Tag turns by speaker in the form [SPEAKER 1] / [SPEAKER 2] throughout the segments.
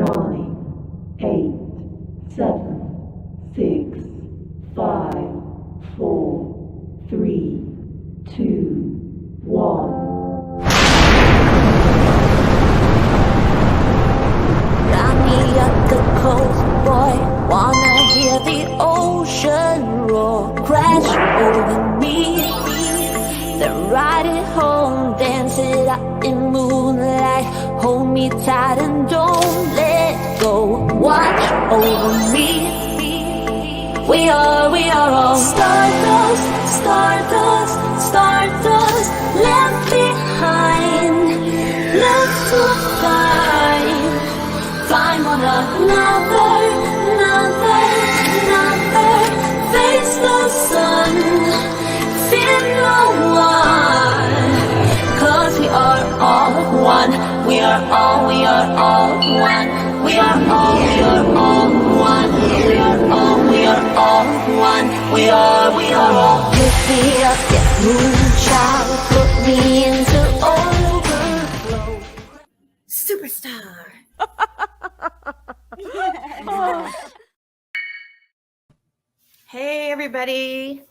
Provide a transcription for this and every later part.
[SPEAKER 1] 9, 8, 7, 6, 5, 4, 3, 2, 1.
[SPEAKER 2] Got me up the coast, boy. Wanna hear the ocean roar crash over me. Then ride it home, dance it out in moonlight. Hold me tight and don't let go. Watch over me. We are all stardust, stardust, stardust. Left behind, left to find. Find one another, face the sun, fear no one, 'cause we are all one, we are all one, we are all one, we are all one, we are all. Pick me up, yeah, moonchild, put me into overflow. Superstar.
[SPEAKER 3] Hey everybody,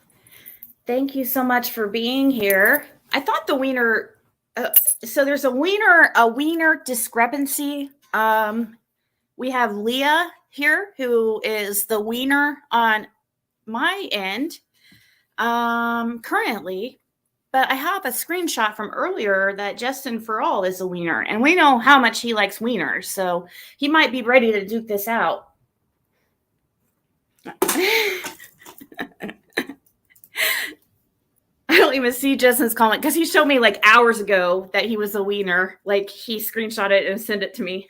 [SPEAKER 3] thank you so much for being here. I thought the wiener, so there's a wiener discrepancy. We have Leah here, who is the wiener on my end currently, but I have a screenshot from earlier that Justin for all is a wiener, and we know how much he likes wieners, so he might be ready to duke this out. I don't even see Justin's comment because he showed me like hours ago that he was a wiener. Like he screenshot it and sent it to me.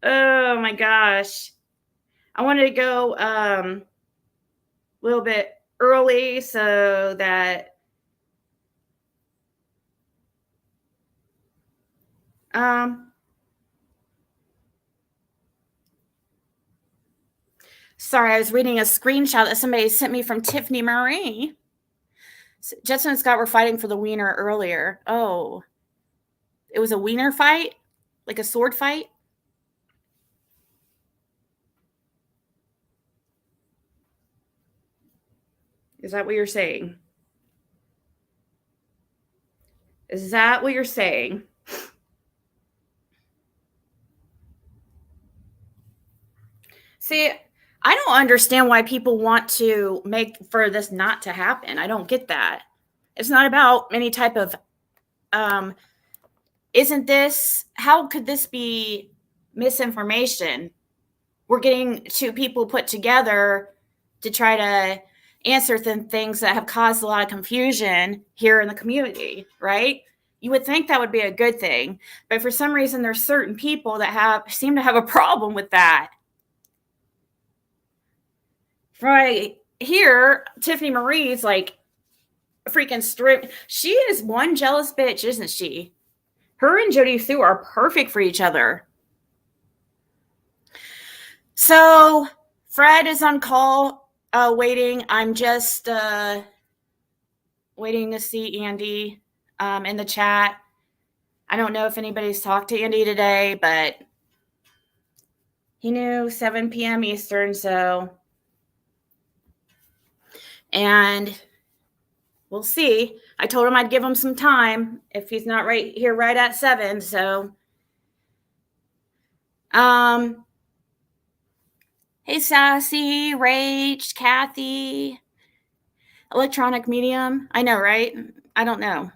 [SPEAKER 3] Oh my gosh. I wanted to go a little bit early so that sorry, I was reading a screenshot that somebody sent me from Tiffany Marie. Justin and Scott were fighting for the wiener earlier. Oh, it was a wiener fight? Like a sword fight? Is that what you're saying? Is that what you're saying? See, I don't understand why people want to make for this not to happen. I don't get that. It's not about any type of, how could this be misinformation? We're getting two people put together to try to answer things that have caused a lot of confusion here in the community, right? You would think that would be a good thing, but for some reason, there's certain people that seem to have a problem with that. Right here, Tiffany Marie's like a freaking strip. She is one jealous bitch, isn't she? Her and Jody Sue are perfect for each other. So Fred is on call, waiting. I'm just waiting to see Andy in the chat. I don't know if anybody's talked to Andy today, but he knew 7 p.m. Eastern, so... And we'll see. I told him I'd give him some time if he's not right here right at 7. So, hey, Sassy, Rach, Kathy, Electronic Medium. I know, right? I don't know.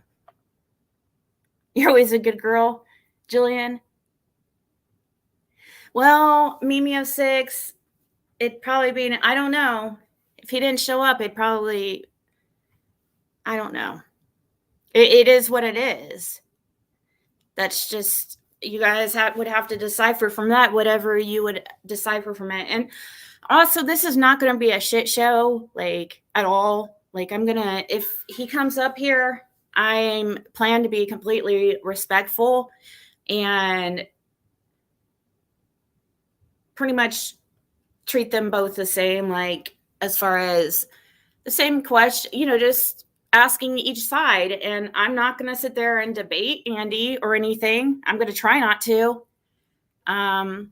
[SPEAKER 3] You're always a good girl, Jillian. Well, Mimi06, it'd probably be, I don't know. If he didn't show up, it'd probably, I don't know. It is what it is. That's just, you guys would have to decipher from that, whatever you would decipher from it. And also, this is not going to be a shit show, like, at all. Like, if he comes up here, I'm plan to be completely respectful and pretty much treat them both the same, like, as far as the same question, just asking each side, and I'm not going to sit there and debate Andy or anything. I'm going to try not to. And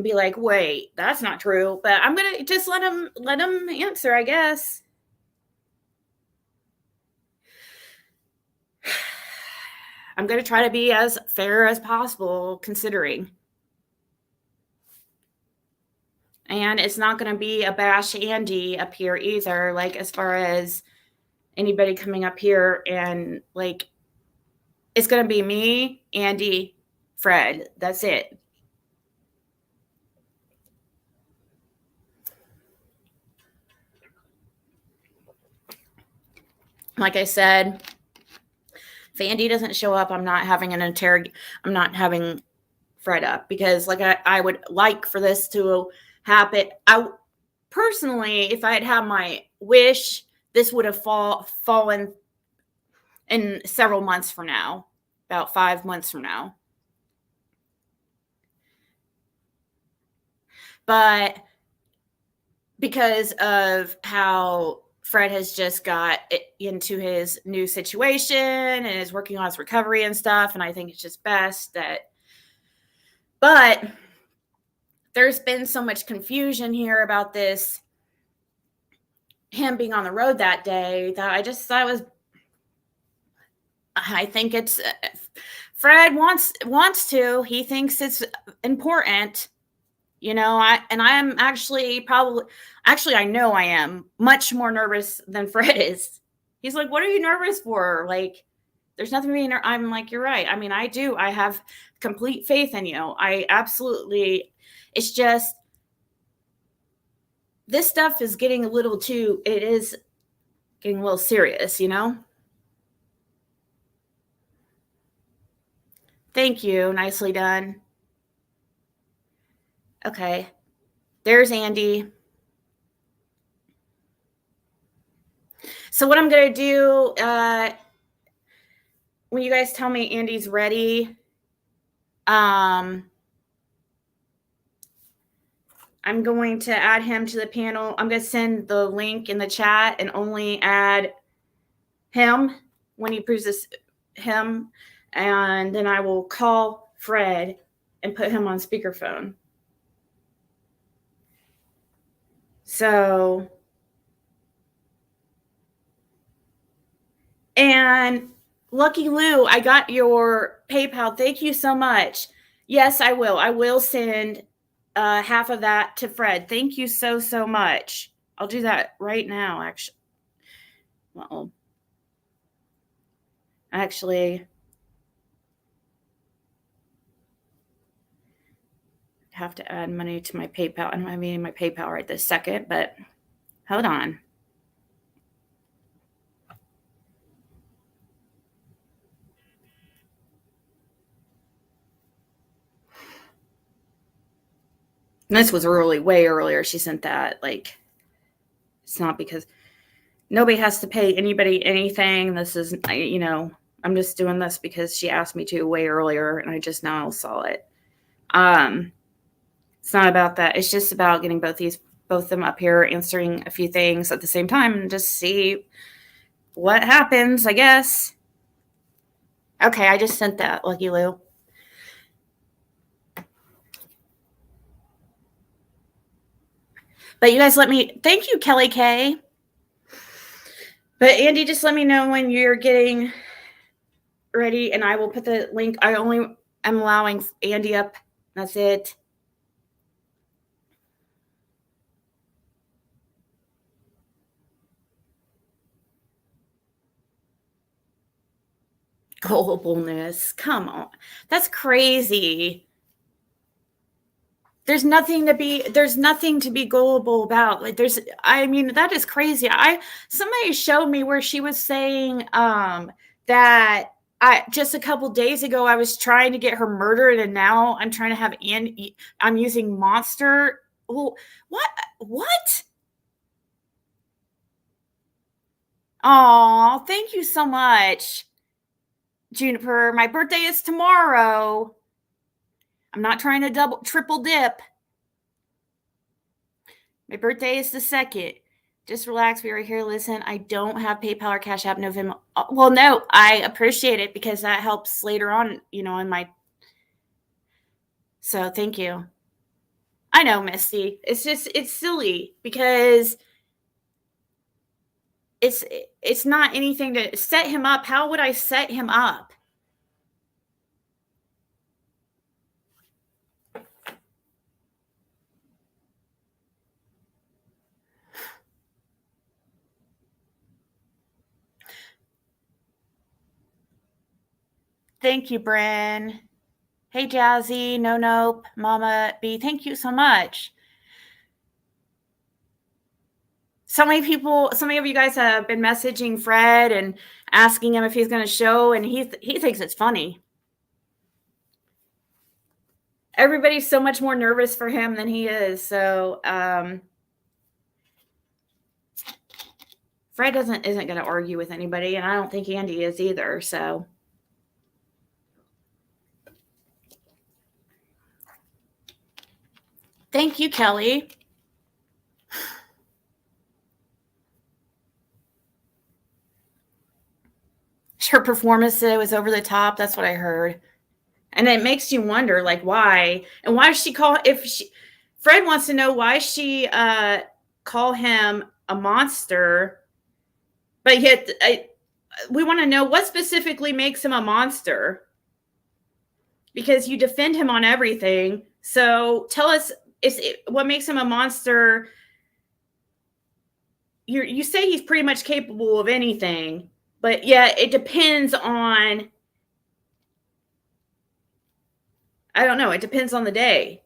[SPEAKER 3] be like, wait, that's not true. But I'm going to just let him answer, I guess. I'm going to try to be as fair as possible, considering. And it's not going to be a bash Andy up here either, like, as far as anybody coming up here, and like, it's going to be me, Andy, Fred. That's it. Like I said, if Andy doesn't show up, I'm not having I'm not having Fred up, because like I would like for this to happen. I personally, if I had had my wish, this would have fallen in several months from now, about 5 months from now. But because of how Fred has just got into his new situation and is working on his recovery and stuff, and I think it's just best that. But there's been so much confusion here about this, him being on the road that day, that I just thought it was. I think it's Fred wants to. He thinks it's important. I'm actually I know I am much more nervous than Fred is. He's like, what are you nervous for? Like, there's nothing being I'm like, you're right. I mean, I do. I have complete faith in you. I absolutely, it's just, this stuff is getting a little too, it is getting a little serious, Thank you. Nicely done. Okay. There's Andy. So what I'm going to do, when you guys tell me Andy's ready, I'm going to add him to the panel. I'm going to send the link in the chat and only add him when he proves him. And then I will call Fred and put him on speakerphone. So, and Lucky Lou, I got your PayPal. Thank you so much. Yes, I will. I will send half of that to Fred. Thank you so, so much. I'll do that right now, actually. Well, actually, I have to add money to my PayPal. I don't have any in my PayPal right this second, but hold on. This was way earlier. She sent that. Like, it's not because nobody has to pay anybody anything. This is, I'm just doing this because she asked me to way earlier, and I just now saw it. It's not about that. It's just about getting both of them up here, answering a few things at the same time, and just see what happens, I guess. Okay, I just sent that, Lucky Lou. But you guys thank you, Kelly K. But Andy, just let me know when you're getting ready, and I will put the link. I only am allowing Andy up. That's it. Gullibilness. Come on. That's crazy. There's nothing to be gullible about. Like, that is crazy. Somebody showed me where she was saying that just a couple days ago I was trying to get her murdered, and now I'm trying to have I'm using Monster. Well, what? Oh, thank you so much, Juniper. My birthday is tomorrow. I'm not trying to triple dip. My birthday is the 2nd. Just relax. We are here. Listen, I don't have PayPal or Cash App November. Well, no, I appreciate it because that helps later on, in my. So thank you. I know, Misty. It's silly because it's not anything to set him up. How would I set him up? Thank you, Bryn. Hey, Jazzy, Nope, Mama B, thank you so much. So many of you guys have been messaging Fred and asking him if he's going to show, and he thinks it's funny. Everybody's so much more nervous for him than he is. So Fred isn't going to argue with anybody, and I don't think Andy is either. So thank you, Kelly. Her performance today was over the top. That's what I heard. And it makes you wonder, like, why? And why does she call, Fred wants to know why she call him a monster, but yet we want to know what specifically makes him a monster, because you defend him on everything. So tell us, what makes him a monster? You say he's pretty much capable of anything, but yeah, it depends on, I don't know, it depends on the day.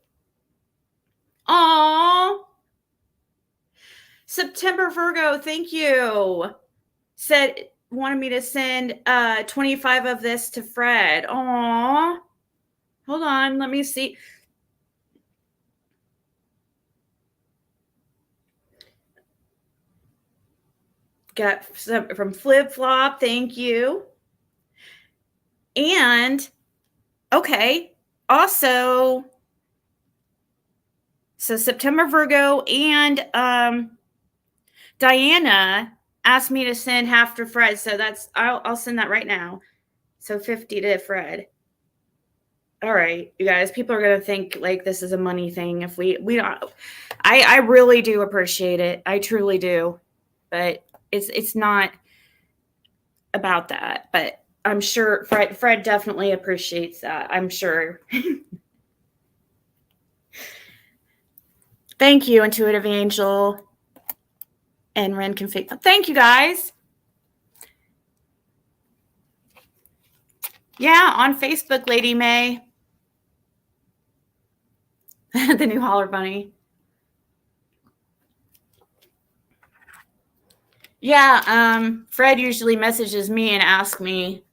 [SPEAKER 3] Aww. September Virgo, thank you. Wanted me to send 25 of this to Fred. Aww. Hold on, let me see. Got some from Flip Flop, thank you. And okay, also, so September Virgo and Diana asked me to send half to Fred, so I'll send that right now. So 50 to Fred. All right, you guys, people are gonna think like this is a money thing if we don't. I really do appreciate it. I truly do, but it's not about that. But I'm sure Fred definitely appreciates that. I'm sure. Thank you, Intuitive Angel and Ren Config. Thank you, guys. Yeah, on Facebook, Lady May. The new Holler Bunny. Yeah, Fred usually messages me and asks me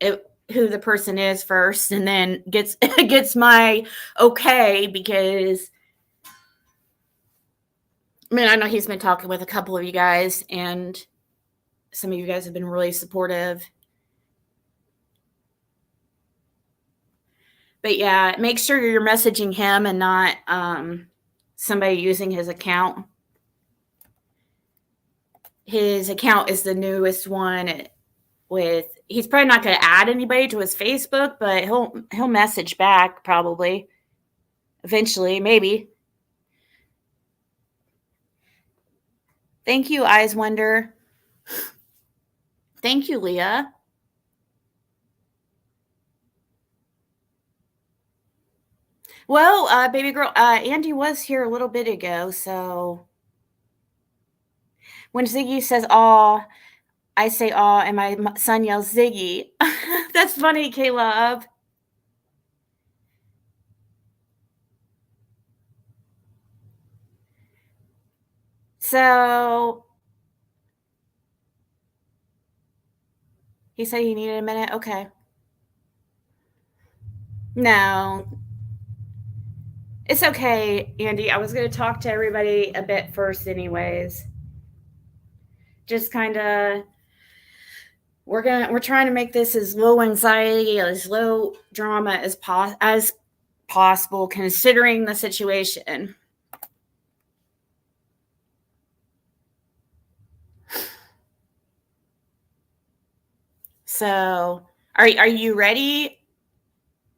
[SPEAKER 3] who the person is first, and then gets my okay, because I know he's been talking with a couple of you guys, and some of you guys have been really supportive. But yeah, make sure you're messaging him and not somebody using his account. His account is the newest one. He's probably not going to add anybody to his Facebook, but he'll message back probably eventually, maybe. Thank you, Eyes Wonder. Thank you, Leah. Well, baby girl, Andy was here a little bit ago, so when Ziggy says "aw," I say "aw," and my son yells "Ziggy." That's funny, Caleb. So he said he needed a minute. Okay. No, it's okay, Andy. I was going to talk to everybody a bit first, anyways. Just kind of, we're trying to make this as low anxiety, as low drama as possible, considering the situation. So, are you ready,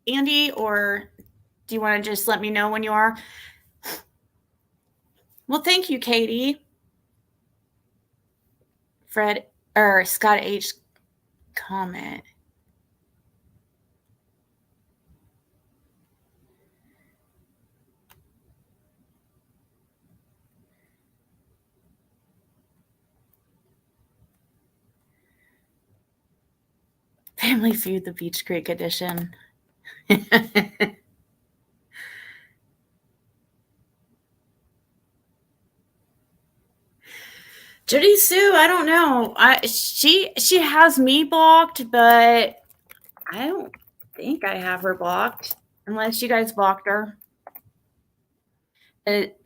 [SPEAKER 3] Andy, or do you want to just let me know when you are? Well, thank you, Katie. Fred or Scott H. comment. Family Feud, the Beach Creek edition. Judy Sue, I don't know. She has me blocked, but I don't think I have her blocked unless you guys blocked her.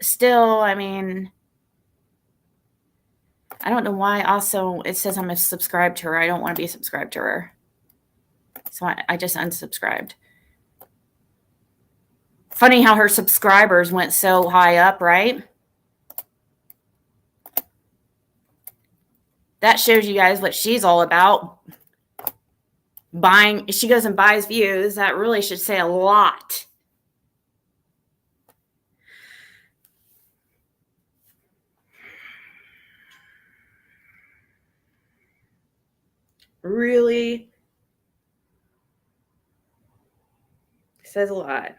[SPEAKER 3] Still, I mean, I don't know why. Also, it says I'm subscribed to her. I don't want to be subscribed to her, so I just unsubscribed. Funny how her subscribers went so high up, right? That shows you guys what she's all about. Buying, she goes and buys views. That really should say a lot. Really says a lot.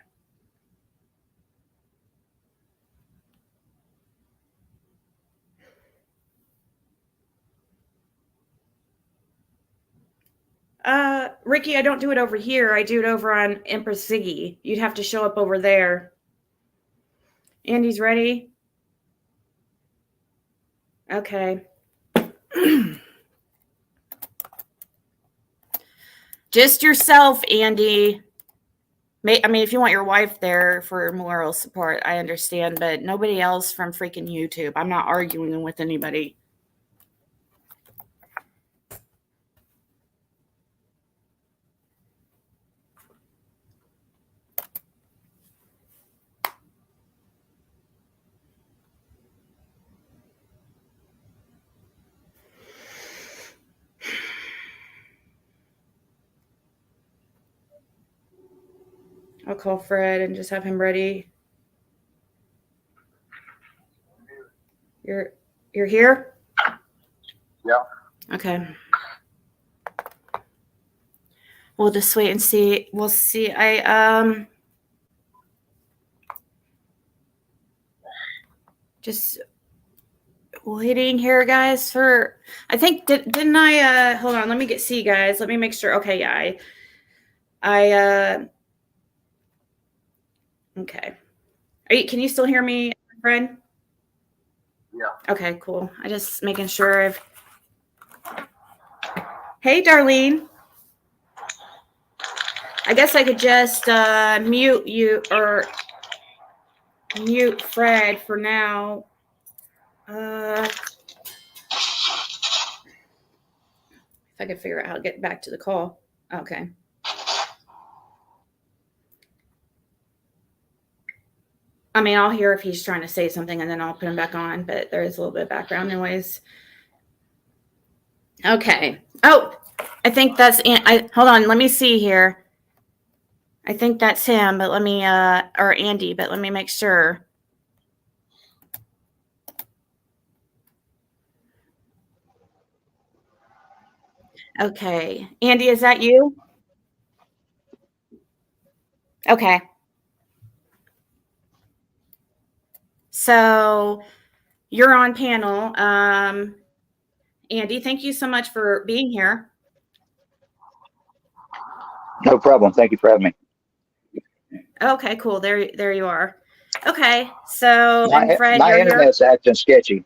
[SPEAKER 3] Ricky, I don't do it over here. I do it over on Empress Ziggy. You'd have to show up over there. Andy's ready? Okay. Just yourself, Andy. I mean, if you want your wife there for moral support, I understand, but nobody else from freaking YouTube. I'm not arguing with anybody. I'll call Fred and just have him ready. You're here?
[SPEAKER 4] Yeah.
[SPEAKER 3] Okay. We'll just wait and see. We'll see. Just waiting here, guys, for I think didn't I hold on, let me see, guys. Let me make sure. Okay, yeah. Okay. Can you still hear me, Fred?
[SPEAKER 4] Yeah.
[SPEAKER 3] Okay, cool. I just making sure Hey, Darlene. I guess I could just mute you or mute Fred for now. If I could figure out how to get back to the call. Okay. I mean, I'll hear if he's trying to say something and then I'll put him back on, but there is a little bit of background noise. Okay. Oh, I think that's hold on, let me see here. I think that's him, but let me or Andy, but let me make sure. Okay. Andy, is that you? Okay. So you're on panel. Andy, thank you so much for being here.
[SPEAKER 4] No problem. Thank you for having me.
[SPEAKER 3] Okay, cool. There you are. Okay. So
[SPEAKER 4] My,
[SPEAKER 3] Fred,
[SPEAKER 4] my
[SPEAKER 3] you're
[SPEAKER 4] internet's
[SPEAKER 3] here.
[SPEAKER 4] acting sketchy.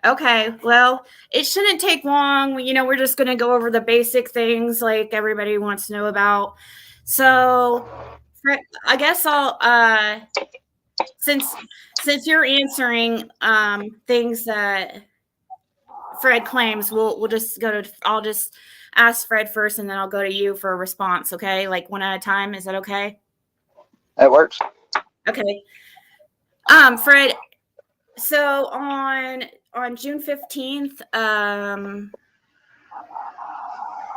[SPEAKER 3] Okay, well, it shouldn't take long. You know, we're just going to go over the basic things like everybody wants to know about. So, I guess I'll since you're answering things that Fred claims, we'll just go to. I'll just ask Fred first, and then I'll go to you for a response. Okay, like one at a time. Is that okay?
[SPEAKER 4] That works.
[SPEAKER 3] Okay. Fred. So on June 15th,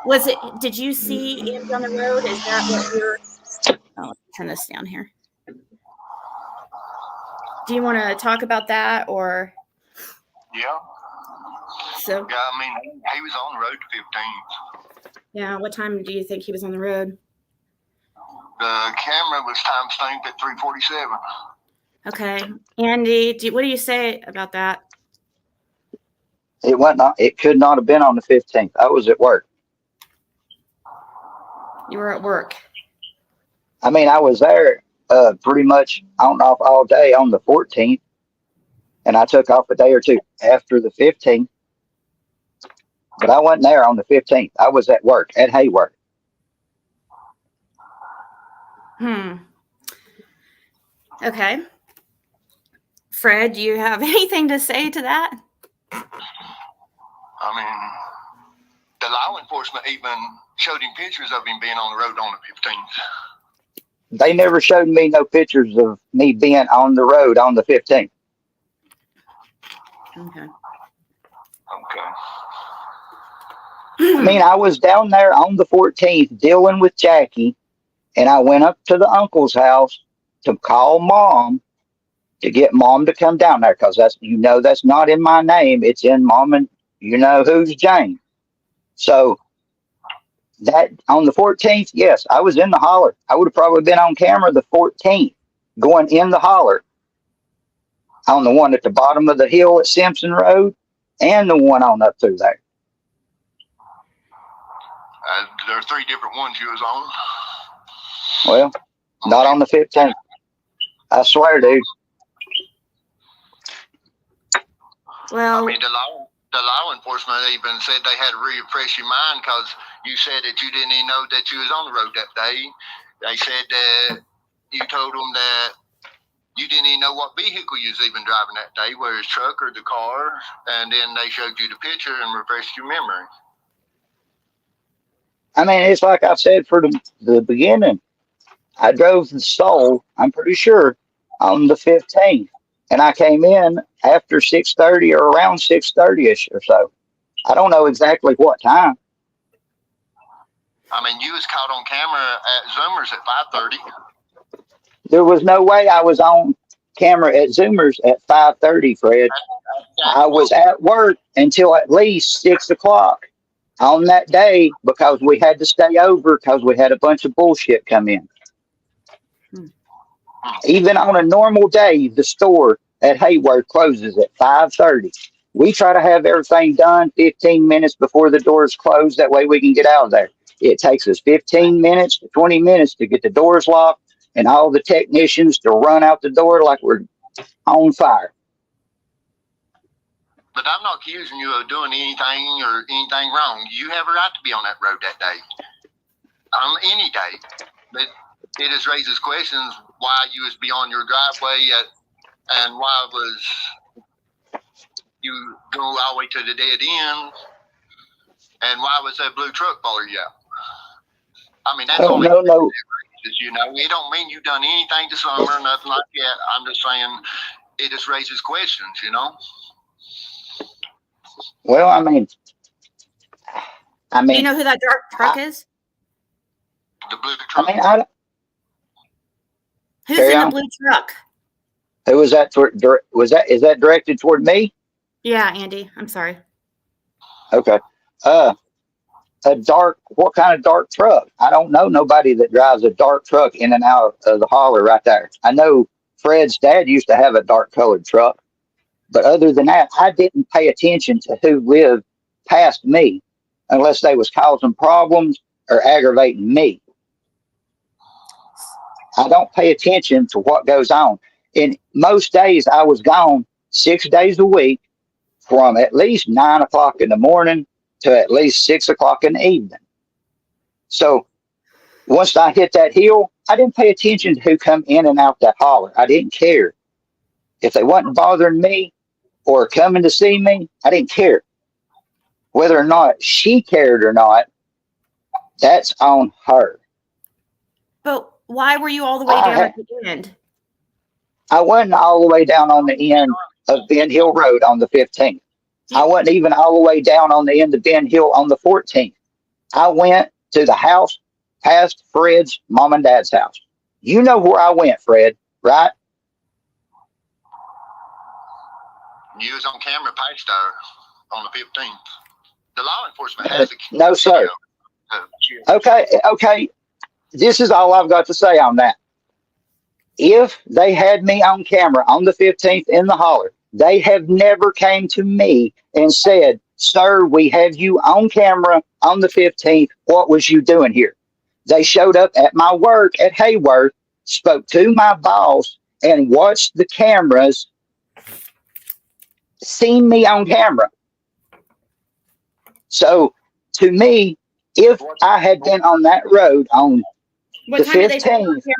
[SPEAKER 3] Was it? Did you see Andy on the road? Is that what you're? Oh, let me turn this down here. Do you want to talk about that or?
[SPEAKER 4] Yeah.
[SPEAKER 3] So
[SPEAKER 4] Yeah, I mean, he was on the road to 15.
[SPEAKER 3] yeah, what time do you think he was on the road?
[SPEAKER 4] The camera was time stamped at 3:47.
[SPEAKER 3] Okay, Andy, what do you say about that?
[SPEAKER 5] It went not. It could not have been on the 15th. I was at work.
[SPEAKER 3] You were at work.
[SPEAKER 5] I mean, I was there pretty much on and off all day on the 14th, and I took off a day or two after the 15th. But I wasn't there on the 15th. I was at work at Hayward.
[SPEAKER 3] Okay. Fred, do you have anything to say to that?
[SPEAKER 4] I mean, the law enforcement even showed him pictures of him being on the road on the 15th.
[SPEAKER 5] They never showed me no pictures of me being on the road on the 15th.
[SPEAKER 3] Okay.
[SPEAKER 4] Okay.
[SPEAKER 5] I mean, I was down there on the 14th dealing with Jackie, and I went up to the uncle's house to call mom to get mom to come down there because that's not in my name. It's in mom and who's Jane. So that on the 14th, yes, I was in the holler. I would have probably been on camera the 14th going in the holler on the one at the bottom of the hill at Simpson Road and the one on up through there.
[SPEAKER 4] There are 3 different ones you was on.
[SPEAKER 5] Well, not on the 15th. I swear, dude.
[SPEAKER 3] Well,
[SPEAKER 4] I mean, the law enforcement even said they had to refresh your mind because you said that you didn't even know that you was on the road that day. They said that you told them that you didn't even know what vehicle you was even driving that day, whether it's truck or the car, and then they showed you the picture and refreshed your memory.
[SPEAKER 5] I mean, it's like I said for the beginning. I drove the Soul, I'm pretty sure, on the 15th. And I came in after 6:30 or around 6:30ish or so. I don't know exactly what time.
[SPEAKER 4] I mean, you was caught on camera at Zoomers at 5:30.
[SPEAKER 5] There was no way I was on camera at Zoomers at 5:30, Fred. I was at work until at least 6 o'clock on that day because we had to stay over because we had a bunch of bullshit come in. Even on a normal day, the store at Hayward closes at 5:30. We try to have everything done 15 minutes before the doors close. That way we can get out of there. It takes us 15 minutes to 20 minutes to get the doors locked and all the technicians to run out the door like we're on fire.
[SPEAKER 4] But I'm not accusing you of doing anything wrong. You have a right to be on that road that day. On any day. But it just raises questions why you was beyond your driveway and why was you go all the way to the dead end and why was that blue truck follow you out? I mean, that's only
[SPEAKER 5] No.
[SPEAKER 4] it don't mean you done anything to summer or nothing like that. I'm just saying it just raises questions,
[SPEAKER 5] Well, I mean,
[SPEAKER 3] do you know who that dark truck is?
[SPEAKER 4] The blue truck.
[SPEAKER 5] I mean,
[SPEAKER 3] Who's in the blue truck?
[SPEAKER 5] Who was that? Is that directed toward me?
[SPEAKER 3] Yeah, Andy. I'm sorry.
[SPEAKER 5] Okay. What kind of dark truck? I don't know nobody that drives a dark truck in and out of the holler right there. I know Fred's dad used to have a dark colored truck, but other than that, I didn't pay attention to who lived past me unless they was causing problems or aggravating me. I don't pay attention to what goes on. In most days, I was gone 6 days a week from at least 9 o'clock in the morning to at least 6 o'clock in the evening. So once I hit that hill, I didn't pay attention to who come in and out that holler. I didn't care. If they wasn't bothering me or coming to see me, I didn't care. Whether or not she cared or not, that's on her.
[SPEAKER 3] But why were you all the way down at the end?
[SPEAKER 5] I wasn't all the way down on the end of Ben Hill Road on the 15th. I wasn't even all the way down on the end of Ben Hill on the 14th. I went to the house past Fred's mom and dad's house. You know where I went, Fred, right?
[SPEAKER 4] You was on camera past there on the 15th. The law enforcement has a
[SPEAKER 5] No, sir.
[SPEAKER 4] video.
[SPEAKER 5] Okay. This is all I've got to say on that. If they had me on camera on the 15th in the holler, they have never came to me and said, sir, we have you on camera on the 15th. What was you doing here? They showed up at my work at Hayworth, spoke to my boss, and watched the cameras, seen me on camera. So to me, if I had been on that road on
[SPEAKER 3] What
[SPEAKER 5] the
[SPEAKER 3] time did they see you on
[SPEAKER 5] 15th,
[SPEAKER 3] camera?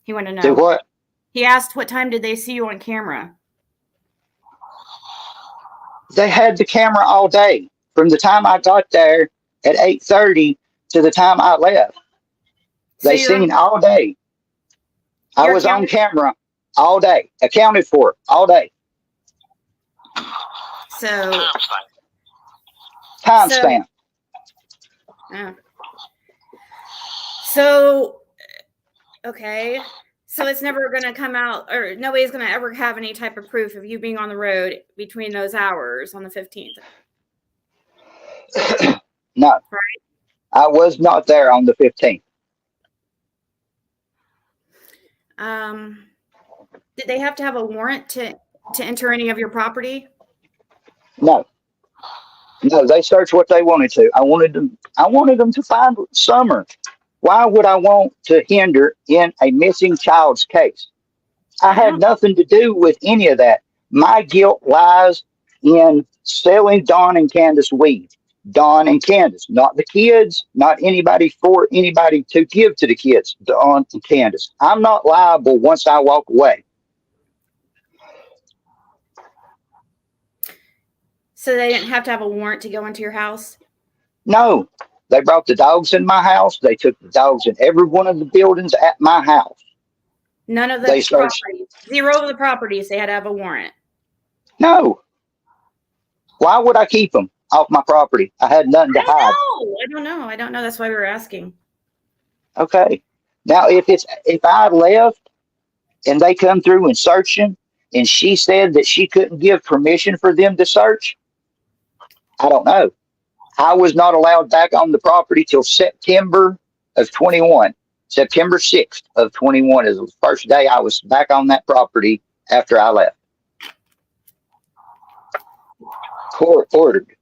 [SPEAKER 3] He wanted to know.
[SPEAKER 5] do what?
[SPEAKER 3] He asked, what time did they see you on camera?
[SPEAKER 5] They had the camera all day from the time I got there at 8:30 to the time I left.
[SPEAKER 3] So
[SPEAKER 5] They seen all day. I
[SPEAKER 3] You're
[SPEAKER 5] was on
[SPEAKER 3] accounted-
[SPEAKER 5] camera all day, accounted for all day.
[SPEAKER 3] So,
[SPEAKER 5] Time
[SPEAKER 3] So-
[SPEAKER 5] stamp.
[SPEAKER 3] so, okay. So it's never going to come out, or nobody's going to ever have any type of proof of you being on the road between those hours on the 15th.
[SPEAKER 5] No,
[SPEAKER 3] Right.
[SPEAKER 5] I was not there on the 15th.
[SPEAKER 3] Did they have to have a warrant to enter any of your property?
[SPEAKER 5] No, they searched what they wanted to. I wanted them to find Summer. Why would I want to hinder in a missing child's case? I had nothing to do with any of that. My guilt lies in selling Dawn and Candace weed. Dawn and Candace, not the kids, not anybody for anybody to give to the kids. Dawn and Candace. I'm not liable once I walk away.
[SPEAKER 3] So they didn't have to have a warrant to go into your house?
[SPEAKER 5] No, they brought the dogs in my house. They took the dogs in every one of the buildings at my house.
[SPEAKER 3] None of the
[SPEAKER 5] They searched.
[SPEAKER 3] properties. Zero of the properties they had to have a warrant.
[SPEAKER 5] No. Why would I keep them off my property? I had nothing to hide.
[SPEAKER 3] I don't know. That's why we were asking.
[SPEAKER 5] Okay. Now, if I left and they come through and searching, and she said that she couldn't give permission for them to search, I don't know. I was not allowed back on the property till September of 21. September 6th of 21 is the first day I was back on that property after I left. Court ordered.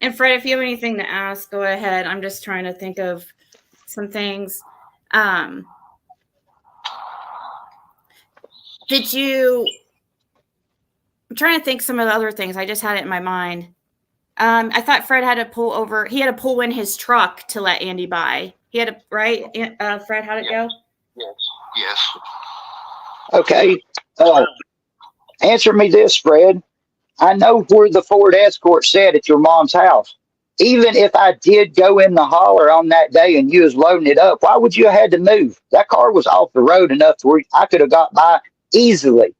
[SPEAKER 3] And Fred, if you have anything to ask, go ahead. I'm just trying to think of some things. I'm trying to think some of the other things. I just had it in my mind. I thought Fred had to pull in his truck to let Andy buy. He had to, right? Fred, how'd it go?
[SPEAKER 4] Yes.
[SPEAKER 5] Okay. Answer me this, Fred. I know where the Ford Escort sat at your mom's house. Even if I did go in the holler on that day and you was loading it up, why would you have had to move? That car was off the road enough to where I could have got by easily.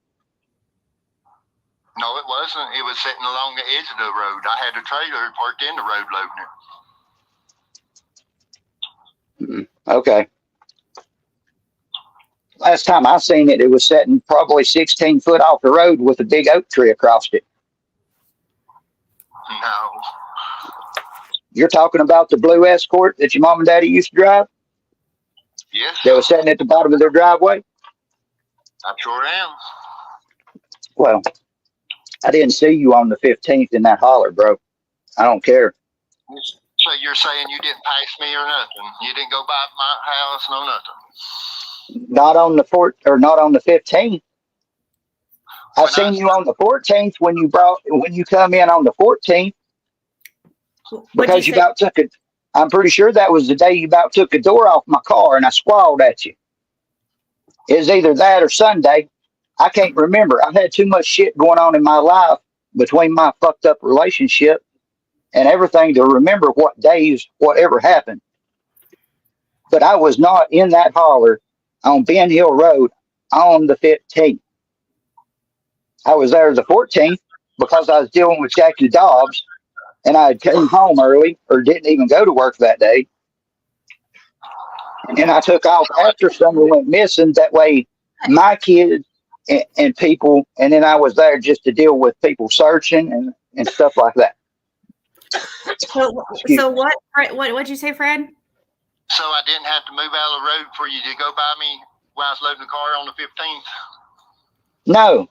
[SPEAKER 4] No, it wasn't. It was sitting along the edge of the road. I had a trailer parked in the road loading it.
[SPEAKER 5] Okay. Last time I seen it, it was sitting probably 16 foot off the road with a big oak tree across it.
[SPEAKER 4] No.
[SPEAKER 5] You're talking about the blue Escort that your mom and daddy used to drive?
[SPEAKER 4] Yes.
[SPEAKER 5] That was sitting at the bottom of their driveway?
[SPEAKER 4] I sure am.
[SPEAKER 5] Well, I didn't see you on the 15th in that holler, bro. I don't care.
[SPEAKER 4] So you're saying you didn't pass me or nothing? You didn't go by my house, no nothing?
[SPEAKER 5] Not on the not on the 15th. I seen you on the 14th when you come in on the 14th because you about took it. I'm pretty sure that was the day you about took the door off my car and I squalled at you. It was either that or Sunday. I can't remember. I've had too much shit going on in my life between my fucked up relationship and everything to remember what days, whatever happened. But I was not in that holler on Ben Hill Road on the 15th. I was there the 14th because I was dealing with Jackie Dobbs, and I came home early or didn't even go to work that day. And then I took off after someone went missing. That way, my kids and people, and then I was there just to deal with people searching and stuff like that.
[SPEAKER 3] So what'd you say, Fred?
[SPEAKER 4] So I didn't have to move out of the road for you to go by me while I was loading the car on the 15th?
[SPEAKER 5] No.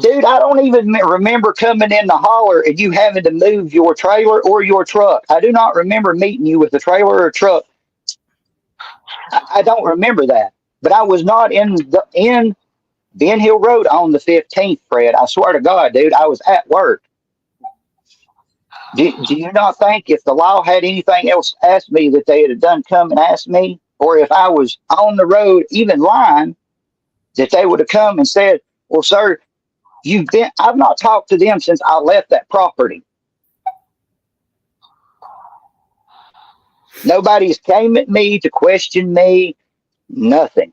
[SPEAKER 5] Dude, I don't even remember coming in the holler and you having to move your trailer or your truck. I do not remember meeting you with a trailer or a truck. I don't remember that. But I was not in Ben Hill Road on the 15th, Fred. I swear to God, dude, I was at work. Do you not think if the law had anything else asked me that they had done come and asked me, or if I was on the road, even lying, that they would have come and said, well, sir, I've not talked to them since I left that property. Nobody's came at me to question me, nothing.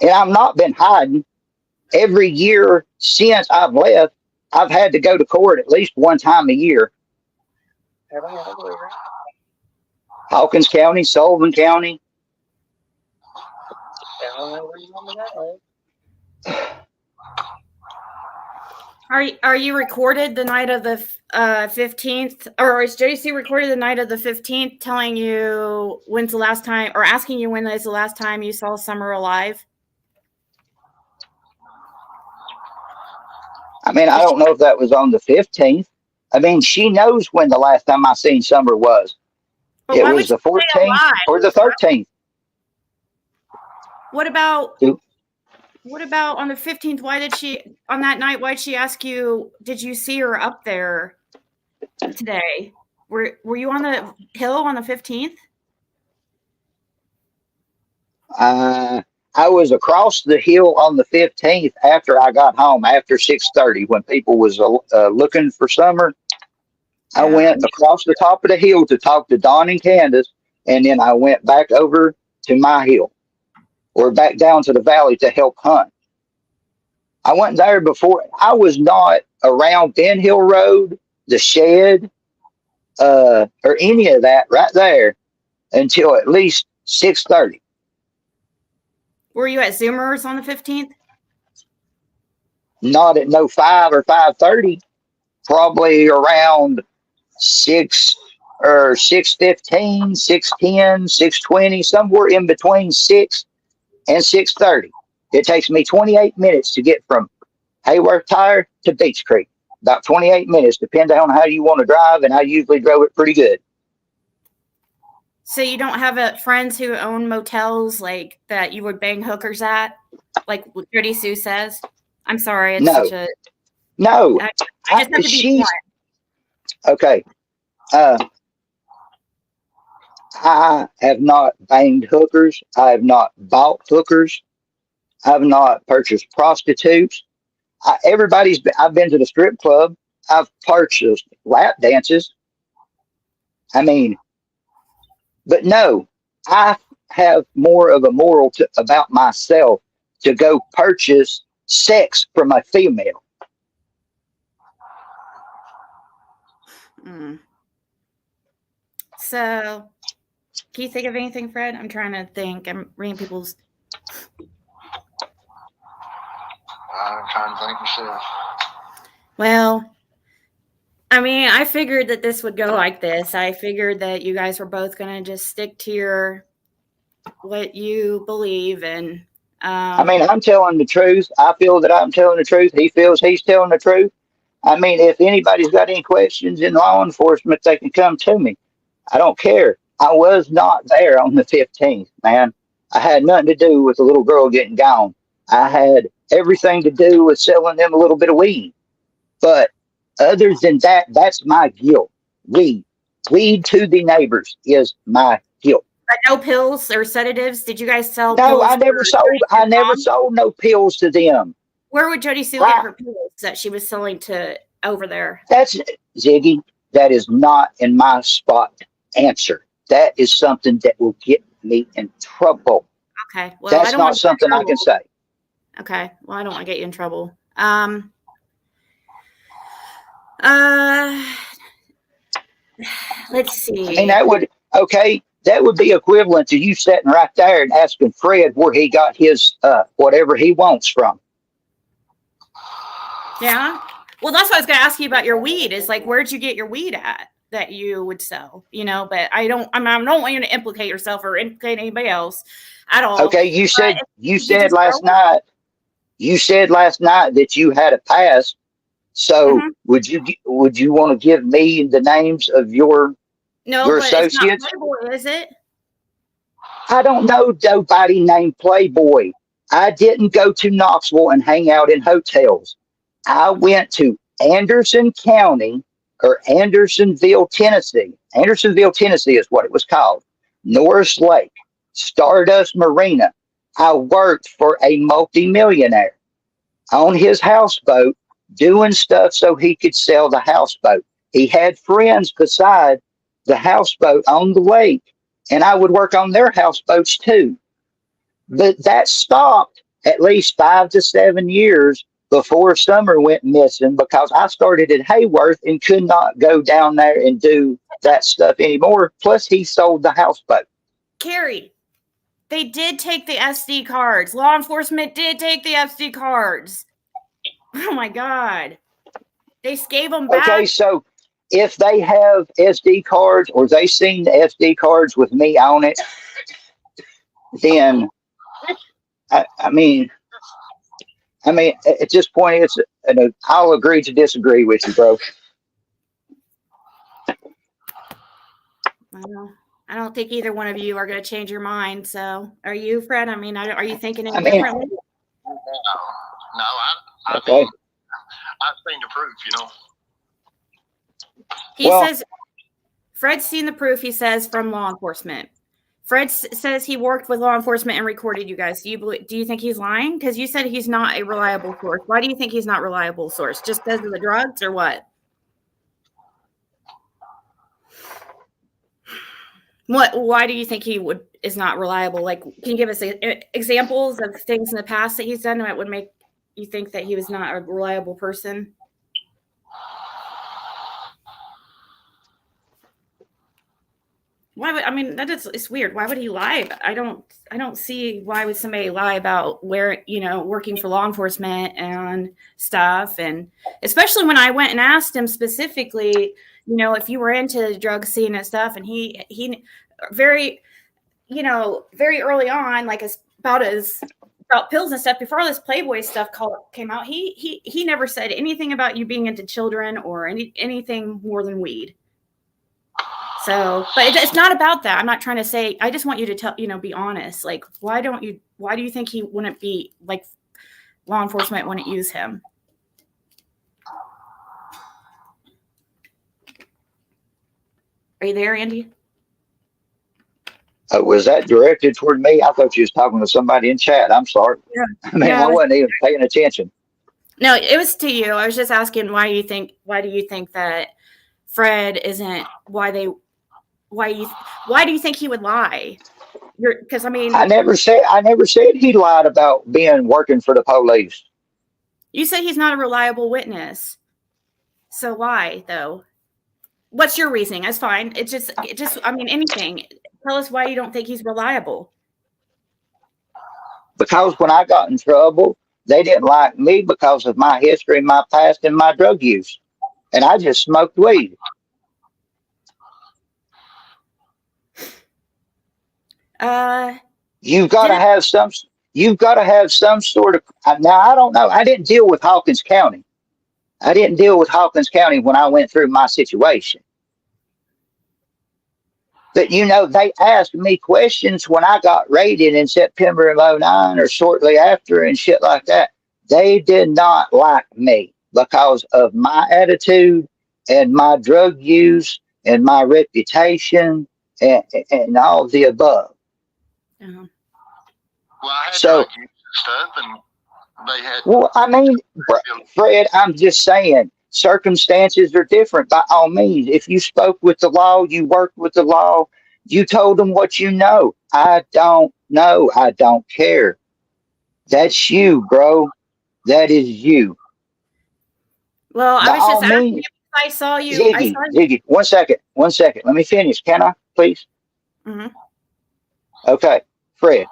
[SPEAKER 5] And I've not been hiding. Every year since I've left, I've had to go to court at least one time a year. Hawkins County, Sullivan County.
[SPEAKER 3] Are you recorded the night of the 15th, or is JC recorded the night of the 15th, telling you when's the last time, or asking you when is the last time you saw Summer alive?
[SPEAKER 5] I mean, I don't know if that was on the 15th. I mean, she knows when the last time I seen Summer was.
[SPEAKER 3] But
[SPEAKER 5] it was the 14th or the 13th.
[SPEAKER 3] What about on the 15th? Why did she, on that night, why'd she ask you, did you see her up there today? Were you on the hill on the 15th?
[SPEAKER 5] I was across the hill on the 15th after I got home, after 6:30, when people was looking for Summer. I went across the top of the hill to talk to Don and Candace, and then I went back over to my hill, or back down to the valley to help hunt. I wasn't there before. I was not around Ben Hill Road, the shed, or any of that right there until at least 6:30.
[SPEAKER 3] Were you at Zoomers on the 15th?
[SPEAKER 5] Not at no 5 or 5:30. Probably around 6 or 6:15, 6:10, 6:20, somewhere in between 6 and 6:30. It takes me 28 minutes to get from Hayworth Tire to Beach Creek. About 28 minutes, depending on how you want to drive, and I usually drove it pretty good.
[SPEAKER 3] So you don't have friends who own motels like that you would bang hookers at, like Jody Sue says? I'm sorry, it's such a
[SPEAKER 5] no.
[SPEAKER 3] I just have to be blunt.
[SPEAKER 5] Okay. I have not banged hookers. I have not bought hookers. I have not purchased prostitutes. I've been to the strip club. I've purchased lap dances. I mean, but no, I have more of a moral about myself to go purchase sex from a female.
[SPEAKER 3] So, can you think of anything, Fred? I'm trying to think. I'm reading people's.
[SPEAKER 4] I'm trying to think myself.
[SPEAKER 3] Well, I mean, I figured that this would go like this. I figured that you guys were both going to just stick to what you believe. And
[SPEAKER 5] I mean, I'm telling the truth. I feel that I'm telling the truth. He feels he's telling the truth. I mean, if anybody's got any questions in law enforcement, they can come to me. I don't care. I was not there on the 15th, man. I had nothing to do with the little girl getting gone. I had everything to do with selling them a little bit of weed. But other than that, that's my guilt. Weed to the neighbors is my guilt.
[SPEAKER 3] But no pills or sedatives? Did you guys sell
[SPEAKER 5] No,
[SPEAKER 3] pills?
[SPEAKER 5] I never sold no pills to them.
[SPEAKER 3] Where would Jody Sue get her pills that she was selling to over there?
[SPEAKER 5] That's Ziggy. That is not in my spot answer. That is something that will get me in trouble.
[SPEAKER 3] Okay. Well, I
[SPEAKER 5] That's
[SPEAKER 3] don't
[SPEAKER 5] not
[SPEAKER 3] want to get in
[SPEAKER 5] something I can
[SPEAKER 3] trouble.
[SPEAKER 5] say.
[SPEAKER 3] Okay. Well, I don't want to get you in trouble. Uh, let's
[SPEAKER 5] I mean,
[SPEAKER 3] see.
[SPEAKER 5] that would be equivalent to you sitting right there and asking Fred where he got his whatever he wants from.
[SPEAKER 3] Yeah. Well, that's what I was going to ask you about your weed. Is like, where'd you get your weed at that you would sell? You know, but I don't want you to implicate yourself or implicate anybody else at all.
[SPEAKER 5] Okay, you
[SPEAKER 3] But
[SPEAKER 5] said last night. You said last night that you had a past. So
[SPEAKER 3] Mhm.
[SPEAKER 5] would you want to give me the names of your
[SPEAKER 3] No, but it's not
[SPEAKER 5] associates?
[SPEAKER 3] Playboy, is it?
[SPEAKER 5] I don't know nobody named Playboy. I didn't go to Knoxville and hang out in hotels. I went to Anderson County or Andersonville, Tennessee. Andersonville, Tennessee is what it was called. Norris Lake, Stardust Marina. I worked for a multimillionaire on his houseboat doing stuff so he could sell the houseboat. He had friends beside the houseboat on the lake, and I would work on their houseboats too. But that stopped at least 5 to 7 years before Summer went missing because I started at Hayworth and could not go down there and do that stuff anymore. Plus, he sold the houseboat.
[SPEAKER 3] Carrie, they did take the SD cards. Law enforcement did take the SD cards. Oh my God. They gave them back.
[SPEAKER 5] Okay, so if they have SD cards or they seen the SD cards with me on it, then I mean, at this point, I'll agree to disagree with you, bro.
[SPEAKER 3] I don't think either one of you are going to change your mind. So, are you, Fred? I mean, are you thinking it
[SPEAKER 5] I mean,
[SPEAKER 3] differently?
[SPEAKER 4] No, I
[SPEAKER 5] okay.
[SPEAKER 4] mean, I've seen the proof, you know.
[SPEAKER 3] He says, Fred's seen the proof, he says, from law enforcement. Fred says he worked with law enforcement and recorded you guys. Do you think he's lying? Because you said he's not a reliable source. Why do you think he's not a reliable source? Just because of the drugs or what? Why do you think he is not reliable? Like, can you give us examples of things in the past that he's done that would make you think that he was not a reliable person? Why would, I mean, it's weird. Why would he lie? I don't see why would somebody lie about where, working for law enforcement and stuff. And especially when I went and asked him specifically, if you were into the drug scene and stuff, and he very, very early on, like about pills and stuff, before all this Playboy stuff came out, he never said anything about you being into children or anything more than weed. So, but it's not about that. I'm not trying to say, I just want you to be honest. Like, why do you think he wouldn't be, like, law enforcement wouldn't use him? Are you there, Andy?
[SPEAKER 5] Was that directed toward me? I thought you was talking to somebody in chat. I'm sorry.
[SPEAKER 3] Yeah.
[SPEAKER 5] I mean, I wasn't even paying attention.
[SPEAKER 3] No, it was to you. I was just asking why do you think that Fred isn't, why do you think he would lie? Because I mean,
[SPEAKER 5] I never said he lied about working for the police.
[SPEAKER 3] You say he's not a reliable witness. So why though? What's your reasoning? That's fine. It just I mean, anything. Tell us why you don't think he's reliable.
[SPEAKER 5] Because when I got in trouble, they didn't like me because of my history, my past, and my drug use. And I just smoked weed. You've got to have some sort of. Now I don't know. I didn't deal with Hawkins County. When I went through my situation. But they asked me questions when I got raided in September of 2009 or shortly after and shit like that. They did not like me because of my attitude and my drug use and my reputation and all the above.
[SPEAKER 3] Uh-huh.
[SPEAKER 4] Well, I had drug use and stuff, and they had.
[SPEAKER 5] Well, I mean, Fred, I'm just saying, circumstances are different by all means. If you spoke with the law, you worked with the law, You told them what you know. I don't know. I don't care. That's you, bro. That is you.
[SPEAKER 3] Well, I
[SPEAKER 5] The
[SPEAKER 3] was just
[SPEAKER 5] all
[SPEAKER 3] asking
[SPEAKER 5] mean
[SPEAKER 3] if I saw you. I saw
[SPEAKER 5] Ziggy,
[SPEAKER 3] you.
[SPEAKER 5] Ziggy. 1 second. 1 second. Let me finish. Can I, please?
[SPEAKER 3] Mhm.
[SPEAKER 5] Okay, Fred.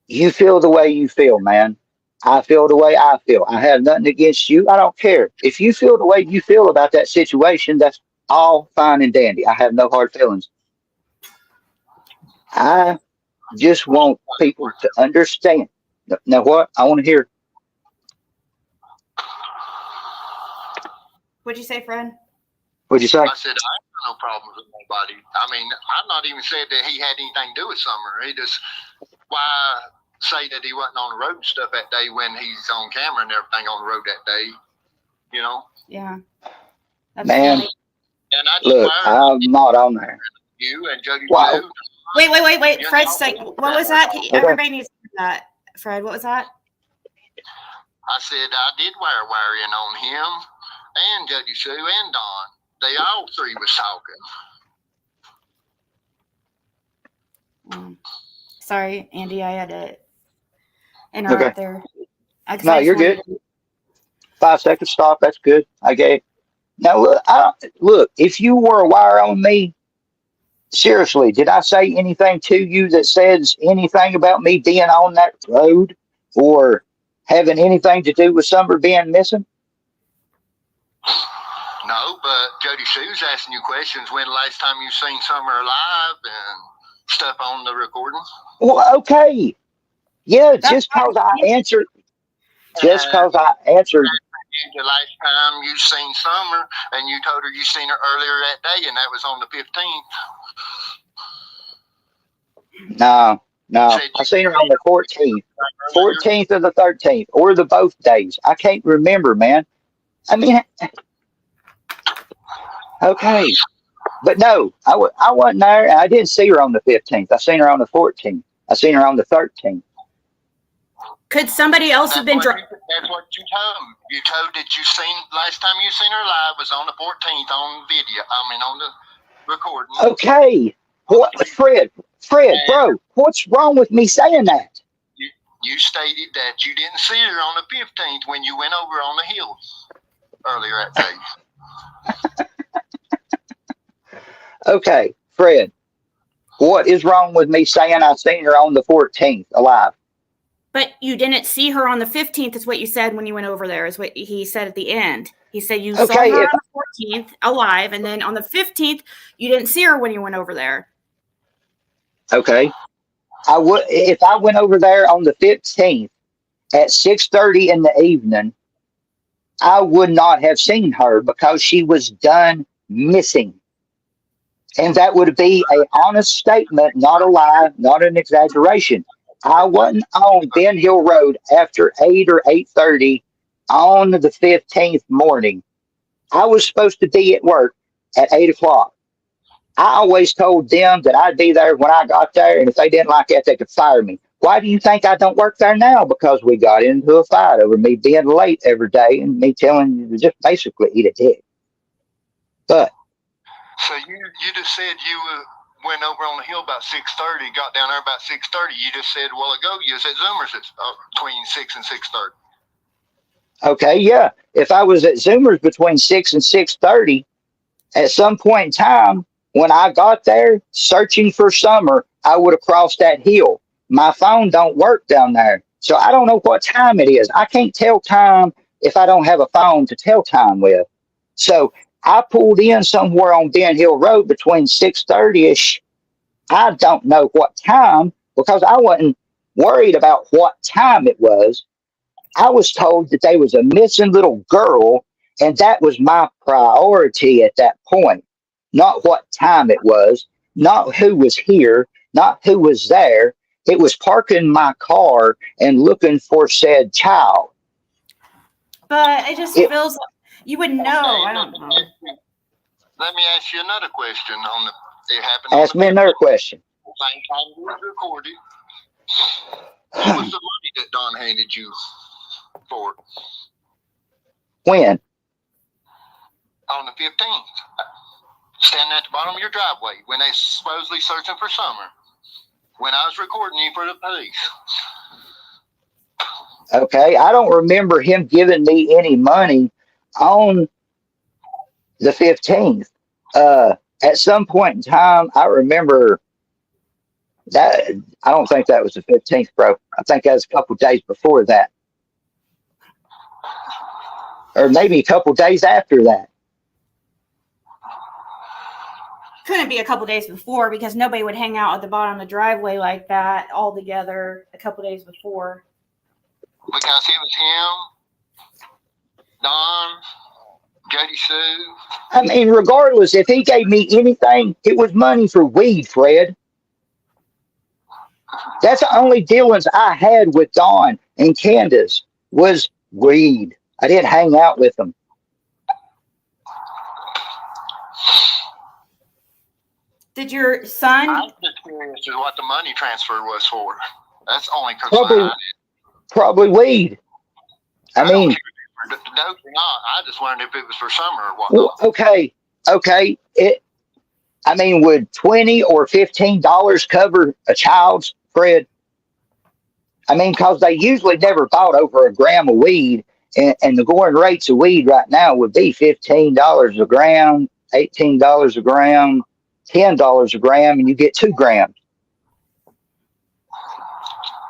[SPEAKER 5] You feel the way you feel, man. I feel the way I feel. I have nothing against you. I don't care. If you feel the way you feel about that situation, that's all fine and dandy. I have no hard feelings. I just want people to understand. Now, what? I want to hear.
[SPEAKER 3] What'd you say, Fred?
[SPEAKER 5] What'd you say?
[SPEAKER 4] I said I have no problems with nobody. I mean, I've not even said that he had anything to do with Summer. He just why say that he wasn't on the road and stuff that day when he's on camera and everything on the road that day. You know.
[SPEAKER 3] Yeah. That's
[SPEAKER 5] Man,
[SPEAKER 3] funny.
[SPEAKER 4] And I just
[SPEAKER 5] look,
[SPEAKER 4] wired
[SPEAKER 5] I'm not on there.
[SPEAKER 4] you and Jody
[SPEAKER 5] Wow.
[SPEAKER 4] too.
[SPEAKER 3] Wait.
[SPEAKER 4] You
[SPEAKER 3] Fred's
[SPEAKER 4] know,
[SPEAKER 3] saying, what was that?
[SPEAKER 5] Okay.
[SPEAKER 3] Everybody needs to hear that. Fred, what was that?
[SPEAKER 4] I said I did wire in on him and Jody Sue and Don. They all three was talking.
[SPEAKER 3] Sorry, Andy, I had to interrupt
[SPEAKER 5] Okay.
[SPEAKER 3] there.
[SPEAKER 5] No,
[SPEAKER 3] I just
[SPEAKER 5] you're
[SPEAKER 3] wanted
[SPEAKER 5] good.
[SPEAKER 3] to,
[SPEAKER 5] 5 second stop. That's good. I gave. Now look, look. If you were a wire on me, seriously, did I say anything to you that says anything about me being on that road or having anything to do with Summer being missing?
[SPEAKER 4] No, but Jody Sue's asking you questions. When the last time you seen Summer alive and stuff on the recording?
[SPEAKER 5] Well, okay. Yeah,
[SPEAKER 3] that's
[SPEAKER 5] just cause I answered, just
[SPEAKER 4] And
[SPEAKER 5] cause I answered.
[SPEAKER 4] the last time you seen Summer, and you told her you seen her earlier that day, and that was on the 15th.
[SPEAKER 5] No, no.
[SPEAKER 4] Said
[SPEAKER 5] I
[SPEAKER 4] you
[SPEAKER 5] seen her on the 14th,
[SPEAKER 4] earlier.
[SPEAKER 5] 14th or the 13th, or the both days. I can't remember, man. I mean, okay. But no, I wasn't there. And I didn't see her on the 15th. I seen her on the 14th. I seen her on the 13th.
[SPEAKER 3] could somebody else have been drunk?
[SPEAKER 4] That's what you told. You told that you seen last time you seen her live was on the 14th on video. I mean on the recording.
[SPEAKER 5] Okay. What, Fred, bro, what's wrong with me saying that?
[SPEAKER 4] You stated that you didn't see her on the 15th when you went over on the hill earlier that day.
[SPEAKER 5] Okay, Fred, what is wrong with me saying I seen her on the 14th alive?
[SPEAKER 3] But you didn't see her on the 15th, is what you said when you went over there, is what he said at the end. He said you saw
[SPEAKER 5] Okay,
[SPEAKER 3] her
[SPEAKER 5] if
[SPEAKER 3] on the 14th alive, and then on the 15th, you didn't see her when you went over there.
[SPEAKER 5] okay, I would if I went over there on the 15th at 6:30 in the evening, I would not have seen her because she was done missing. And that would be a honest statement, not a lie, not an exaggeration. I wasn't on Ben Hill Road after 8 or 8:30 on the 15th morning. I was supposed to be at work at 8 o'clock. I always told them that I'd be there when I got there, and if they didn't like that, they could fire me. Why do you think I don't work there now? Because we got into a fight over me being late every day and me telling you to just basically eat a dick. But
[SPEAKER 4] So you just said you went over on the hill about 6:30, got down there about 6:30. You just said a while ago you was at Zoomers at between 6 and 6:30.
[SPEAKER 5] okay, yeah, if I was at Zoomers between 6 and 6:30, at some point in time when I got there searching for Summer, I would have crossed that hill. My phone don't work down there, so I don't know what time it is. I can't tell time if I don't have a phone to tell time with. So I pulled in somewhere on Ben Hill Road between 6:30 ish. I don't know what time because I wasn't worried about what time it was. I was told that there was a missing little girl, and that was my priority at that point. Not what time it was, not who was here, not who was there. It was parking my car and looking for said child.
[SPEAKER 3] But it just
[SPEAKER 5] It,
[SPEAKER 3] feels like you would know. I don't know.
[SPEAKER 4] Let me ask you another question on the. It happened.
[SPEAKER 5] ask me another question.
[SPEAKER 4] Same time it was recorded. What was the money that Don handed you for
[SPEAKER 5] When?
[SPEAKER 4] on the 15th? standing at the bottom of your driveway when they supposedly searching for Summer. When I was recording you for the police.
[SPEAKER 5] Okay, I don't remember him giving me any money on the 15th. At some point in time, I remember that. I don't think that was the 15th, bro. I think that was a couple days before that, or maybe a couple days after that.
[SPEAKER 3] Couldn't be a couple days before because nobody would hang out at the bottom of the driveway like that all together a couple days before.
[SPEAKER 4] Because it was him, Don, Jody Sue.
[SPEAKER 5] I mean, regardless, if he gave me anything, it was money for weed, Fred. That's the only dealings I had with Don and Candace was weed. I didn't hang out with them.
[SPEAKER 3] Did your son?
[SPEAKER 4] I'm just curious as to what the money transfer was for. That's the only concern I had.
[SPEAKER 5] Probably weed. I mean,
[SPEAKER 4] don't care if it was for dope or not. I just wondered if it was for Summer or whatnot.
[SPEAKER 5] well, okay. I mean, would $20 or $15 cover a child's, Fred? I mean, because they usually never bought over a gram of weed, and the going rates of weed right now would be $15 a gram, $18 a gram, $10 a gram, and you get 2 grams.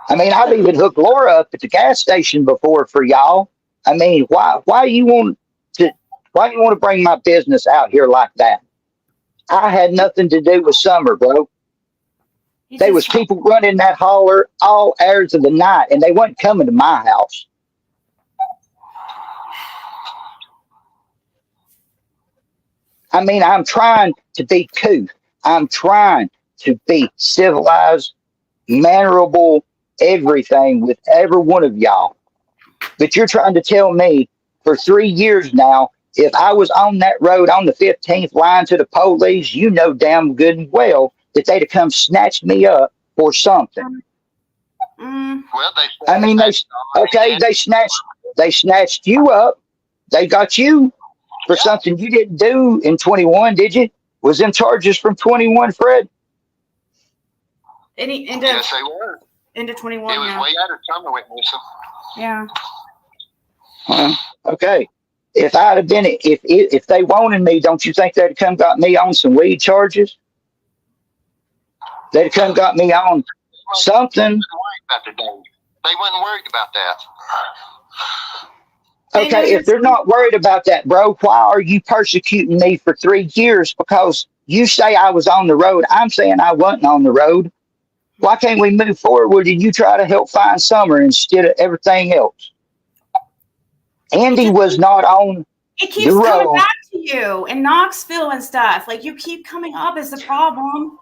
[SPEAKER 5] I mean, I've even hooked Laura up at the gas station before for y'all. I mean, why you want to bring my business out here like that? I had nothing to do with Summer, bro. There was people running that holler all hours of the night, and they wasn't coming to my house. I mean, I'm trying to be couth. I'm trying to be civilized, mannerable, everything with every one of y'all. But you're trying to tell me for 3 years now, if I was on that road on the 15th lying to the police, you know damn good and well that they'd have come snatched me up for something.
[SPEAKER 4] Well,
[SPEAKER 5] they snatched you up. They got you for something you didn't do in 21, did you? Was them charges from 21, Fred?
[SPEAKER 4] Yes, they were.
[SPEAKER 3] Into 21.
[SPEAKER 4] It was way out of Summer with me.
[SPEAKER 3] Yeah.
[SPEAKER 5] Okay. If I'd have been, if they wanted me, don't you think they'd have come got me on some weed charges? They'd have come got me on something.
[SPEAKER 4] They wasn't worried about that.
[SPEAKER 5] Okay, if they're not worried about that, bro, why are you persecuting me for 3 years? Because you say I was on the road. I'm saying I wasn't on the road. Why can't we move forward and you try to help find Summer instead of everything else? Andy was not on
[SPEAKER 3] it keeps coming back to you in Knoxville and stuff. Like, you keep coming up as the problem.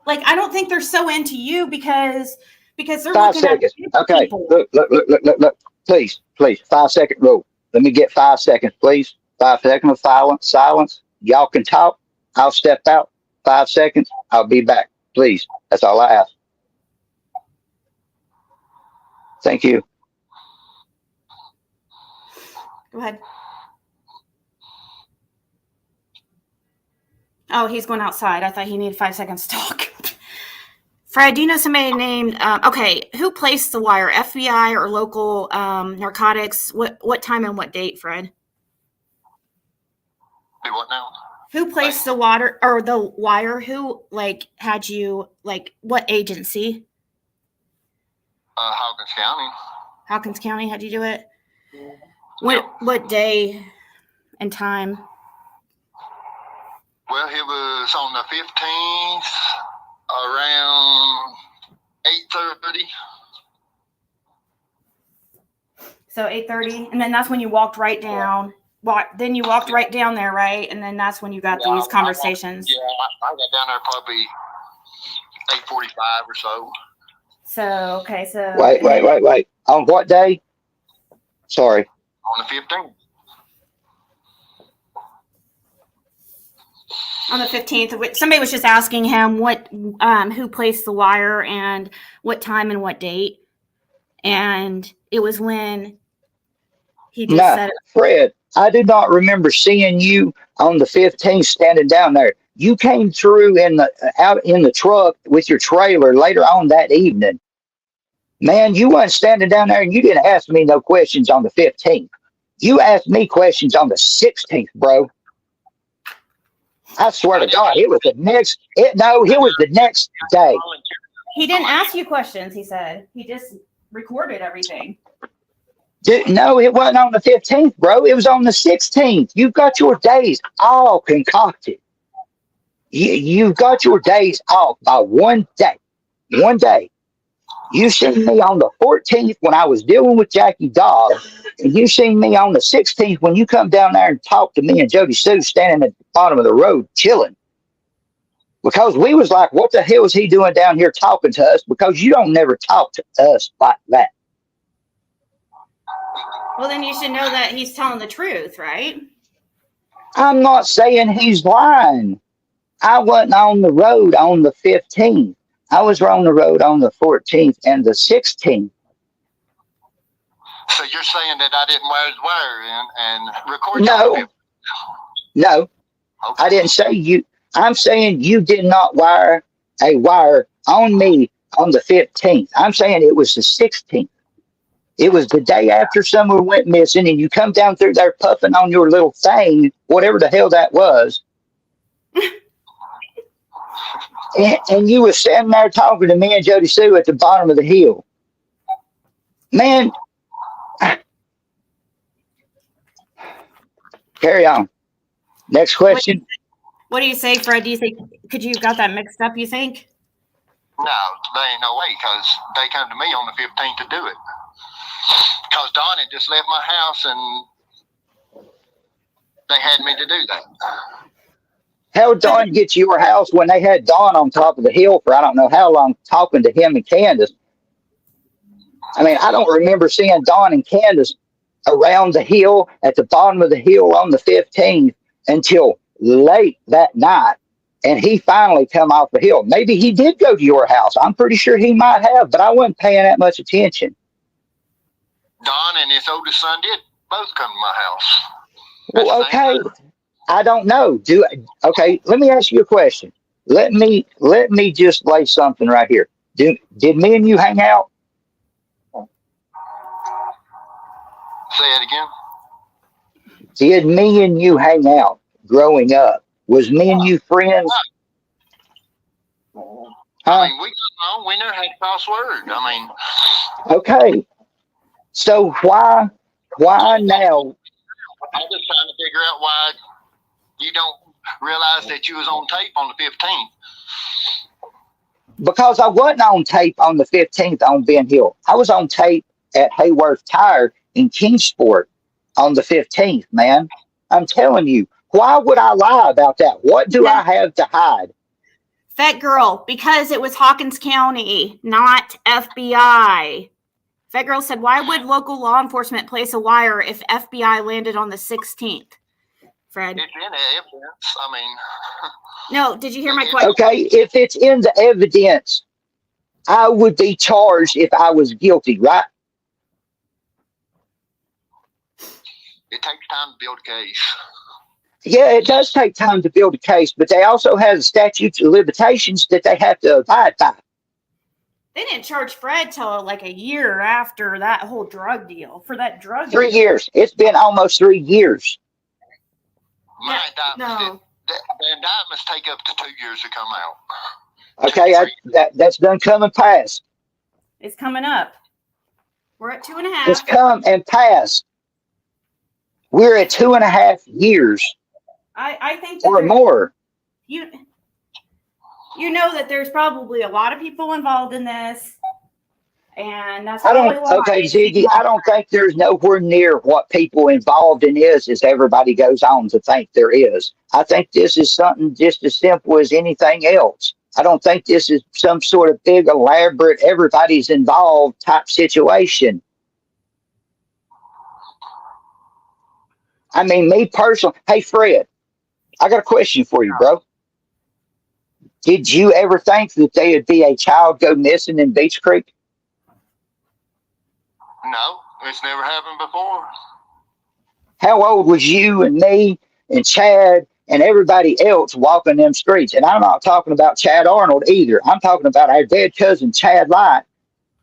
[SPEAKER 3] Like, I don't think they're so into you because they're
[SPEAKER 5] 5
[SPEAKER 3] looking
[SPEAKER 5] seconds.
[SPEAKER 3] at
[SPEAKER 5] Okay,
[SPEAKER 3] people.
[SPEAKER 5] look. Please, 5-second rule. Let me get 5 seconds, please. 5 seconds of silence. Y'all can talk. I'll step out. 5 seconds. I'll be back. Please. That's all I ask. Thank you.
[SPEAKER 3] Go ahead. Oh, he's going outside. I thought he needed 5 seconds to talk. Fred, do you know somebody named, who placed the wire, FBI or local narcotics? What time and what date, Fred?
[SPEAKER 4] Hey, what now?
[SPEAKER 3] Who placed the water or the wire? Who, had you, what agency?
[SPEAKER 4] Hawkins County.
[SPEAKER 3] Hawkins County had you do it? What day and time?
[SPEAKER 4] Well, it was on the 15th around 8:30.
[SPEAKER 3] So 8:30, and then that's when you walked right down. Then you walked right down there, right? And then that's when you got these conversations.
[SPEAKER 4] I got down there probably 8:45 or so.
[SPEAKER 3] So, okay, so...
[SPEAKER 5] Wait. On what day? Sorry.
[SPEAKER 4] On the 15th.
[SPEAKER 3] On the 15th, somebody was just asking him who placed the wire and what time and what date. And it was when he just said it.
[SPEAKER 5] Fred, I do not remember seeing you on the 15th standing down there. You came through out in the truck with your trailer later on that evening. Man, you weren't standing down there and you didn't ask me no questions on the 15th. You asked me questions on the 16th, bro. I swear to God, it was the next. It was the next day.
[SPEAKER 3] He didn't ask you questions. He said he just recorded everything.
[SPEAKER 5] No, it wasn't on the 15th, bro. It was on the 16th. You've got your days all concocted. You've got your days off by one day. One day. You seen me on the 14th when I was dealing with Jackie Dog, and you seen me on the 16th when you come down there and talk to me and Jody Sue standing at the bottom of the road chilling. Because we was like, what the hell is he doing down here talking to us? Because you don't never talk to us like that.
[SPEAKER 3] Well, then you should know that he's telling the truth, right?
[SPEAKER 5] I'm not saying he's lying. I wasn't on the road on the 15th. I was on the road on the 14th and the 16th.
[SPEAKER 4] So you're saying that I didn't wire and record?
[SPEAKER 5] No.
[SPEAKER 4] Okay.
[SPEAKER 5] I didn't say you. I'm saying you did not wire a wire on me on the 15th. I'm saying it was the 16th. It was the day after someone went missing, and you come down through there puffing on your little thing, whatever the hell that was. and you were standing there talking to me and Jody Sue at the bottom of the hill. Man, carry on. Next question.
[SPEAKER 3] What do you say, Fred? Do you think could you have got that mixed up? You think?
[SPEAKER 4] No, there ain't no way, because they come to me on the 15th to do it. Because Don had just left my house and they had me to do that.
[SPEAKER 5] How did Don get to your house when they had Don on top of the hill for I don't know how long talking to him and Candace? I mean, I don't remember seeing Don and Candace around the hill at the bottom of the hill on the 15th until late that night. And he finally come off the hill. Maybe he did go to your house. I'm pretty sure he might have, but I wasn't paying that much attention.
[SPEAKER 4] Don and his oldest son did both come to my house.
[SPEAKER 5] Well, okay. I don't know. Okay, let me ask you a question. Let me just lay something right here. Did me and you hang out?
[SPEAKER 4] Say it again.
[SPEAKER 5] Did me and you hang out growing up? Was me and you friends?
[SPEAKER 4] I mean, we never had a crossword. I mean,
[SPEAKER 5] okay. So why now?
[SPEAKER 4] I'm just trying to figure out why you don't realize that you was on tape on the 15th.
[SPEAKER 5] Because I wasn't on tape on the 15th on Ben Hill. I was on tape at Hayworth Tire in Kingsport on the 15th, man. I'm telling you. Why would I lie about that? What do I have to hide?
[SPEAKER 3] Fat girl, because it was Hawkins County, not FBI. Fat girl said, why would local law enforcement place a wire if FBI landed on the 16th? Fred.
[SPEAKER 4] It's in the evidence. I mean.
[SPEAKER 3] No, did you hear my question?
[SPEAKER 5] Okay, if it's in the evidence, I would be charged if I was guilty, right?
[SPEAKER 4] It takes time to build a case.
[SPEAKER 5] Yeah, it does take time to build a case, but they also have statutes of limitations that they have to abide by.
[SPEAKER 3] They didn't charge Fred till like a year after that whole drug deal. For that drug
[SPEAKER 5] 3
[SPEAKER 3] deal.
[SPEAKER 5] years. It's been almost 3 years.
[SPEAKER 4] My indictments, the indictments take up to 2 years to come out.
[SPEAKER 5] Okay, that's done come and pass.
[SPEAKER 3] It's coming up. We're at 2.5.
[SPEAKER 5] It's come and passed. We're at 2.5 years.
[SPEAKER 3] I think that
[SPEAKER 5] or more.
[SPEAKER 3] You know that there's probably a lot of people involved in this, and that's
[SPEAKER 5] okay, Ziggy, I don't think there's nowhere near what people involved in is as everybody goes on to think there is. I think this is something just as simple as anything else. I don't think this is some sort of big, elaborate, everybody's involved type situation. I mean, me personally, hey, Fred, I got a question for you, bro. Did you ever think that there'd be a child go missing in Beach Creek?
[SPEAKER 4] No, it's never happened before.
[SPEAKER 5] How old was you and me and Chad and everybody else walking them streets. And I'm not talking about Chad Arnold either. I'm talking about our dead cousin Chad Light.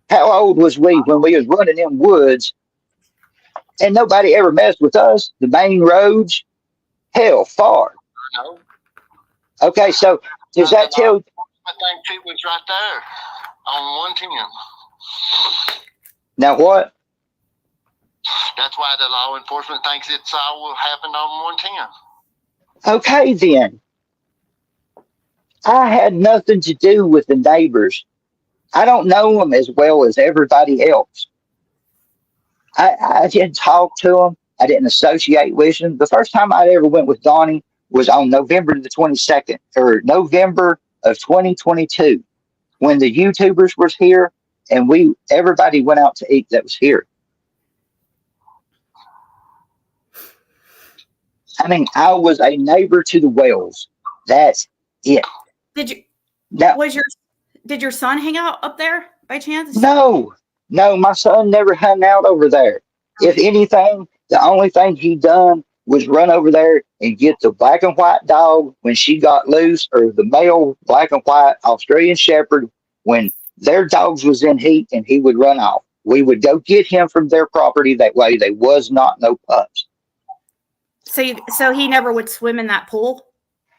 [SPEAKER 5] How old was we when we was running in woods and nobody ever messed with us? The main roads, hell, far.
[SPEAKER 4] No.
[SPEAKER 5] Okay, so does that tell?
[SPEAKER 4] I think it was right there on 110.
[SPEAKER 5] Now what?
[SPEAKER 4] That's why the law enforcement thinks it's all happened on 110.
[SPEAKER 5] Okay, then. I had nothing to do with the neighbors. I don't know them as well as everybody else. I didn't talk to them. I didn't associate with them. The first time I ever went with Donnie was on November the 22nd, or November of 2022, when the YouTubers was here and everybody went out to eat that was here. I mean, I was a neighbor to the Wells. That's it.
[SPEAKER 3] Did
[SPEAKER 5] Now,
[SPEAKER 3] did your son hang out up there by chance?
[SPEAKER 5] no, my son never hung out over there. If anything, the only thing he done was run over there and get the black and white dog when she got loose, or the male black and white Australian Shepherd when their dogs was in heat, and he would run off. We would go get him from their property. That way they was not no pups.
[SPEAKER 3] So he never would swim in that pool?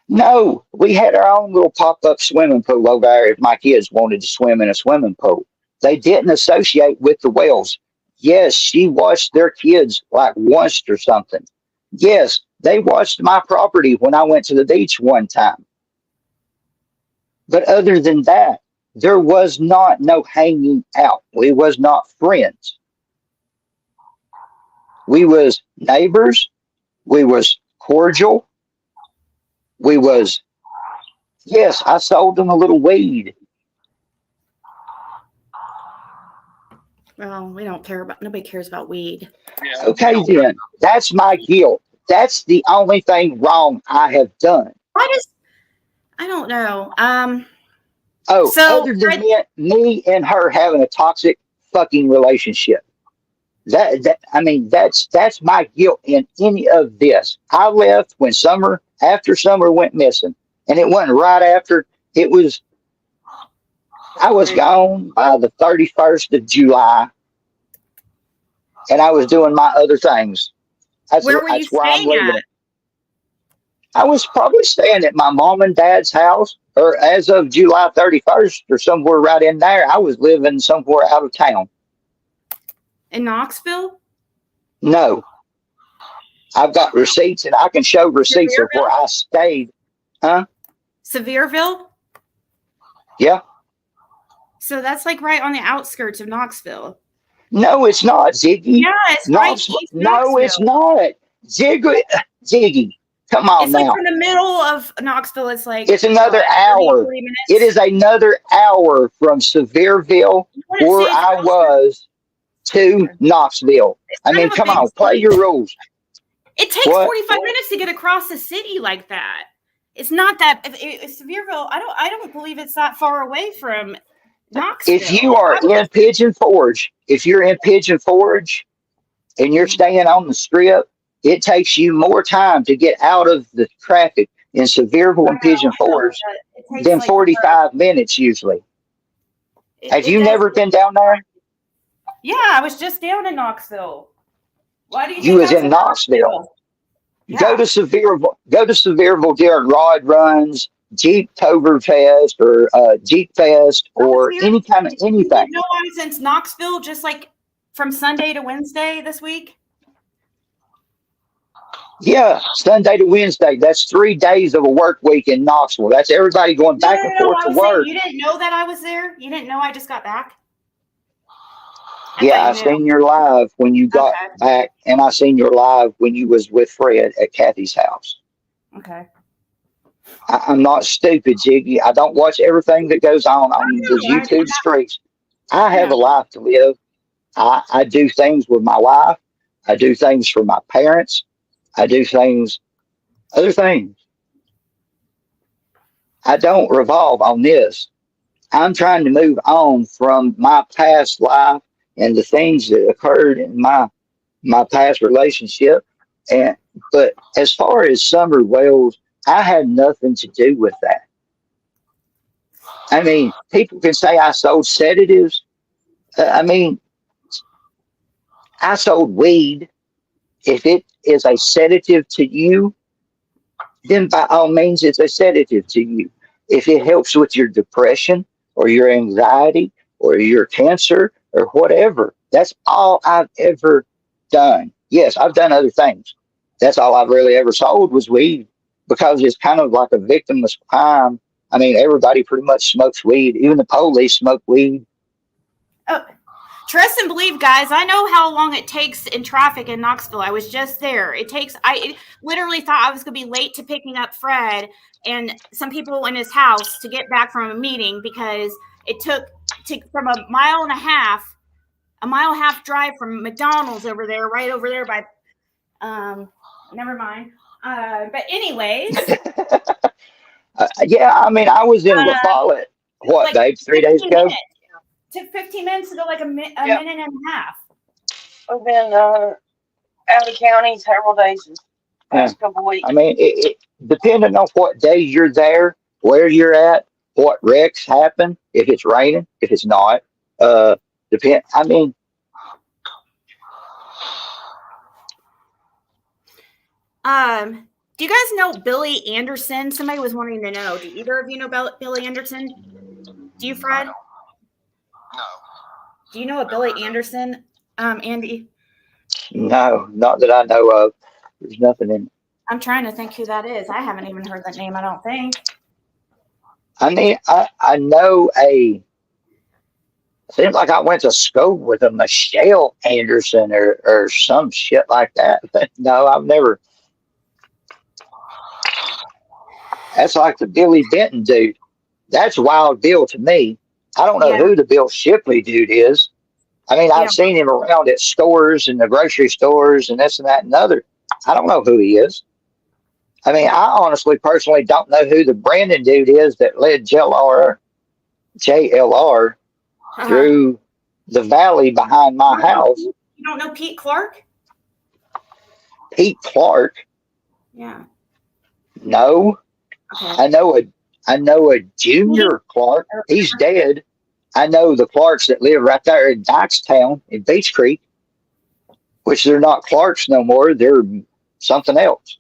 [SPEAKER 5] No, we had our own little pop-up swimming pool over there if my kids wanted to swim in a swimming pool. They didn't associate with the Wells. Yes, she watched their kids like once or something. Yes, they watched my property when I went to the beach one time. But other than that, there was not no hanging out. We was not friends. We was neighbors. We was cordial. We was, yes, I sold them a little weed.
[SPEAKER 3] Well, nobody cares about weed.
[SPEAKER 4] Yeah.
[SPEAKER 5] Okay, then. That's my guilt. That's the only thing wrong I have done.
[SPEAKER 3] I don't know.
[SPEAKER 5] Other than me and her having a toxic fucking relationship. That's my guilt in any of this. I left when after summer went missing, and it wasn't right after. I was gone by the 31st of July, and I was doing my other things.
[SPEAKER 3] Where were you staying at?
[SPEAKER 5] I was probably staying at my mom and dad's house, or as of July 31st, or somewhere right in there. I was living somewhere out of town.
[SPEAKER 3] In Knoxville?
[SPEAKER 5] No. I've got receipts, and I can show receipts of where I stayed. Huh?
[SPEAKER 3] Sevierville?
[SPEAKER 5] Yeah.
[SPEAKER 3] So that's like right on the outskirts of Knoxville.
[SPEAKER 5] No, it's not, Ziggy.
[SPEAKER 3] Yeah, it's right east
[SPEAKER 5] No, it's not. Ziggy. Come on
[SPEAKER 3] it's
[SPEAKER 5] now.
[SPEAKER 3] It's like in the middle of Knoxville. It's like
[SPEAKER 5] it's another hour. 40 minutes. It is another hour from Sevierville, where I was, to Knoxville. I mean, come on, play your rules.
[SPEAKER 3] It takes 45 minutes to get across the city like that. It's not that Sevierville. I don't believe it's that far away from Knoxville.
[SPEAKER 5] If you are in Pigeon Forge, and you're staying on the strip, it takes you more time to get out of the traffic in Sevierville and Pigeon Forge than 45 minutes usually. Have you never been down there?
[SPEAKER 3] Yeah, I was just down in Knoxville. Why do
[SPEAKER 5] you was in Knoxville? Yeah. Go to Sevierville during rod runs, Jeep Toberfest, or Jeep Fest, or any kind of anything.
[SPEAKER 3] You know, I'm since Knoxville, just like from Sunday to Wednesday this week.
[SPEAKER 5] Yeah, Sunday to Wednesday. That's 3 days of a work week in Knoxville. That's everybody going back and forth to work.
[SPEAKER 3] You didn't know that I was there? You didn't know I just got back?
[SPEAKER 5] I seen your live when you got back, and I seen your live when you was with Fred at Kathy's house.
[SPEAKER 3] Okay.
[SPEAKER 5] I'm not stupid, Ziggy. I don't watch everything that goes on the YouTube streets. I have a life to live. I do things with my wife. I do things for my parents. I do other things. I don't revolve on this. I'm trying to move on from my past life and the things that occurred in my past relationship. But as far as Summer Wells I had nothing to do with that. I mean, people can say I sold sedatives. I mean, I sold weed. If it is a sedative to you, then by all means, it's a sedative to you. If it helps with your depression or your anxiety or your cancer or whatever, that's all I've ever done. Yes, I've done other things. That's all I've really ever sold was weed because it's kind of like a victimless crime. I mean, everybody pretty much smokes weed. Even the police smoke weed.
[SPEAKER 3] Oh, trust and believe, guys. I know how long it takes in traffic in Knoxville. I was just there. I literally thought I was going to be late to picking up Fred and some people in his house to get back from a meeting because it took from a mile and a half drive from McDonald's over there, right over there by, never mind. But anyways.
[SPEAKER 5] Yeah, I mean, I was in La Follette, what,
[SPEAKER 3] like
[SPEAKER 5] babe, 3 days ago?
[SPEAKER 3] Minutes. Took 15 minutes to go like a minute and a half.
[SPEAKER 6] I've been out of county several days this past couple weeks.
[SPEAKER 5] I mean, depending on what day you're there, where you're at, what wrecks happen, if it's raining, if it's not, depend. I mean,
[SPEAKER 3] do you guys know Billy Anderson? Somebody was wanting to know. Do either of you know Billy Anderson? Do you, Fred?
[SPEAKER 4] No.
[SPEAKER 3] Do you know a Billy Anderson, Andy?
[SPEAKER 5] no, not that I know of. There's nothing in it.
[SPEAKER 3] I'm trying to think who that is. I haven't even heard that name, I don't think.
[SPEAKER 5] I mean, I know it seems like I went to school with a Michelle Anderson or some shit like that. But no, I've never. That's like the Billy Benton dude. That's Wild Bill to me. I don't know who the Bill Shipley dude is. I mean, I've seen him around at stores and the grocery stores and this and that and other. I don't know who he is. I mean, I honestly, personally don't know who the Brandon dude is that led JLR through the valley behind my house.
[SPEAKER 3] You don't know Pete Clark?
[SPEAKER 5] Pete Clark?
[SPEAKER 3] Yeah.
[SPEAKER 5] No. Okay. I know a Junior Clark. He's dead. I know the Clarks that live right there in Dykestown in Beach Creek, which they're not Clarks no more. They're something else.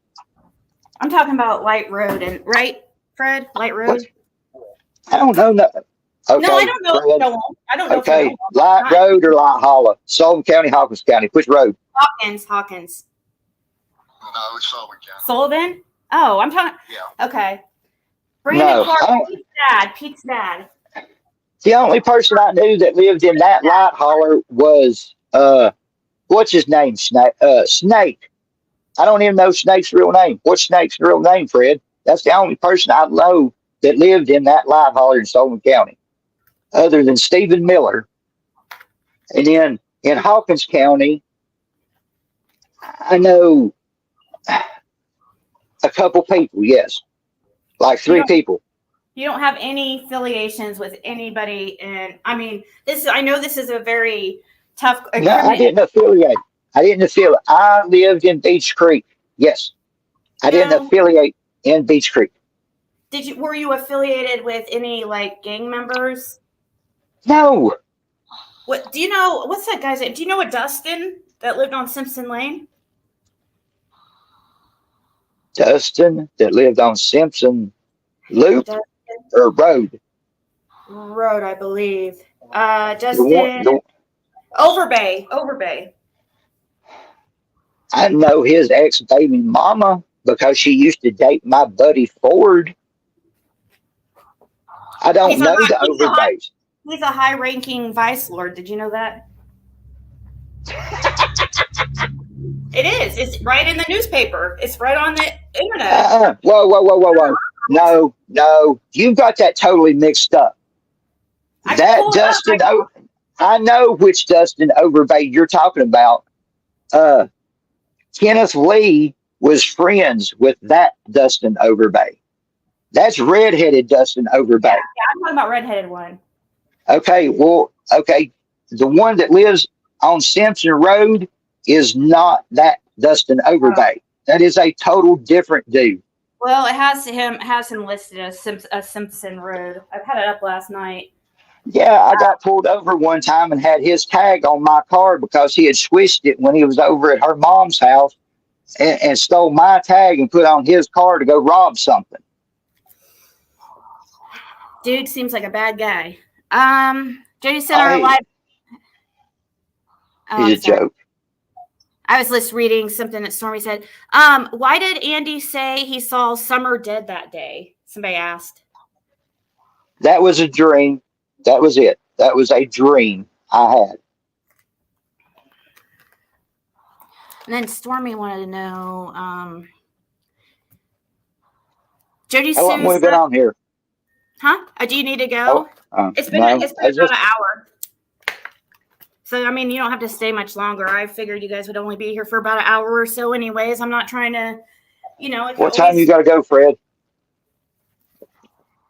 [SPEAKER 3] I'm talking about Light Road, and right, Fred? Light Road?
[SPEAKER 5] What? I don't know. No. Okay,
[SPEAKER 3] no, I don't know.
[SPEAKER 5] Fred.
[SPEAKER 3] No, I don't know.
[SPEAKER 5] Okay, Light Road or Light Hollow? Sullivan County, Hawkins County. Which road?
[SPEAKER 3] Hawkins.
[SPEAKER 4] No, it's Sullivan County.
[SPEAKER 3] Sullivan? Oh, I'm talking.
[SPEAKER 4] Yeah.
[SPEAKER 3] Okay. Brandon Clark, Pete's dad.
[SPEAKER 5] The only person I knew that lived in that light holler was what's his name? Snake. I don't even know Snake's real name. What's Snake's real name, Fred? That's the only person I know that lived in that light holler in Sullivan County, other than Stephen Miller. And then in Hawkins County, I know a couple people, yes. Like 3 people.
[SPEAKER 3] You don't have any affiliations with anybody, and I mean, I know this is a very tough.
[SPEAKER 5] No, I didn't affiliate. I lived in Beach Creek. Yes, I didn't affiliate in Beach Creek.
[SPEAKER 3] Were you affiliated with any like gang members?
[SPEAKER 5] No.
[SPEAKER 3] What do you know? What's that guy's name? Do you know a Dustin that lived on Simpson Lane?
[SPEAKER 5] Dustin that lived on Simpson Loop or Road?
[SPEAKER 3] Road, I believe. Dustin Overbay.
[SPEAKER 5] I know his ex-baby mama because she used to date my buddy Ford. I don't know the Overbays.
[SPEAKER 3] He's a high-ranking vice lord. Did you know that? It is. It's right in the newspaper. It's right on the internet.
[SPEAKER 5] Whoa. No. You've got that totally mixed up. I know which Dustin Overbay you're talking about. Kenneth Lee was friends with that Dustin Overbay. That's redheaded Dustin Overbay.
[SPEAKER 3] Yeah, I'm talking about redheaded one.
[SPEAKER 5] Okay, the one that lives on Simpson Road is not that Dustin Overbay. That is a total different dude.
[SPEAKER 3] Well, it has him listed as Simpson Road. I've had it up last night.
[SPEAKER 5] Yeah, I got pulled over one time and had his tag on my car because he had switched it when he was over at her mom's house and stole my tag and put on his car to go rob something.
[SPEAKER 3] Dude seems like a bad guy. Jody sent our
[SPEAKER 5] Hey,
[SPEAKER 3] live. Oh, I'm
[SPEAKER 5] he's a
[SPEAKER 3] sorry.
[SPEAKER 5] joke.
[SPEAKER 3] I was just reading something that Stormy said. Why did Andy say he saw Summer dead that day? Somebody asked.
[SPEAKER 5] That was a dream. That was it. That was a dream I had.
[SPEAKER 3] And then Stormy wanted to know, Jody
[SPEAKER 5] How long
[SPEAKER 3] Sue
[SPEAKER 5] have we been
[SPEAKER 3] said,
[SPEAKER 5] on here?
[SPEAKER 3] huh? Do you need to go? It's been
[SPEAKER 5] No,
[SPEAKER 3] about an hour. So I mean, you don't have to stay much longer. I figured you guys would only be here for about an hour or so, anyways. I'm not trying to,
[SPEAKER 5] what time you got to go, Fred?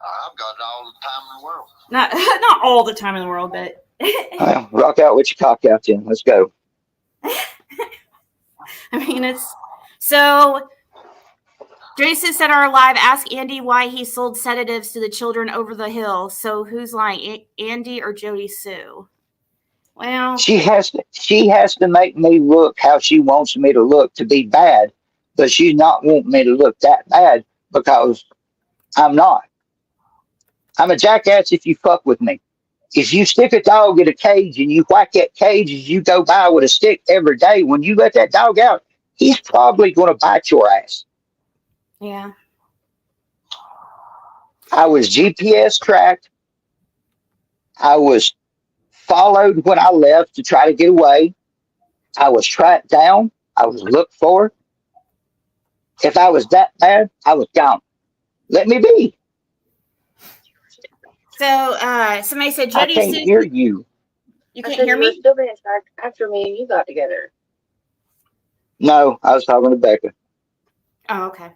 [SPEAKER 4] I've got all the time in the world.
[SPEAKER 3] Not all the time in the world, but
[SPEAKER 5] Well, rock out with your cock out, then. Let's go.
[SPEAKER 3] I mean, it's so. Jason said our live, ask Andy why he sold sedatives to the children over the hill. So who's lying, Andy or Jody Sue? Well,
[SPEAKER 5] She has to make me look how she wants me to look to be bad, but she's not wanting me to look that bad because I'm not. I'm a jackass if you fuck with me. If you stick a dog in a cage and you whack that cage as you go by with a stick every day, when you let that dog out, he's probably going to bite your ass.
[SPEAKER 3] yeah.
[SPEAKER 5] I was GPS tracked. I was followed when I left to try to get away. I was tracked down. I was looked for. If I was that bad, I was gone. Let me be.
[SPEAKER 3] So somebody said
[SPEAKER 5] I
[SPEAKER 3] Jody
[SPEAKER 5] can't
[SPEAKER 3] Sue.
[SPEAKER 5] hear you.
[SPEAKER 3] You
[SPEAKER 6] I
[SPEAKER 3] can't
[SPEAKER 6] said
[SPEAKER 3] hear
[SPEAKER 6] you were
[SPEAKER 3] me?
[SPEAKER 6] still being tracked after me and you got together.
[SPEAKER 5] No, I was talking to Becca.
[SPEAKER 3] Oh, okay.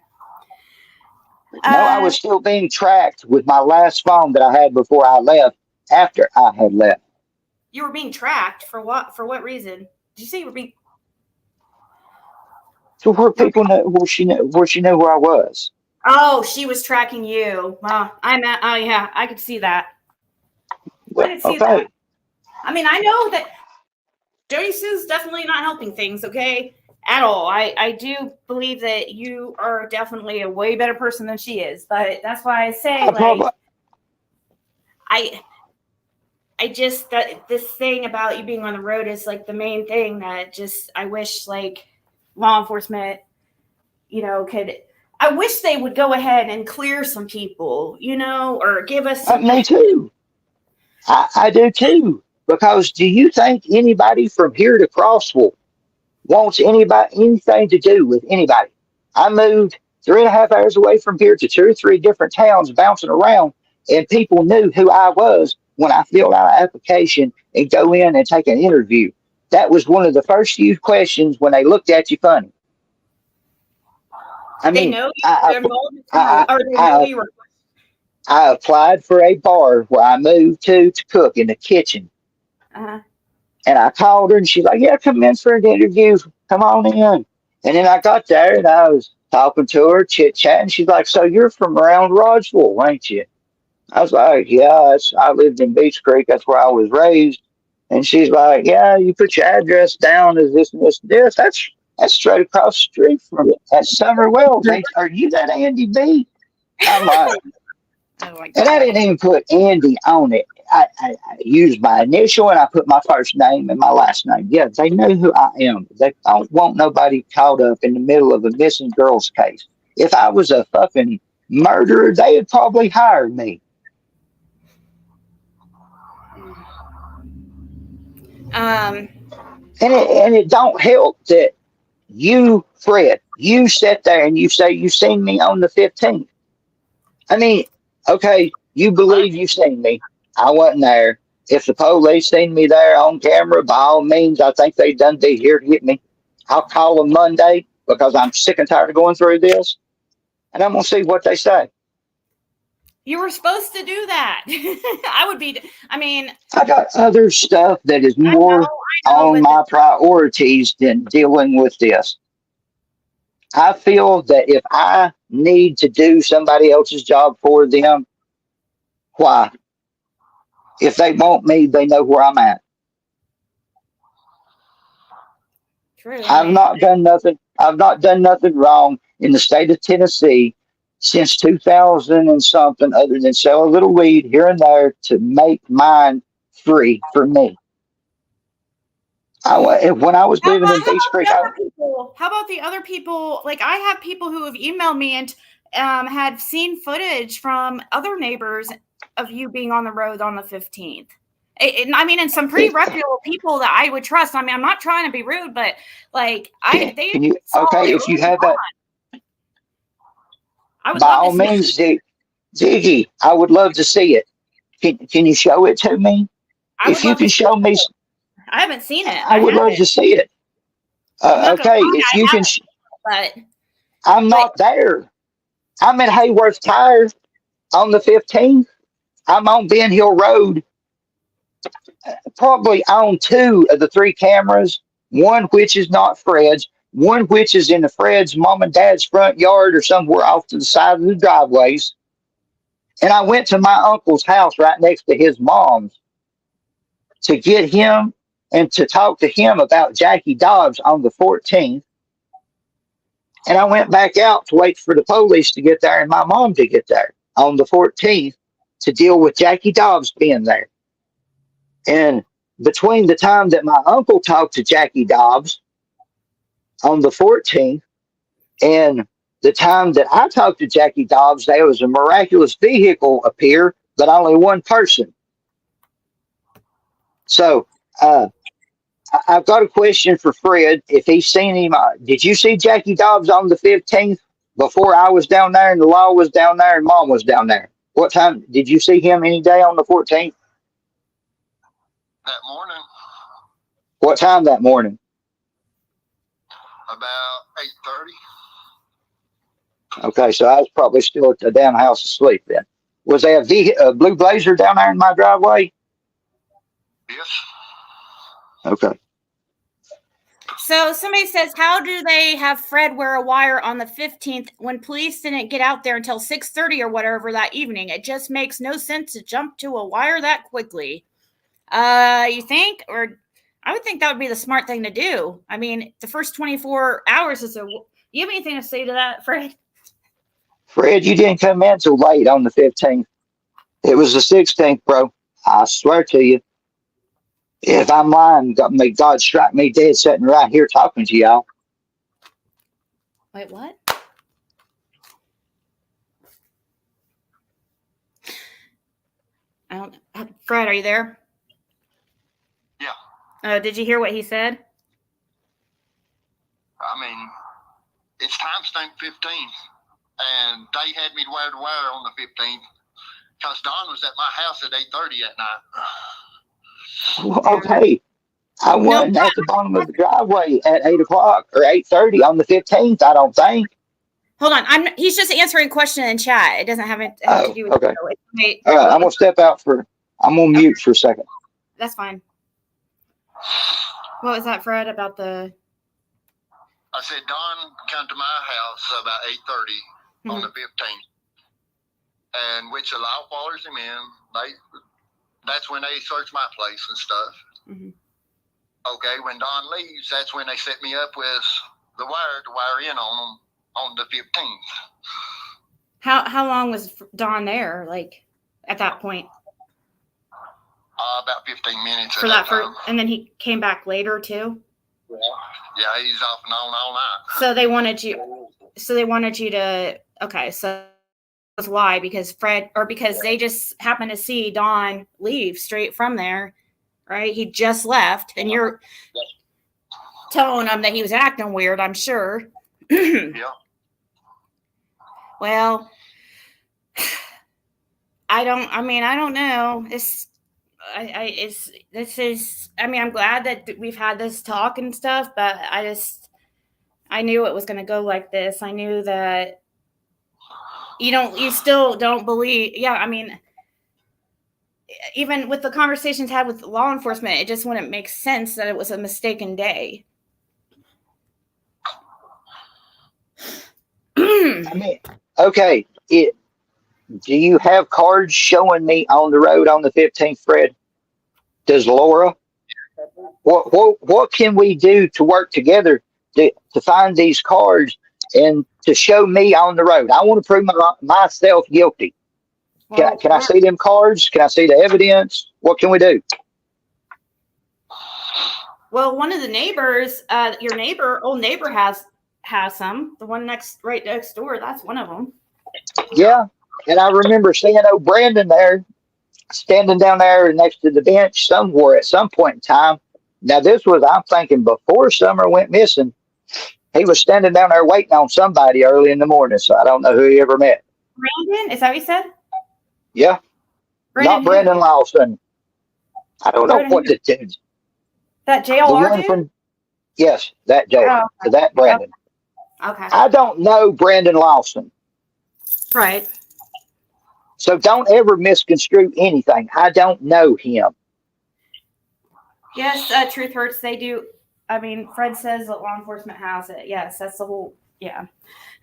[SPEAKER 5] No, I was still being tracked with my last phone that I had before I left, after I had left.
[SPEAKER 3] You were being tracked for what? For what reason? Did you say you were being?
[SPEAKER 5] So where people know where she knew where I was.
[SPEAKER 3] Oh, she was tracking you. Wow. Oh yeah, I could see that. I
[SPEAKER 5] Well,
[SPEAKER 3] could see
[SPEAKER 5] okay.
[SPEAKER 3] that. I mean, I know that Jody Sue's definitely not helping things, okay? At all. I do believe that you are definitely a way better person than she is, but that's why I say,
[SPEAKER 5] I probably,
[SPEAKER 3] I just, that this thing about you being on the road is like the main thing that just, I wish like law enforcement, I wish they would go ahead and clear some people, or give us some.
[SPEAKER 5] me too. I do too. Because do you think anybody from here to Crossville wants anything to do with anybody? I moved 3.5 hours away from here to 2 or 3 different towns bouncing around, and people knew who I was when I filled out an application and go in and take an interview. That was one of the first few questions when they looked at you funny. I
[SPEAKER 3] They
[SPEAKER 5] mean,
[SPEAKER 3] know you're involved in criminal, or they know you were.
[SPEAKER 5] I applied for a bar where I moved to cook in the kitchen.
[SPEAKER 3] Uh-huh.
[SPEAKER 5] And I called her and she's like, yeah, come in for an interview. Come on in. And then I got there and I was talking to her, chit chatting. She's like, so you're from around Rogersville, ain't you? I was like, yeah, I lived in Beach Creek. That's where I was raised. And she's like, yeah, you put your address down as this and this and this. That's straight across the street from it. That's Summer Wells. Are you that Andy B? I'm like, and I didn't even put Andy on it. I used my initial and I put my first name and my last name. Yeah, they know who I am. They don't want nobody caught up in the middle of a missing girls case. If I was a fucking murderer, they would probably hire me. And it don't help that you, Fred, you sit there and you say you seen me on the 15th. I mean, okay, you believe you seen me. I wasn't there. If the police seen me there on camera, by all means, I think they done be here to get me. I'll call them Monday because I'm sick and tired of going through this. And I'm going to see what they say.
[SPEAKER 3] You were supposed to do that.
[SPEAKER 5] I got other stuff that is more on my priorities than dealing with this. I feel that if I need to do somebody else's job for them, why? If they want me, they know where I'm at.
[SPEAKER 3] True. I
[SPEAKER 5] I've
[SPEAKER 3] mean,
[SPEAKER 5] not done nothing. I've not done nothing wrong in the state of Tennessee since 2000 and something, other than sell a little weed here and there to make mine free for me. When I was living in Beach Creek,
[SPEAKER 3] how about the other people? Like, I have people who have emailed me and had seen footage from other neighbors of you being on the road on the 15th. I mean, and some pretty reputable people that I would trust. I mean, I'm not trying to be rude, but like, they
[SPEAKER 5] can you?
[SPEAKER 3] saw
[SPEAKER 5] Okay,
[SPEAKER 3] it
[SPEAKER 5] if you
[SPEAKER 3] early
[SPEAKER 5] have that,
[SPEAKER 3] on. I would
[SPEAKER 5] by
[SPEAKER 3] love to
[SPEAKER 5] all
[SPEAKER 3] see it.
[SPEAKER 5] means, Ziggy, I would love to see it. Can you show it to me?
[SPEAKER 3] I would
[SPEAKER 5] If you
[SPEAKER 3] love to
[SPEAKER 5] can
[SPEAKER 3] see
[SPEAKER 5] show me,
[SPEAKER 3] it. I haven't seen it.
[SPEAKER 5] I
[SPEAKER 3] I
[SPEAKER 5] would love
[SPEAKER 3] haven't.
[SPEAKER 5] to see it.
[SPEAKER 3] I'm not gonna
[SPEAKER 5] Okay,
[SPEAKER 3] lie,
[SPEAKER 5] if
[SPEAKER 3] I
[SPEAKER 5] you can,
[SPEAKER 3] haven't. But
[SPEAKER 5] I'm
[SPEAKER 3] like,
[SPEAKER 5] not there. I'm at Hayworth Tire on the 15th. I'm on Ben Hill Road, probably on two of the three cameras, one which is not Fred's, one which is in the Fred's mom and dad's front yard or somewhere off to the side of the driveways. And I went to my uncle's house right next to his mom's to get him and to talk to him about Jackie Dobbs on the 14th. And I went back out to wait for the police to get there and my mom to get there on the 14th to deal with Jackie Dobbs being there. And between the time that my uncle talked to Jackie Dobbs on the 14th and the time that I talked to Jackie Dobbs, there was a miraculous vehicle appear, but only one person. So I've got a question for Fred. If he's seen him, did you see Jackie Dobbs on the 15th before I was down there and the law was down there and mom was down there? What time did you see him any day on the 14th?
[SPEAKER 4] That morning,
[SPEAKER 5] What time that morning?
[SPEAKER 4] about 8:30.
[SPEAKER 5] Okay, so I was probably still at the damn house asleep then. Was there a blue blazer down there in my driveway?
[SPEAKER 4] Yes.
[SPEAKER 5] Okay.
[SPEAKER 3] so somebody says, how do they have Fred wear a wire on the 15th when police didn't get out there until 6:30 or whatever that evening? It just makes no sense to jump to a wire that quickly. You think? Or I would think that would be the smart thing to do. I mean, the first 24 hours is you have anything to say to that, Fred?
[SPEAKER 5] Fred, you didn't come in till late on the 15th. It was the 16th, bro. I swear to you. If I'm lying, may God strike me dead sitting right here talking to y'all.
[SPEAKER 3] Wait, what? I don't. Fred, are you there?
[SPEAKER 4] Yeah.
[SPEAKER 3] Did you hear what he said?
[SPEAKER 4] I mean, it's timestamp 15, and they had me wear the wire on the 15th because Don was at my house at 8:30 at night.
[SPEAKER 5] Okay. I wasn't at the bottom of the driveway at 8 o'clock or 8:30 on the 15th, I don't think.
[SPEAKER 3] Hold on. He's just answering a question in chat. It doesn't have to do with
[SPEAKER 5] okay.
[SPEAKER 3] Wait,
[SPEAKER 5] All right, I'm going to step out I'm going to mute for a second.
[SPEAKER 3] That's fine. What was that, Fred, about the...
[SPEAKER 4] I said Don come to my house about 8:30 on the 15th, and which the law follows him in. That's when they search my place and stuff.
[SPEAKER 3] Mm-hmm.
[SPEAKER 4] Okay, when Don leaves, that's when they set me up with the wire to wire in on the 15th.
[SPEAKER 3] How long was Don there? Like at that point?
[SPEAKER 4] About 15 minutes.
[SPEAKER 3] For that first, and then he came back later too.
[SPEAKER 4] Yeah, he's off and on all night.
[SPEAKER 3] So they wanted you to. Okay, so that's why, because because they just happened to see Don leave straight from there, right? He just left, and you're telling him that he was acting weird, I'm sure.
[SPEAKER 4] Yeah.
[SPEAKER 3] Well, I don't know. I'm glad that we've had this talk and stuff, but I knew it was going to go like this. I knew that you still don't believe. Yeah. I mean, even with the conversations had with law enforcement, it just wouldn't make sense that it was a mistaken day.
[SPEAKER 5] I mean, okay. Do you have cards showing me on the road on the 15th, Fred? Does Laura? What can we do to work together to find these cards and to show me on the road? I want to prove myself guilty.
[SPEAKER 3] Well,
[SPEAKER 5] Can I see them cards? Can I see the evidence? What can we do?
[SPEAKER 3] well, one of the neighbors, your old neighbor has some. The one right next door, that's one of them.
[SPEAKER 5] Yeah, and I remember seeing old Brandon there, standing down there next to the bench somewhere at some point in time. Now this was, I'm thinking, before Summer went missing. He was standing down there waiting on somebody early in the morning, so I don't know who he ever met.
[SPEAKER 3] Brandon, is that what you said?
[SPEAKER 5] Yeah, not Brandon Lawson. I don't know what the dude.
[SPEAKER 3] That
[SPEAKER 5] The
[SPEAKER 3] JLR
[SPEAKER 5] one
[SPEAKER 3] dude?
[SPEAKER 5] from, yes, that JLR.
[SPEAKER 3] Oh, okay.
[SPEAKER 5] That Brandon.
[SPEAKER 3] Okay.
[SPEAKER 5] I don't know Brandon Lawson.
[SPEAKER 3] Right.
[SPEAKER 5] So don't ever misconstrue anything. I don't know him.
[SPEAKER 3] Yes, Truth Hurts, they do. I mean, Fred says that law enforcement has it. Yes, that's the whole, yeah.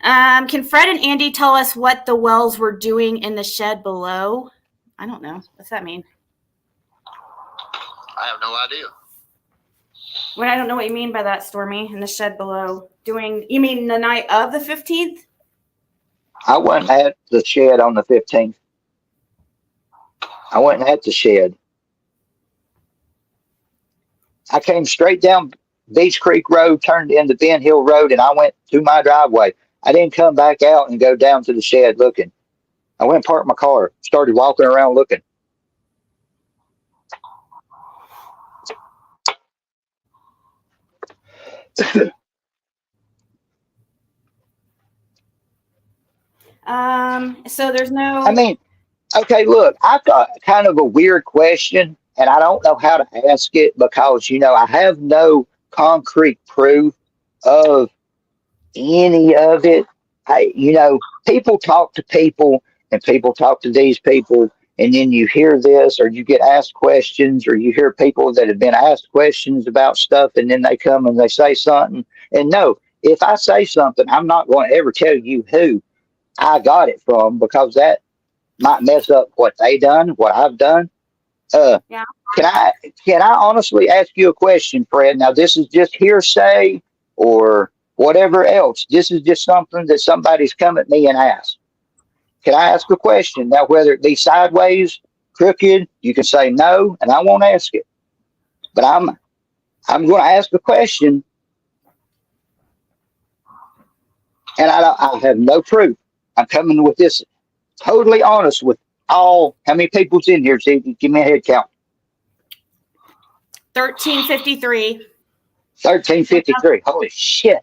[SPEAKER 3] Can Fred and Andy tell us what the Wells were doing in the shed below? I don't know. What's that mean?
[SPEAKER 4] I have no idea.
[SPEAKER 3] Well, I don't know what you mean by that, Stormy, in the shed below. You mean the night of the 15th?
[SPEAKER 5] I wasn't at the shed on the 15th. I wasn't at the shed. I came straight down Beach Creek Road, turned into Ben Hill Road, and I went to my driveway. I didn't come back out and go down to the shed looking. I went and parked my car, started walking around looking.
[SPEAKER 3] So there's no.
[SPEAKER 5] I mean, okay, look, I've got kind of a weird question, and I don't know how to ask it because, I have no concrete proof of any of it. People talk to people, and people talk to these people, and then you hear this, or you get asked questions, or you hear people that have been asked questions about stuff, and then they come and they say something. And no, if I say something, I'm not going to ever tell you who I got it from because that might mess up what they done, what I've done.
[SPEAKER 3] Yeah.
[SPEAKER 5] Can I honestly ask you a question, Fred? Now this is just hearsay or whatever else. This is just something that somebody's come at me and asked. Can I ask a question? Now whether it be sideways, crooked, you can say no, and I won't ask it. But I'm going to ask a question, and I have no proof. I'm coming with this totally honest with how many people's in here, Ziggy? Give me a head count.
[SPEAKER 3] 1353.
[SPEAKER 5] 1353. Holy shit.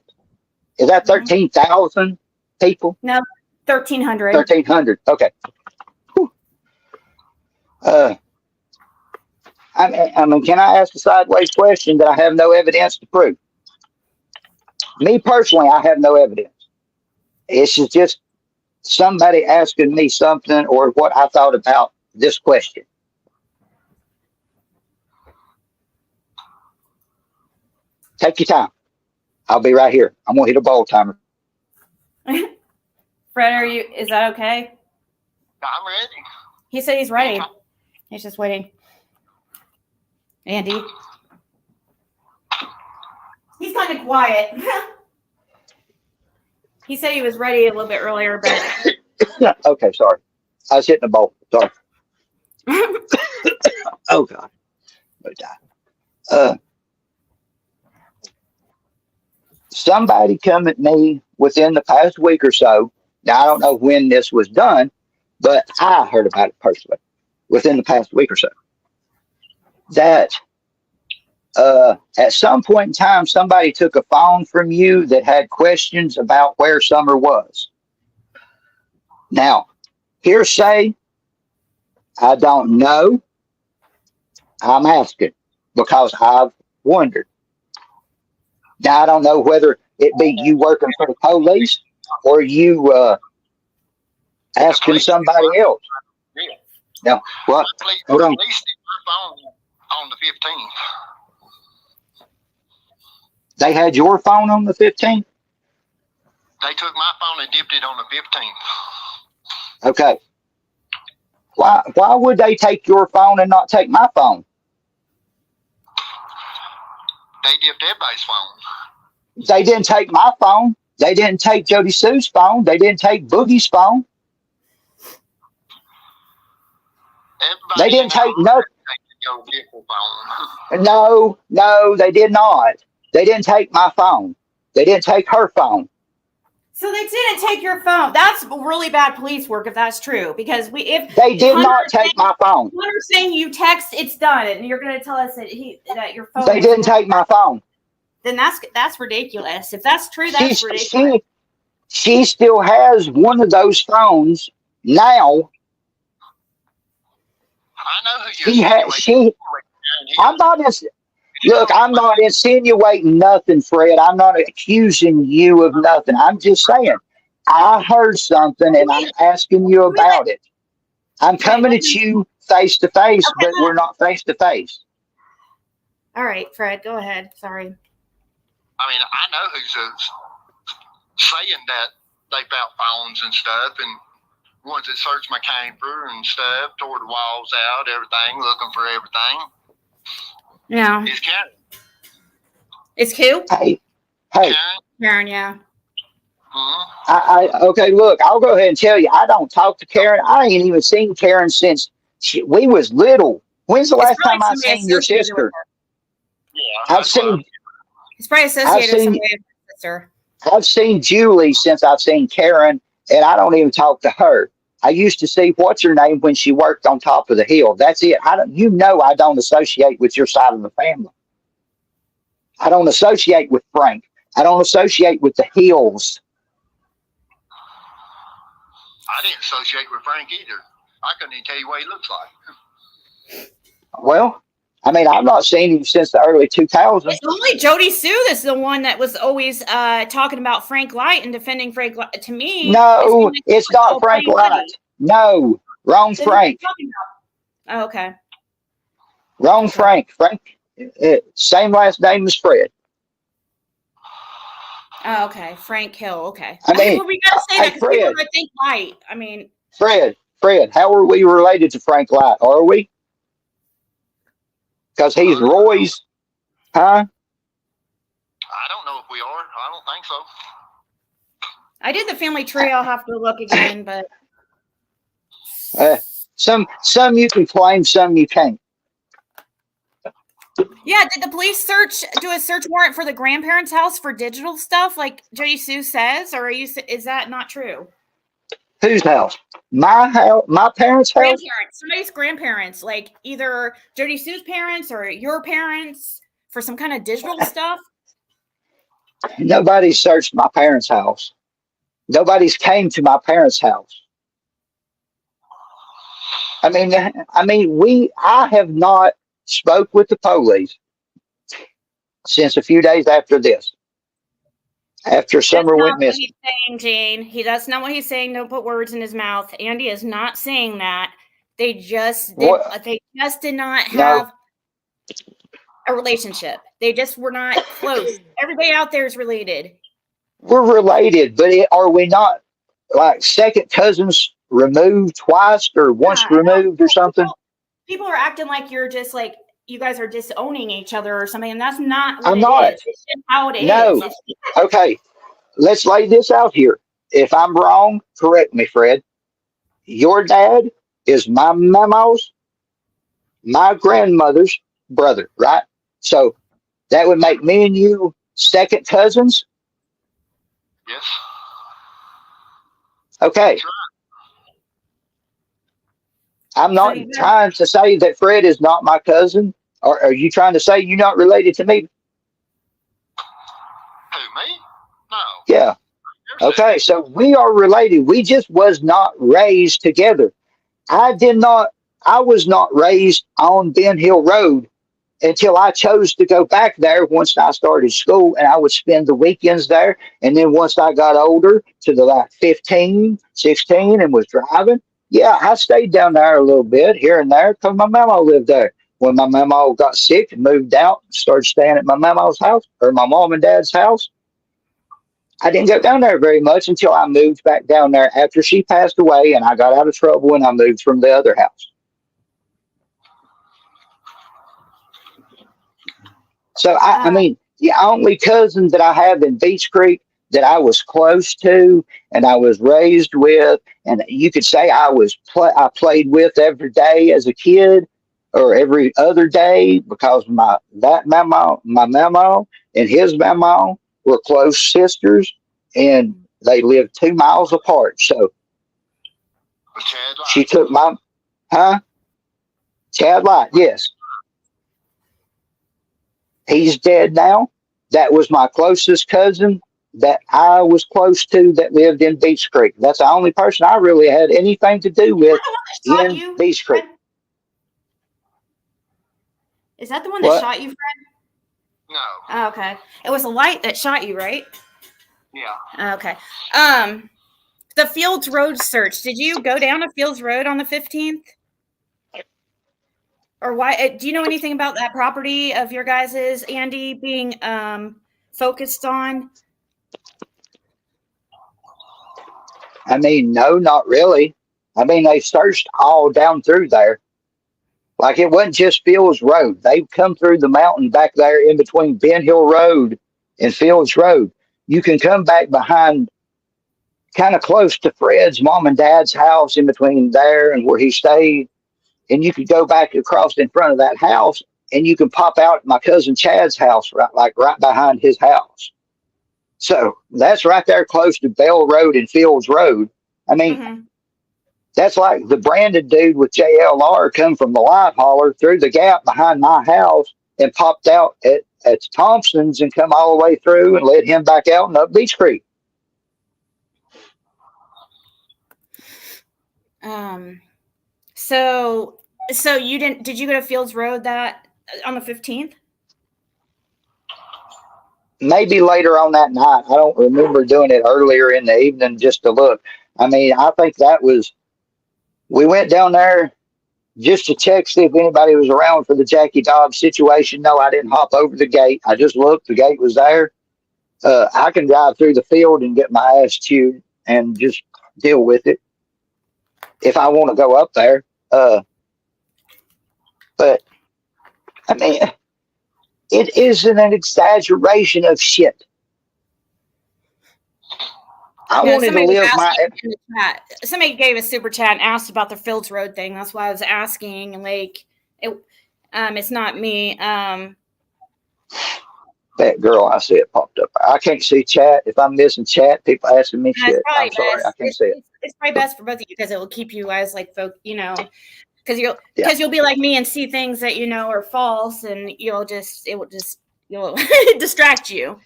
[SPEAKER 5] Is that 13,000 people?
[SPEAKER 3] No, 1,300.
[SPEAKER 5] 1,300. Okay. I mean, can I ask a sideways question that I have no evidence to prove? Me personally, I have no evidence. It's just somebody asking me something or what I thought about this question. Take your time. I'll be right here. I'm going to hit a ball timer.
[SPEAKER 3] Fred, is that okay?
[SPEAKER 4] I'm ready.
[SPEAKER 3] He said he's ready. He's just waiting. Andy. He's kind of quiet. He said he was ready a little bit earlier, but.
[SPEAKER 5] Okay, sorry. I was hitting the ball. Sorry. Oh, God. I'm die. Somebody come at me within the past week or so. Now, I don't know when this was done, but I heard about it personally within the past week or so. That at some point in time, somebody took a phone from you that had questions about where Summer was. Now, hearsay, I don't know. I'm asking because I've wondered. Now, I don't know whether it be you working for the police or you asking somebody else.
[SPEAKER 4] Yeah.
[SPEAKER 5] Now, what? Hold on.
[SPEAKER 4] Police on the 15th.
[SPEAKER 5] They had your phone on the 15th?
[SPEAKER 4] They took my phone and dipped it on the 15th.
[SPEAKER 5] Okay. Why would they take your phone and not take my phone?
[SPEAKER 4] They dipped everybody's phone.
[SPEAKER 5] They didn't take my phone. They didn't take Jody Sue's phone. They didn't take Boogie's phone. They didn't take no. No, they did not. They didn't take my phone. They didn't take her phone.
[SPEAKER 3] So they didn't take your phone. That's really bad police work if that's true. Because if
[SPEAKER 5] they did not take my phone.
[SPEAKER 3] Hunter's saying you text, it's done, and you're going to tell us that your phone.
[SPEAKER 5] They didn't take my phone.
[SPEAKER 3] Then that's ridiculous. If that's true, that's ridiculous.
[SPEAKER 5] She still has one of those phones now.
[SPEAKER 4] I know who you're
[SPEAKER 5] I'm not insinuating nothing, Fred. I'm not accusing you of nothing. I'm just saying I heard something and I'm asking you about it. I'm coming at you face to face, but we're not face to face.
[SPEAKER 3] All right, Fred, go ahead. Sorry.
[SPEAKER 4] I mean, I know who's saying that they found phones and stuff, and ones that searched my camper and stuff, tore the walls out, everything, looking for everything.
[SPEAKER 3] Yeah.
[SPEAKER 4] It's Karen.
[SPEAKER 3] It's who?
[SPEAKER 5] Hey.
[SPEAKER 3] Karen, yeah.
[SPEAKER 5] Okay, look, I'll go ahead and tell you, I don't talk to Karen. I ain't even seen Karen since we was little. When's the last time I seen your sister?
[SPEAKER 4] Yeah,
[SPEAKER 3] It's probably associated with somebody with your sister.
[SPEAKER 5] I've seen Julie since I've seen Karen, and I don't even talk to her. I used to see what's her name when she worked on top of the hill. That's it. I don't associate with your side of the family. I don't associate with Frank. I don't associate with the Hills.
[SPEAKER 4] I didn't associate with Frank either. I couldn't even tell you what he looks like.
[SPEAKER 5] Well, I mean, I've not seen him since the early 2000s.
[SPEAKER 3] It's only Jody Sue that's the one that was always talking about Frank Light and defending Frank Light. To me,
[SPEAKER 5] no, it's not Frank Light. No, wrong Frank.
[SPEAKER 3] Oh, okay.
[SPEAKER 5] Wrong Frank. Frank, same last name as Fred.
[SPEAKER 3] Oh, okay. Frank Hill. Okay.
[SPEAKER 5] I mean,
[SPEAKER 3] well, we gotta say that because people might think Light. I mean,
[SPEAKER 5] Fred, how are we related to Frank Light? Are we? Because he's Roy's, huh?
[SPEAKER 4] I don't know if we are. I don't think so.
[SPEAKER 3] I did the family tree. I'll have to look again, but
[SPEAKER 5] some you can claim, some you can't.
[SPEAKER 3] Yeah, did the police do a search warrant for the grandparents' house for digital stuff, like Jody Sue says, or is that not true?
[SPEAKER 5] Whose house? My house? My parents' house?
[SPEAKER 3] Somebody's grandparents, like either Jody Sue's parents or your parents, for some kind of digital stuff.
[SPEAKER 5] Nobody searched my parents' house. Nobody's came to my parents' house. I have not spoke with the police since a few days after this. After Summer went missing.
[SPEAKER 3] That's not what he's saying, Jane. That's not what he's saying. Don't put words in his mouth. Andy is not saying that. They just did not have a relationship. They just were not close. Everybody out there is related.
[SPEAKER 5] We're related, but are we not like second cousins removed twice or once removed or something?
[SPEAKER 3] People are acting like you're just like you guys are disowning each other or something, and that's not
[SPEAKER 5] I'm not.
[SPEAKER 3] It's just how it is.
[SPEAKER 5] No. Okay. Let's lay this out here. If I'm wrong, correct me, Fred. Your dad is my grandmother's brother, right? So that would make me and you second cousins?
[SPEAKER 4] Yes.
[SPEAKER 5] Okay. I'm not trying to say that Fred is not my cousin. Or are you trying to say you're not related to me?
[SPEAKER 4] Who, me? No.
[SPEAKER 5] Yeah. Okay, so we are related. We just was not raised together. I was not raised on Ben Hill Road until I chose to go back there once I started school, and I would spend the weekends there. And then once I got older to the like 15, 16 and was driving, yeah, I stayed down there a little bit here and there because my mama lived there. When my mama got sick and moved out, started staying at my mama's house or my mom and dad's house, I didn't go down there very much until I moved back down there after she passed away, and I got out of trouble and I moved from the other house. So I mean, the only cousin that I have in Beach Creek that I was close to and I was raised with, and you could say I played with every day as a kid or every other day because my mama and his mama were close sisters, and they lived 2 miles apart. So she took my Chad Light, yes. He's dead now. That was my closest cousin that I was close to that lived in Beach Creek. That's the only person I really had anything to do with in
[SPEAKER 3] you,
[SPEAKER 5] Beach Creek.
[SPEAKER 3] Fred? Is that the one that
[SPEAKER 5] What?
[SPEAKER 3] shot you, Fred?
[SPEAKER 4] No.
[SPEAKER 3] Oh, okay. It was a light that shot you, right?
[SPEAKER 4] Yeah.
[SPEAKER 3] Okay. The Fields Road search. Did you go down to Fields Road on the 15th? Or why? Do you know anything about that property of your guys's, Andy, being focused on?
[SPEAKER 5] I mean, no, not really. I mean, they searched all down through there. Like it wasn't just Fields Road. They've come through the mountain back there in between Ben Hill Road and Fields Road. You can come back behind kind of close to Fred's mom and dad's house in between there and where he stayed. And you could go back across in front of that house and you can pop out at my cousin Chad's house, right behind his house. So that's right there close to Bell Road and Fields Road. I mean, that's like the Brandon dude with JLR come from the light hauler through the gap behind my house and popped out at Thompson's and come all the way through and led him back out and up Beach Creek.
[SPEAKER 3] So did you go to Fields Road that on the 15th?
[SPEAKER 5] Maybe later on that night. I don't remember doing it earlier in the evening just to look. I mean, I think we went down there just to check, see if anybody was around for the Jackie Dobbs situation. No, I didn't hop over the gate. I just looked. The gate was there. I can drive through the field and get my ass chewed and just deal with it if I want to go up there. But, I mean, it isn't an exaggeration of shit. I wanted to live my.
[SPEAKER 3] In the chat. Somebody gave a super chat and asked about the Fields Road thing. That's why I was asking. Like, it's not me.
[SPEAKER 5] That girl, I see it popped up. I can't see chat. If I'm missing chat, people asking me shit. I'm sorry, I can't see it.
[SPEAKER 3] It's probably best for both of you because it will keep you guys like because you'll be like me and see things that are false, and you'll distract you.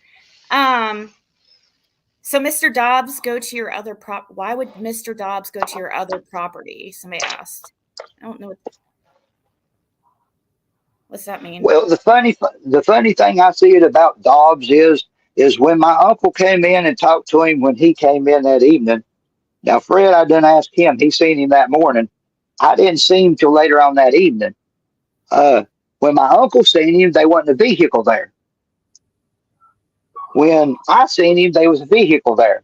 [SPEAKER 3] So Mr. Dobbs go to your other why would Mr. Dobbs go to your other property? Somebody asked. I don't know what's that mean.
[SPEAKER 5] Well, the funny thing I see it about Dobbs is when my uncle came in and talked to him when he came in that evening. Now, Fred, I didn't ask him. He seen him that morning. I didn't see him till later on that evening. When my uncle seen him, they wasn't a vehicle there. When I seen him, there was a vehicle there.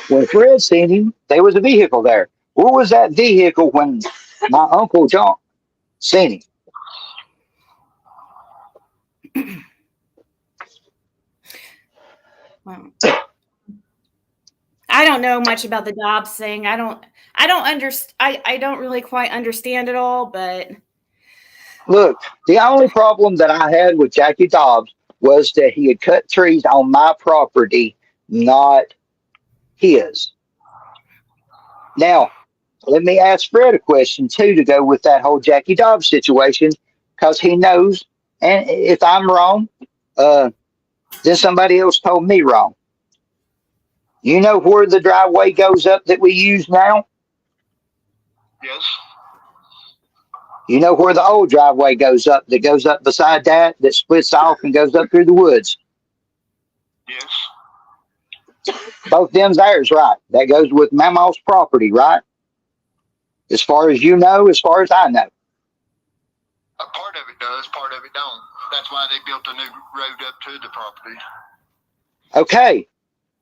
[SPEAKER 5] When Fred seen him, there was a vehicle there. Where was that vehicle when my Uncle John seen him?
[SPEAKER 3] Wow. I don't know much about the Dobbs thing. I don't really quite understand it all, but
[SPEAKER 5] look, the only problem that I had with Jackie Dobbs was that he had cut trees on my property, not his. Now, let me ask Fred a question too to go with that whole Jackie Dobbs situation, because he knows, and if I'm wrong, then somebody else told me wrong. You know where the driveway goes up that we use now?
[SPEAKER 4] Yes.
[SPEAKER 5] You know where the old driveway goes up, that goes up beside that splits off and goes up through the woods?
[SPEAKER 4] Yes.
[SPEAKER 5] Both them's theirs, right? That goes with Mama's property, right? As far as you know, as far as I know.
[SPEAKER 4] A part of it does, part of it don't. That's why they built a new road up to the property.
[SPEAKER 5] Okay.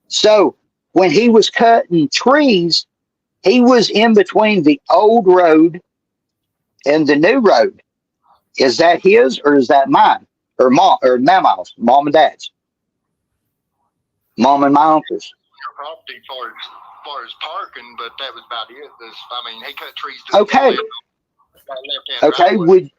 [SPEAKER 5] So when he was cutting trees, he was in between the old road and the new road. Is that his or is that mine? Or mom or mama's, mom and dad's? Mom and my uncle's.
[SPEAKER 4] Your property far as parking, but that was about it. I mean, he cut trees to
[SPEAKER 5] Okay.
[SPEAKER 4] left-hand
[SPEAKER 5] Okay.
[SPEAKER 4] driveway.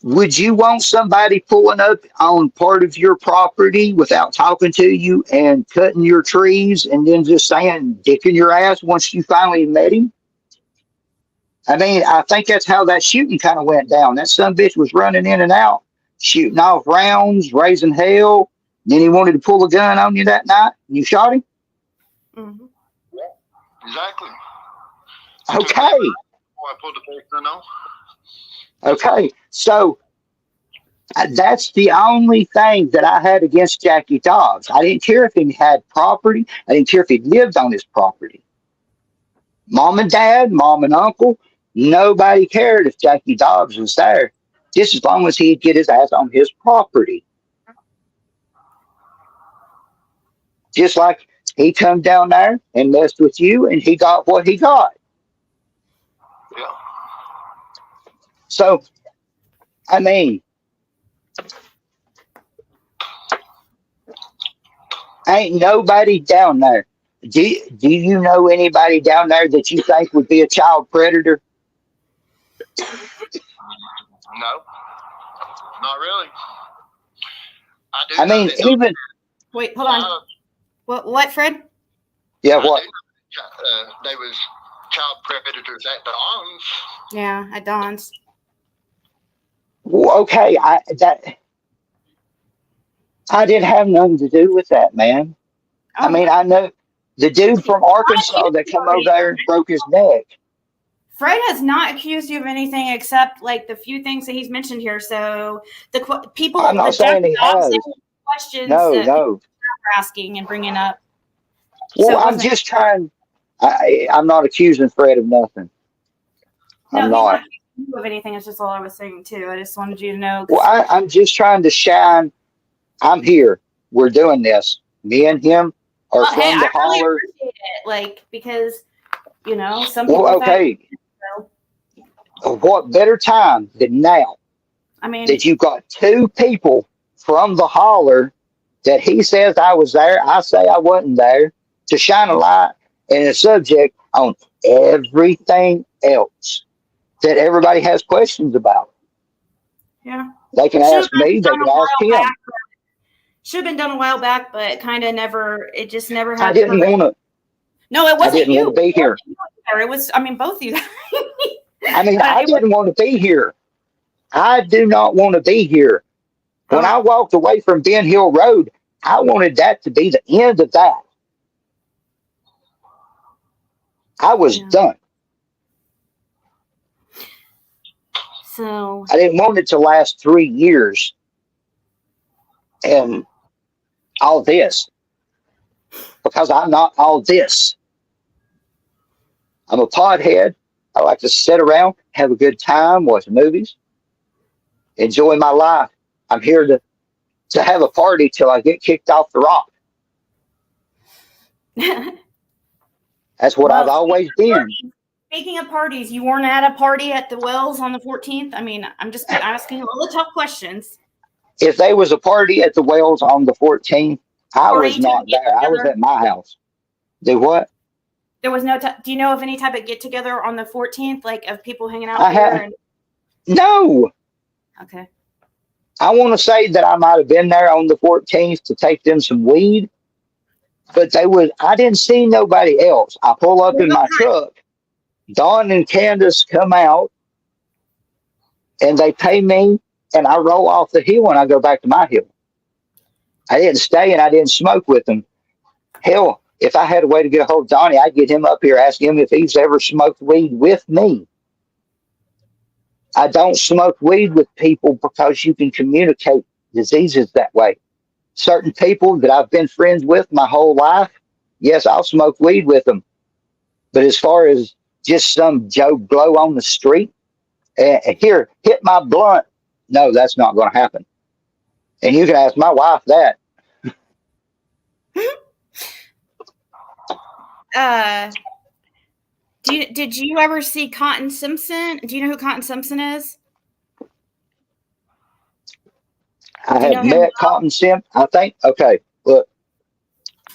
[SPEAKER 5] Would you want somebody pulling up on part of your property without talking to you and cutting your trees and then just saying dicking your ass once you finally met him? I mean, I think that's how that shooting kind of went down. That son bitch was running in and out, shooting off rounds, raising hell. Then he wanted to pull a gun on you that night, and you shot him.
[SPEAKER 3] Mm-hmm.
[SPEAKER 4] Exactly.
[SPEAKER 5] Okay.
[SPEAKER 4] I pulled the pistol on.
[SPEAKER 5] Okay. So that's the only thing that I had against Jackie Dobbs. I didn't care if he had property. I didn't care if he lived on his property. Mom and dad, mom and uncle, nobody cared if Jackie Dobbs was there, just as long as he'd get his ass on his property. Just like he come down there and messed with you, and he got what he got.
[SPEAKER 4] Yeah.
[SPEAKER 5] So, I mean, ain't nobody down there. Do you know anybody down there that you think would be a child predator?
[SPEAKER 4] No, not really.
[SPEAKER 5] I mean, even
[SPEAKER 3] Wait, hold on. What, Fred?
[SPEAKER 5] yeah, what?
[SPEAKER 4] They was child predators at Dawn's.
[SPEAKER 3] Yeah, at Dawn's.
[SPEAKER 5] Well, okay, I didn't have nothing to do with that, man.
[SPEAKER 3] Oh,
[SPEAKER 5] I mean, I know the dude from Arkansas that come over there and broke his neck.
[SPEAKER 3] Fred has not accused you of anything except like the few things that he's mentioned here. So the people,
[SPEAKER 5] I'm not
[SPEAKER 3] the
[SPEAKER 5] saying he has.
[SPEAKER 3] questions
[SPEAKER 5] No,
[SPEAKER 3] that people
[SPEAKER 5] no.
[SPEAKER 3] are asking and bringing up.
[SPEAKER 5] Well,
[SPEAKER 3] So it
[SPEAKER 5] I'm
[SPEAKER 3] wasn't-
[SPEAKER 5] just trying. I'm not accusing Fred of nothing.
[SPEAKER 3] No,
[SPEAKER 5] I'm
[SPEAKER 3] he's
[SPEAKER 5] not.
[SPEAKER 3] not accusing you of anything. It's just all I was saying too. I just wanted you to know.
[SPEAKER 5] Well, I'm just trying to shine. I'm here. We're doing this. Me and him are
[SPEAKER 3] Well,
[SPEAKER 5] from
[SPEAKER 3] hey,
[SPEAKER 5] the
[SPEAKER 3] I really
[SPEAKER 5] holler.
[SPEAKER 3] appreciate it. Like because some people.
[SPEAKER 5] Well, okay. What better time than now
[SPEAKER 3] I mean,
[SPEAKER 5] that you've got two people from the holler that he says I was there, I say I wasn't there, to shine a light and a subject on everything else that everybody has questions about.
[SPEAKER 3] yeah.
[SPEAKER 5] They can ask me, they can ask him.
[SPEAKER 3] Should have been done a while back, but kind of never. It just never
[SPEAKER 5] I
[SPEAKER 3] happened.
[SPEAKER 5] didn't want to.
[SPEAKER 3] No, it wasn't
[SPEAKER 5] I didn't
[SPEAKER 3] you.
[SPEAKER 5] want to be here.
[SPEAKER 3] It was. I mean, both of you.
[SPEAKER 5] I mean, I didn't want to be here. I do not want to be here. When I walked away from Ben Hill Road, I wanted that to be the end of that. I was done.
[SPEAKER 3] So
[SPEAKER 5] I didn't want it to last 3 years and all this, because I'm not all this. I'm a pothead. I like to sit around, have a good time, watch movies, enjoy my life. I'm here to have a party till I get kicked off the rock. That's what I've always been.
[SPEAKER 3] Speaking of parties, you weren't at a party at the Wells on the 14th? I mean, I'm just asking all the tough questions.
[SPEAKER 5] If there was a party at the Wells on the 14th, I was not there. I was at my house. Do what?
[SPEAKER 3] There was no. Do you know of any type of get together on the 14th, like of people hanging out there?
[SPEAKER 5] No.
[SPEAKER 3] Okay.
[SPEAKER 5] I want to say that I might have been there on the 14th to take them some weed, but I didn't see nobody else. I pull up in my truck. Dawn and Candace come out, and they pay me, and I roll off the hill, and I go back to my hill. I didn't stay, and I didn't smoke with them. Hell, if I had a way to get a hold of Donnie, I'd get him up here, ask him if he's ever smoked weed with me. I don't smoke weed with people because you can communicate diseases that way. Certain people that I've been friends with my whole life, yes, I'll smoke weed with them. But as far as just some Joe Blow on the street, here, hit my blunt, no, that's not going to happen. And you can ask my wife that.
[SPEAKER 3] Did you ever see Cotton Simpson? Do you know who Cotton Simpson is?
[SPEAKER 5] I
[SPEAKER 3] Do you
[SPEAKER 5] have
[SPEAKER 3] know him?
[SPEAKER 5] met Cotton Simpson. I think, okay, look,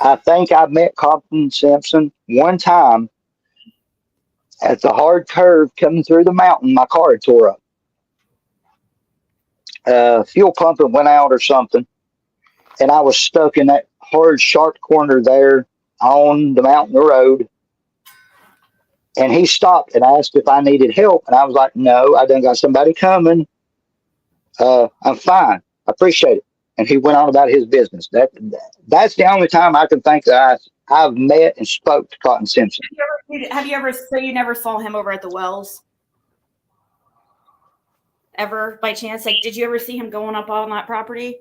[SPEAKER 5] I think I met Cotton Simpson one time at the hard curve coming through the mountain. My car had tore up. Fuel pump had went out or something, and I was stuck in that hard, sharp corner there on the mountain road. And he stopped and asked if I needed help, and I was like, "No, I done got somebody coming. I'm fine. I appreciate it." And he went on about his business. That's the only time I can think that I've met and spoke to Cotton Simpson.
[SPEAKER 3] Have you ever? So you never saw him over at the Wells? Ever by chance? Like, did you ever see him going up on that property?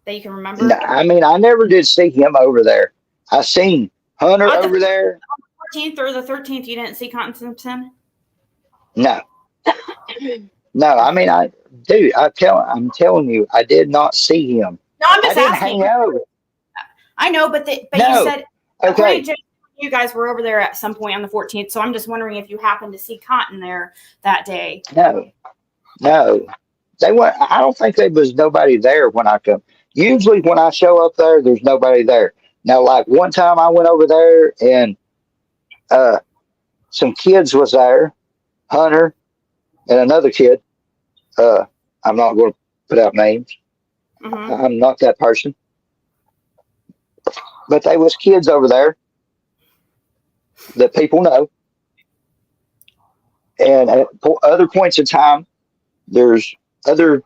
[SPEAKER 3] That you can remember?
[SPEAKER 5] No, I mean, I never did see him over there. I seen Hunter
[SPEAKER 3] On the
[SPEAKER 5] over there.
[SPEAKER 3] 14th or the 13th, you didn't see Cotton Simpson?
[SPEAKER 5] No, no. I mean, I'm telling you, I did not see him.
[SPEAKER 3] No, I'm
[SPEAKER 5] I
[SPEAKER 3] just
[SPEAKER 5] didn't
[SPEAKER 3] asking.
[SPEAKER 5] hang out.
[SPEAKER 3] I know, but you
[SPEAKER 5] No.
[SPEAKER 3] said
[SPEAKER 5] Okay.
[SPEAKER 3] you guys were over there at some point on the 14th, so I'm just wondering if you happened to see Cotton there that day.
[SPEAKER 5] No, no. They were. I don't think there was nobody there when I come. Usually, when I show up there, there's nobody there. Now, like one time, I went over there and some kids was there, Hunter and another kid. I'm not going to put out names.
[SPEAKER 3] Mm-hmm.
[SPEAKER 5] I'm not that person. But there was kids over there that people know. And at other points in time, there's other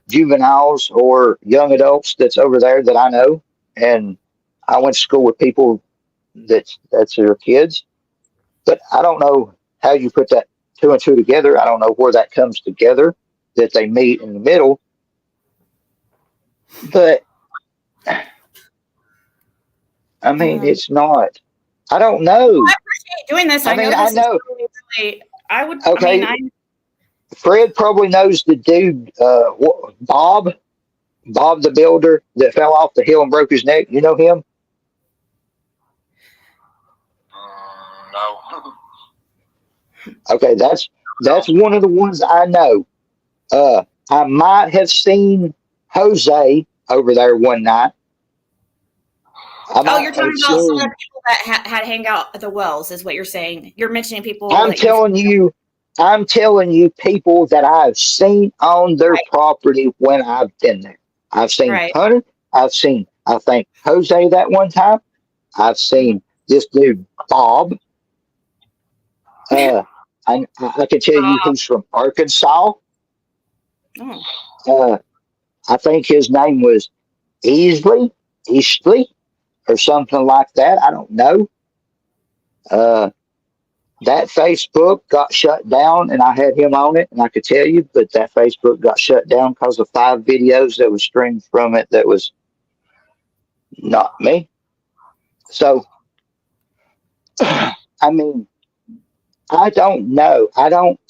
[SPEAKER 5] juveniles or young adults that's over there that I know. And I went to school with people that's their kids. But I don't know how you put that two and two together. I don't know where that comes together, that they meet in the middle. But I mean, it's not. I don't know.
[SPEAKER 3] I appreciate doing this.
[SPEAKER 5] I mean, I know.
[SPEAKER 3] Really, I would.
[SPEAKER 5] Okay.
[SPEAKER 3] I mean,
[SPEAKER 5] Fred probably knows the dude, Bob the builder that fell off the hill and broke his neck. You know him?
[SPEAKER 4] No.
[SPEAKER 5] Okay, that's one of the ones I know. I might have seen Jose over there one night.
[SPEAKER 3] you're talking about some of the people that had hang out at the Wells, is what you're saying. You're mentioning people.
[SPEAKER 5] I'm telling you, people that I've seen on their property when I've been there. I've seen Hunter. I think Jose that one time. I've seen this dude Bob. I can tell you who's from Arkansas. I think his name was Easley, or something like that. I don't know. That Facebook got shut down, and I had him on it, and I could tell you, but that Facebook got shut down because of 5 videos that was streamed from it that was not me. So, I mean, I don't know. I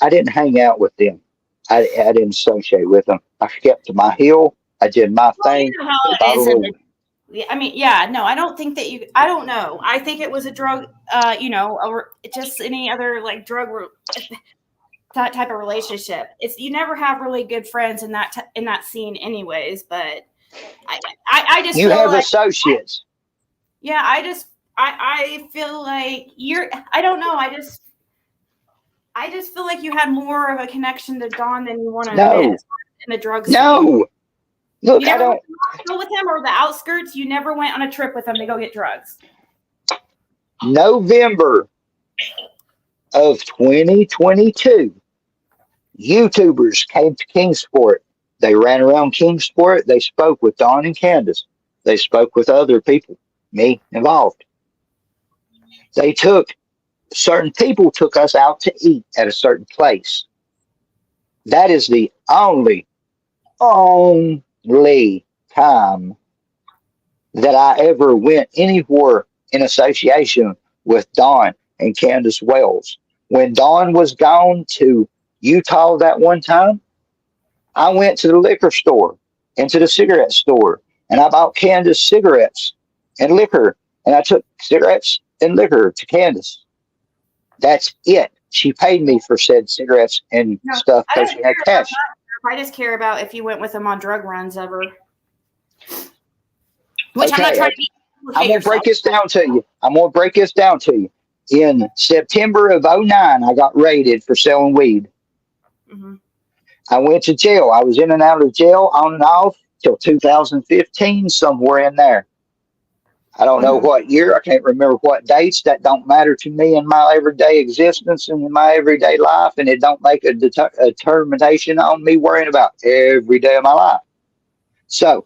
[SPEAKER 5] didn't hang out with them. I didn't associate with them. I kept to my hill. I did my thing.
[SPEAKER 3] You know how it is. I mean, yeah, no, I don't think that I don't know. I think it was a drug, or just any other like drug, that type of relationship. You never have really good friends in that scene anyways, but I just
[SPEAKER 5] you
[SPEAKER 3] feel
[SPEAKER 5] have
[SPEAKER 3] like,
[SPEAKER 5] associates.
[SPEAKER 3] Yeah, I feel like I don't know. I just feel like you had more of a connection to Don than you want to admit in the drug scene.
[SPEAKER 5] No. Look,
[SPEAKER 3] I don't go with him or the outskirts. You never went on a trip with him to go get drugs.
[SPEAKER 5] November of 2022, YouTubers came to Kingsport. They ran around Kingsport. They spoke with Don and Candace. They spoke with other people, me involved. Certain people took us out to eat at a certain place. That is the only time that I ever went anywhere in association with Don and Candace Wells. When Don was gone to Utah that one time, I went to the liquor store and to the cigarette store, and I bought Candace cigarettes and liquor, and I took cigarettes and liquor to Candace. That's it. She paid me for said cigarettes and
[SPEAKER 3] No,
[SPEAKER 5] stuff
[SPEAKER 3] I
[SPEAKER 5] because
[SPEAKER 3] don't
[SPEAKER 5] she
[SPEAKER 3] care
[SPEAKER 5] had
[SPEAKER 3] about
[SPEAKER 5] cash.
[SPEAKER 3] that. I just care about if you went with them on drug runs ever. Which I'm not
[SPEAKER 5] Okay,
[SPEAKER 3] trying to
[SPEAKER 5] I'm
[SPEAKER 3] implicate
[SPEAKER 5] gonna break
[SPEAKER 3] yourself.
[SPEAKER 5] this down to you. I'm gonna break this down to you. In September of '09, I got raided for selling weed.
[SPEAKER 3] Mm-hmm.
[SPEAKER 5] I went to jail. I was in and out of jail on and off till 2015, somewhere in there. I don't know
[SPEAKER 3] Mm-hmm.
[SPEAKER 5] what year. I can't remember what dates. That don't matter to me in my everyday existence and in my everyday life, and it don't make a determination on me worrying about every day of my life. So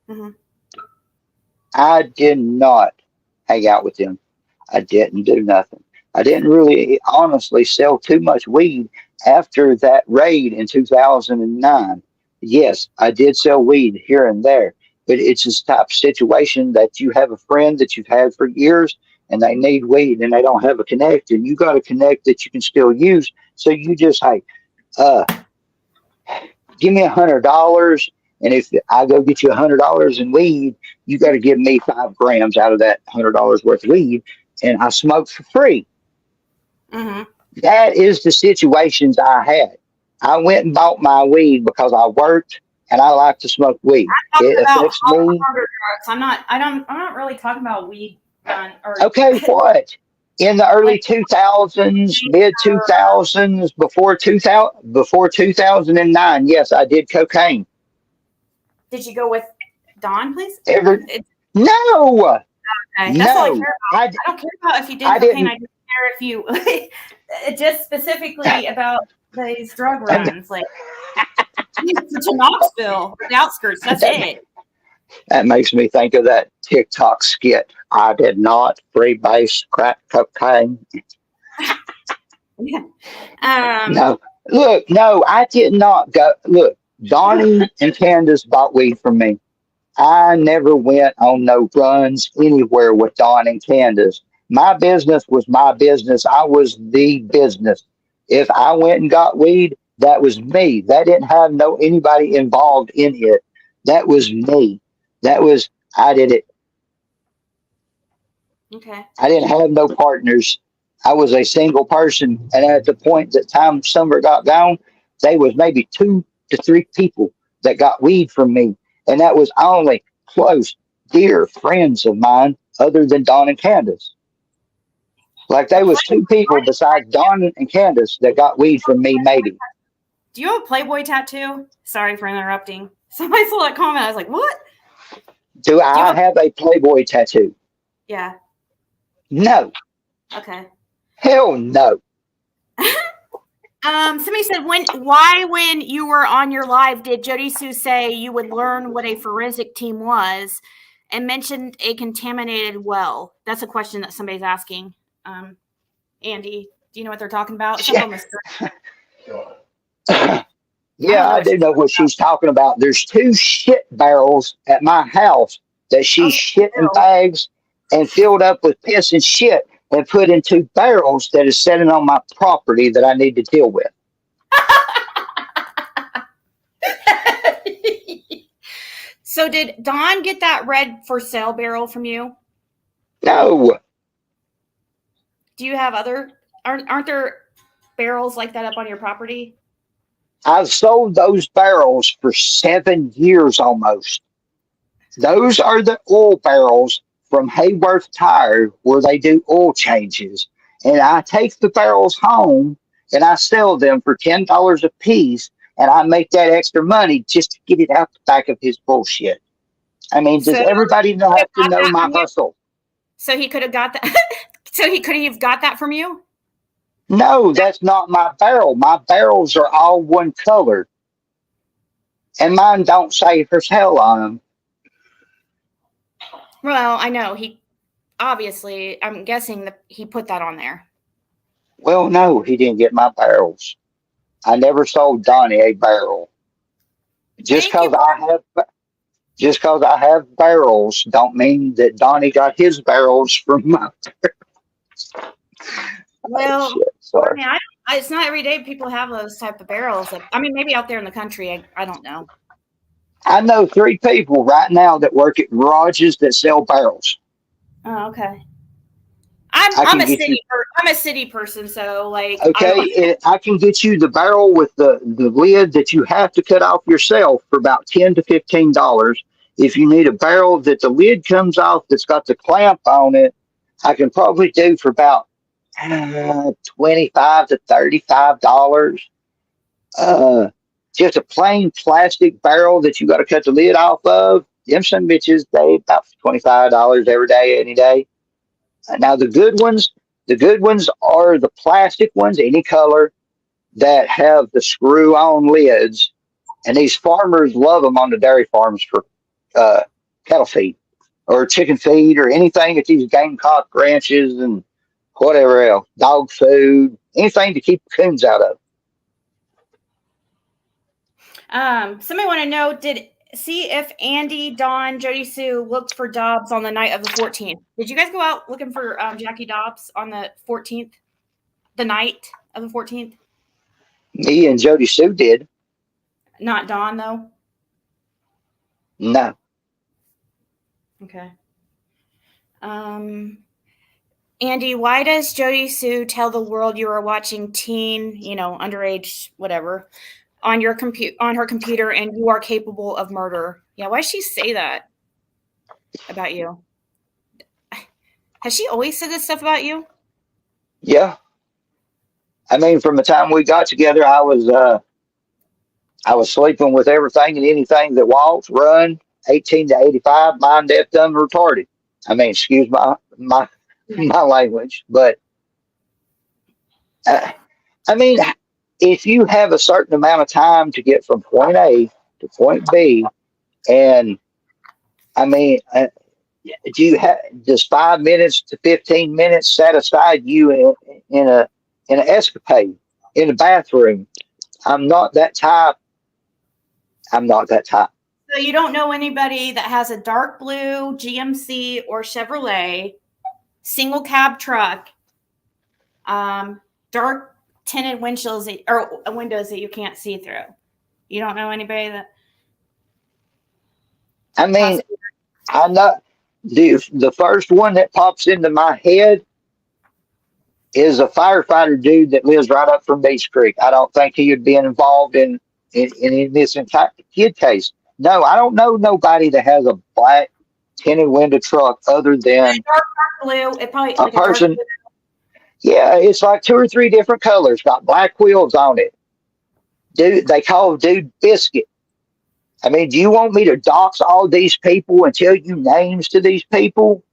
[SPEAKER 3] Mm-hmm.
[SPEAKER 5] I did not hang out with them. I didn't do nothing. I didn't really honestly sell too much weed after that raid in 2009. Yes, I did sell weed here and there, but it's this type of situation that you have a friend that you've had for years and they need weed and they don't have a connect, and you got a connect that you can still use. So you just, hey, uh, give me $100, and if I go get you $100 in weed, you got to give me 5 grams out of that $100 worth of weed, and I smoke for free.
[SPEAKER 3] Mm-hmm.
[SPEAKER 5] That is the situations I had. I went and bought my weed because I worked and I like to smoke weed.
[SPEAKER 3] I'm talking
[SPEAKER 5] It
[SPEAKER 3] about
[SPEAKER 5] affects me.
[SPEAKER 3] harder drugs. I'm not really talking about weed run or
[SPEAKER 5] Okay, what? In the early
[SPEAKER 3] like
[SPEAKER 5] 2000s, mid 2000s, before 2009, yes, I did cocaine.
[SPEAKER 3] did you go with Dawn, please?
[SPEAKER 5] Ever?
[SPEAKER 3] It's,
[SPEAKER 5] No,
[SPEAKER 3] okay. That's all I
[SPEAKER 5] no,
[SPEAKER 3] care about. I don't care about if you did
[SPEAKER 5] I
[SPEAKER 3] cocaine. I
[SPEAKER 5] didn't.
[SPEAKER 3] just care if you just specifically about these drug runs, like to Knoxville, the outskirts. That's
[SPEAKER 5] That,
[SPEAKER 3] it.
[SPEAKER 5] that makes me think of that TikTok skit. I did not freebase crack cocaine.
[SPEAKER 3] Yeah. Um.
[SPEAKER 5] No, look, no, I did not go. Look, Donnie and Candace bought weed from me. I never went on no runs anywhere with Don and Candace. My business was my business. I was the business. If I went and got weed, that was me. That didn't have no anybody involved in it. That was me. That was I did it.
[SPEAKER 3] Okay.
[SPEAKER 5] I didn't have no partners. I was a single person, and at the point that time Summer got gone, they was maybe 2 to 3 people that got weed from me, and that was only close, dear friends of mine, other than Don and Candace. Like they was 2 people besides Don and Candace that got weed from me, maybe.
[SPEAKER 3] Do you have a Playboy tattoo? Sorry for interrupting. Somebody saw that comment. I was like, what?
[SPEAKER 5] Do
[SPEAKER 3] Do you
[SPEAKER 5] I
[SPEAKER 3] have?
[SPEAKER 5] have a Playboy tattoo?
[SPEAKER 3] Yeah.
[SPEAKER 5] No,
[SPEAKER 3] Okay.
[SPEAKER 5] hell no.
[SPEAKER 3] Somebody said when you were on your live, did Jody Sue say you would learn what a forensic team was and mentioned a contaminated well? That's a question that somebody's asking. Andy, do you know what they're talking about? It's up on the screen. I
[SPEAKER 5] Yeah,
[SPEAKER 3] don't know
[SPEAKER 5] I
[SPEAKER 3] what
[SPEAKER 5] do
[SPEAKER 3] she's
[SPEAKER 5] know
[SPEAKER 3] talking
[SPEAKER 5] what she's talking about. There's 2 shit barrels at my house that she
[SPEAKER 3] about.
[SPEAKER 5] shit in
[SPEAKER 3] Oh,
[SPEAKER 5] bags and filled up with piss and shit and put in 2 barrels that is sitting on my property that I need to deal with.
[SPEAKER 3] So did Don get that red for sale barrel from you?
[SPEAKER 5] No,
[SPEAKER 3] Do you have other? Aren't there barrels like that up on your property?
[SPEAKER 5] I've sold those barrels for 7 years almost. Those are the oil barrels from Hayworth Tire where they do oil changes. And I take the barrels home and I sell them for $10 a piece. And I make that extra money just to get it out the back of his bullshit. I mean, does
[SPEAKER 3] So
[SPEAKER 5] everybody
[SPEAKER 3] he could
[SPEAKER 5] have
[SPEAKER 3] have
[SPEAKER 5] to
[SPEAKER 3] got
[SPEAKER 5] know
[SPEAKER 3] that
[SPEAKER 5] my
[SPEAKER 3] from you?
[SPEAKER 5] hustle?
[SPEAKER 3] So he could have got that. So he could have got that from you.
[SPEAKER 5] No, that's not my barrel. My barrels are all one color. And mine don't say for sale on them.
[SPEAKER 3] Well, I know he obviously. I'm guessing that he put that on there.
[SPEAKER 5] Well, no, he didn't get my barrels. I never sold Donnie a barrel. Just
[SPEAKER 3] Thank you.
[SPEAKER 5] because I have barrels don't mean that Donnie got his barrels from my
[SPEAKER 3] Well,
[SPEAKER 5] shit.
[SPEAKER 3] I
[SPEAKER 5] Sorry.
[SPEAKER 3] mean, it's not every day people have those type of barrels. I mean, maybe out there in the country, I don't know.
[SPEAKER 5] I know 3 people right now that work at garages that sell barrels.
[SPEAKER 3] Oh, okay.
[SPEAKER 5] I can get you.
[SPEAKER 3] I'm a city person, so like I
[SPEAKER 5] Okay,
[SPEAKER 3] don't.
[SPEAKER 5] I can get you the barrel with the lid that you have to cut off yourself for about $10 to $15. If you need a barrel that the lid comes off that's got the clamp on it, I can probably do for about 25 to $35. Uh, just a plain plastic barrel that you got to cut the lid off of. Them some bitches, they about $25 every day, any day. Now the good ones are the plastic ones, any color, that have the screw-on lids, and these farmers love them on the dairy farms for uh, cattle feed or chicken feed or anything at these gamecock ranches and whatever else, dog food, anything to keep coons out of.
[SPEAKER 3] Somebody want to know, see if Andy, Don, Jody Sue looked for Dobbs on the night of the 14th. Did you guys go out looking for Jackie Dobbs on the 14th, the night of the 14th?
[SPEAKER 5] Me and Jody Sue did.
[SPEAKER 3] Not Don though.
[SPEAKER 5] No.
[SPEAKER 3] Okay. Andy, why does Jody Sue tell the world you are watching teen, underage, whatever, on her computer, and you are capable of murder? Yeah, why does she say that about you? Has she always said this stuff about you?
[SPEAKER 5] Yeah. I mean, from the time we got together, I was sleeping with everything and anything that walks, run, 18 to 85, mind deaf, dumb, retarded. I mean, excuse my language, but I mean, if you have a certain amount of time to get from point A to point B, and I mean, do you have does 5 minutes to 15 minutes set aside you in an escapade in the bathroom? I'm not that type. I'm not that type.
[SPEAKER 3] So you don't know anybody that has a dark blue GMC or Chevrolet single cab truck, dark tinted windshields or windows that you can't see through. You don't know anybody that.
[SPEAKER 5] I mean, I know the first one that pops into my head is a firefighter dude that lives right up from Beach Creek. I don't think he would be involved in this entire kid case. No, I don't know nobody that has a black tinted window truck other than
[SPEAKER 3] dark blue. It probably
[SPEAKER 5] a person. Yeah, it's like 2 or 3 different colors, got black wheels on it. Dude, they call dude Biscuit. I mean, do you want me to dox all these people and tell you names to these people?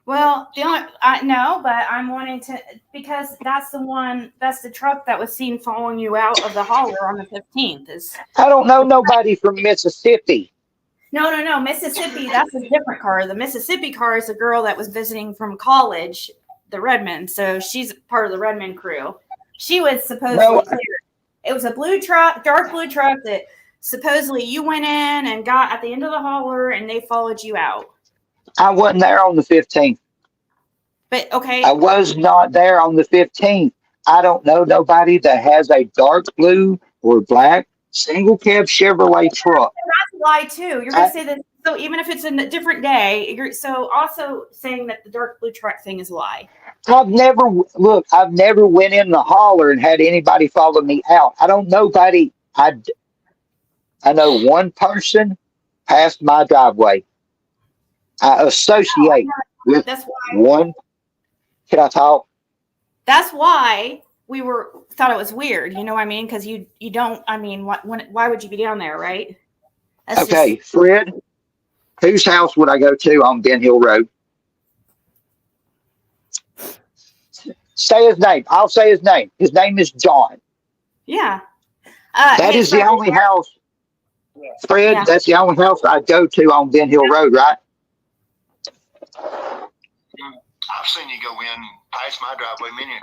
[SPEAKER 3] Well, no, but I'm wanting to, because that's the truck that was seen following you out of the holler on the 15th.
[SPEAKER 5] I don't know nobody from Mississippi.
[SPEAKER 3] No, Mississippi, that's a different car. The Mississippi car is a girl that was visiting from college, the Redmond, so she's part of the Redmond crew. She was supposedly cleared. It was a blue truck, dark blue truck that supposedly you went in and got at the end of the holler and they followed you out.
[SPEAKER 5] I wasn't there on the 15th.
[SPEAKER 3] But okay.
[SPEAKER 5] I was not there on the 15th. I don't know nobody that has a dark blue or black single cab Chevrolet truck.
[SPEAKER 3] That's a lie too. You're going to say that. So even if it's a different day, you're so also saying that the dark blue truck thing is a lie.
[SPEAKER 5] I've never went in the holler and had anybody follow me out. I don't know nobody. I know one person passed my driveway. I associate with one. Can I talk?
[SPEAKER 3] That's why we thought it was weird. You know what I mean? Because you don't. I mean, why would you be down there, right?
[SPEAKER 5] That's okay, Fred. Whose house would I go to on Ben Hill Road? Say his name. I'll say his name. His name is John.
[SPEAKER 3] Yeah.
[SPEAKER 5] That is the only house. Fred, yeah. That's the only house I go to on Ben Hill Road, right?
[SPEAKER 4] I've seen you go in past my driveway many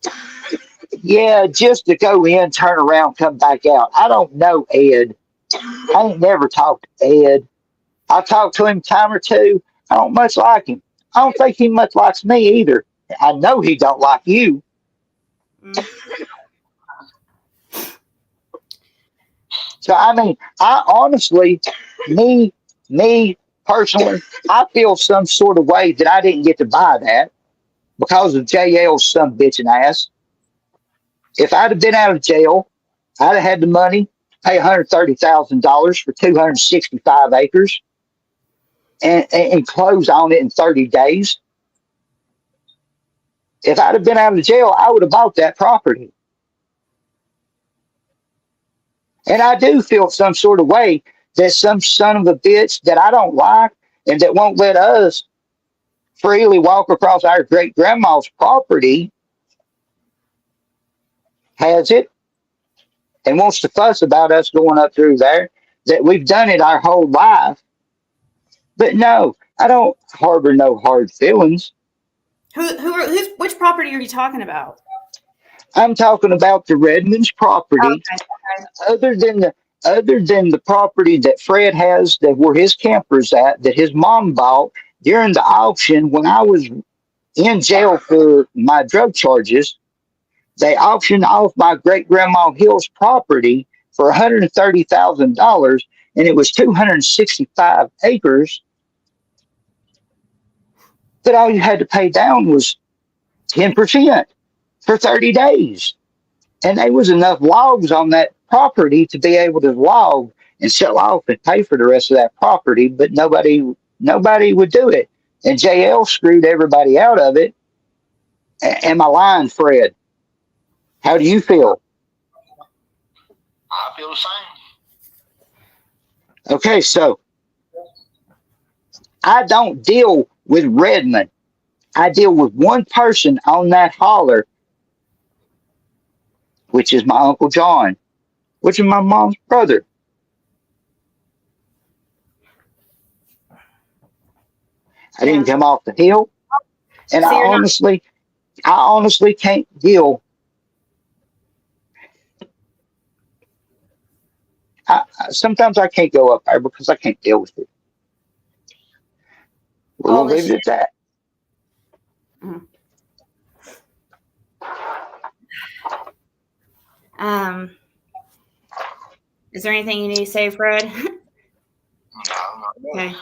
[SPEAKER 4] times.
[SPEAKER 5] Yeah, just to go in, turn around, come back out. I don't know Ed. I ain't never talked to Ed. I talked to him a time or two. I don't much like him. I don't think he much likes me either. I know he don't like you. So I mean, I honestly, me personally, I feel some sort of way that I didn't get to buy that because of JL's some bitching ass. If I'd have been out of jail, I'd have had the money, pay $130,000 for 265 acres, and close on it in 30 days. If I'd have been out of jail, I would have bought that property. And I do feel some sort of way that some son of a bitch that I don't like and that won't let us freely walk across our great grandma's property has it and wants to fuss about us going up through there, that we've done it our whole life. But no, I don't harbor no hard feelings.
[SPEAKER 3] Which property are you talking about?
[SPEAKER 5] I'm talking about the Redmond's property.
[SPEAKER 3] Okay.
[SPEAKER 5] Other than the property that Fred has, that where his camper's at, that his mom bought during the auction when I was in jail for my drug charges, they auctioned off my great grandma Hill's property for $130,000, and it was 265 acres. But all you had to pay down was 10% for 30 days. And there was enough logs on that property to be able to log and sell off and pay for the rest of that property, but nobody would do it. And JL screwed everybody out of it. Am I lying, Fred? How do you feel?
[SPEAKER 4] I feel the same.
[SPEAKER 5] Okay, so I don't deal with Redmond. I deal with one person on that holler, which is my Uncle John, which is my mom's brother. I didn't come off the hill, and
[SPEAKER 3] So
[SPEAKER 5] I honestly can't deal. Sometimes I can't go up there because I can't deal with it. We're
[SPEAKER 3] All
[SPEAKER 5] gonna
[SPEAKER 3] this
[SPEAKER 5] leave it at that.
[SPEAKER 3] Is there anything you need to say, Fred?
[SPEAKER 4] No.
[SPEAKER 3] Okay.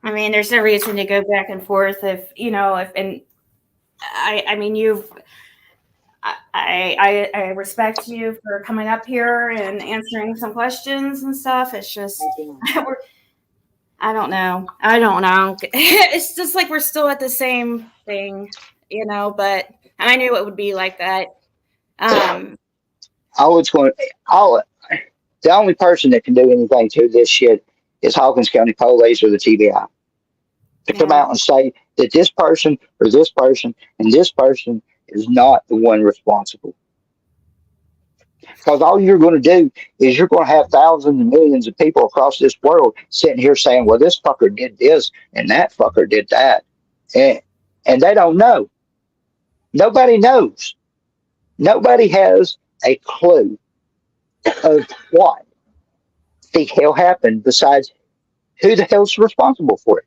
[SPEAKER 3] I mean, there's no reason to go back and forth if I mean, I respect you for coming up here and answering some questions and stuff. It's just, I don't know. It's just like we're still at the same thing, but I knew it would be like that.
[SPEAKER 5] The only person that can do anything to this shit is Hawkins County Police or the TBI. To come out and say that this person or this person and this person is not the one responsible. Because all you're going to do is you're going to have thousands and millions of people across this world sitting here saying, well, this fucker did this and that fucker did that. And they don't know. Nobody knows. Nobody has a clue of what the hell happened besides who the hell's responsible for it.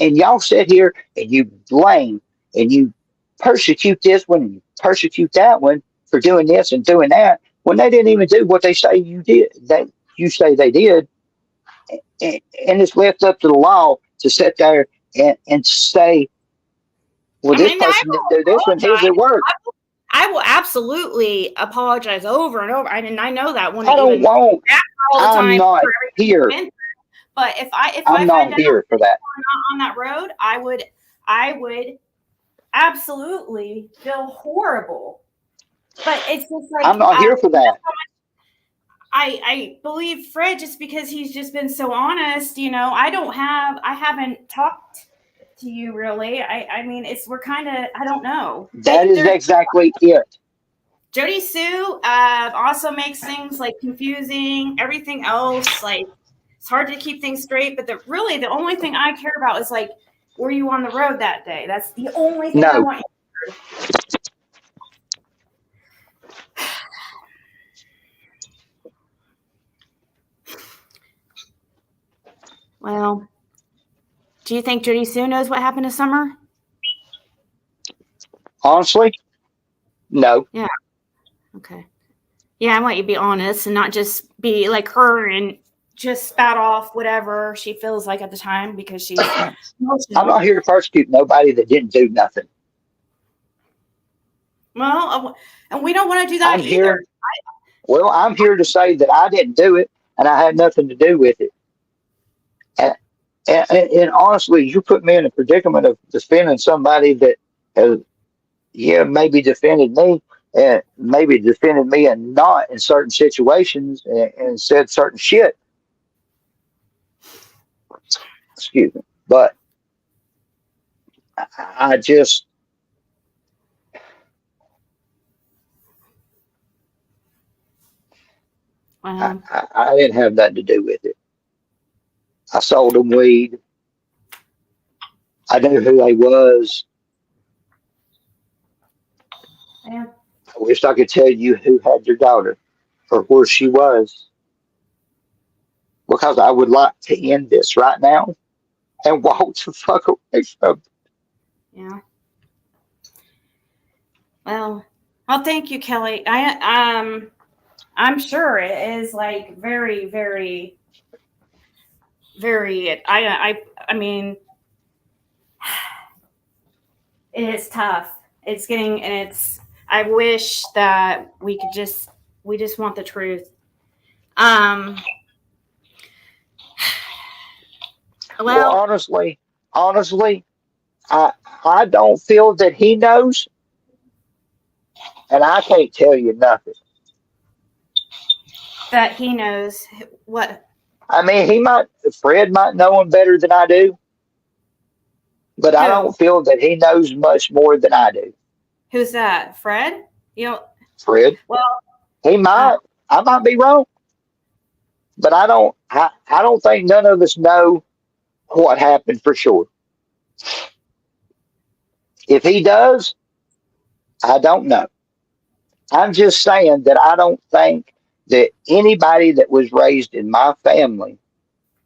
[SPEAKER 5] And y'all sit here and you blame and you persecute this one and you persecute that one for doing this and doing that when they didn't even do what they say you did, that you say they did. And it's left up to the law to sit there and say, well, this person didn't do this one, here's it work.
[SPEAKER 3] I will absolutely apologize over and over. I know that one.
[SPEAKER 5] I don't want. I'm not here.
[SPEAKER 3] But if I
[SPEAKER 5] I'm not here for that.
[SPEAKER 3] On that road, I would absolutely feel horrible. But it's just like
[SPEAKER 5] I'm not here for that.
[SPEAKER 3] I believe Fred just because he's just been so honest. I haven't talked to you really. I mean, we're kind of, I don't know.
[SPEAKER 5] That is exactly it.
[SPEAKER 3] Jody Sue also makes things like confusing. Everything else, like, it's hard to keep things straight, but the only thing I care about is like, were you on the road that day? That's the only thing I want you to hear. Well, do you think Judy Sue knows what happened to Summer?
[SPEAKER 5] Honestly, no.
[SPEAKER 3] Yeah. Okay. Yeah, I want you to be honest and not just be like her and just spout off whatever she feels like at the time because she's
[SPEAKER 5] I'm
[SPEAKER 3] emotional.
[SPEAKER 5] not here to persecute nobody that didn't do nothing.
[SPEAKER 3] Well, and we don't want to do that
[SPEAKER 5] I'm
[SPEAKER 3] either.
[SPEAKER 5] here. Well, I'm here to say that I didn't do it and I had nothing to do with it. And, and honestly, you put me in a predicament of defending somebody that has, yeah, maybe defended me and maybe defended me and not in certain situations and said certain shit. Excuse me. But I just, I didn't have nothing to do with it. I sold them weed. I knew who they was.
[SPEAKER 3] Yeah.
[SPEAKER 5] I wish I could tell you who had your daughter or where she was, because I would like to end this right now and walk the fuck away from
[SPEAKER 3] Yeah. Well, thank you, Kelly. I'm sure it is like very, very, very. I mean, it is tough. It's getting, and it's. I wish that we just want the truth. Um.
[SPEAKER 5] Well,
[SPEAKER 3] Well,
[SPEAKER 5] honestly, I don't feel that he knows, and I can't tell you nothing.
[SPEAKER 3] that he knows what.
[SPEAKER 5] I mean, Fred might know him better than I do, but I
[SPEAKER 3] Who?
[SPEAKER 5] don't feel that he knows much more than I do.
[SPEAKER 3] Who's that? Fred? You know.
[SPEAKER 5] Fred,
[SPEAKER 3] Well.
[SPEAKER 5] he
[SPEAKER 3] Uh,
[SPEAKER 5] might, I might be wrong, but I don't think none of us know what happened for sure. If he does, I don't know. I'm just saying that I don't think that anybody that was raised in my family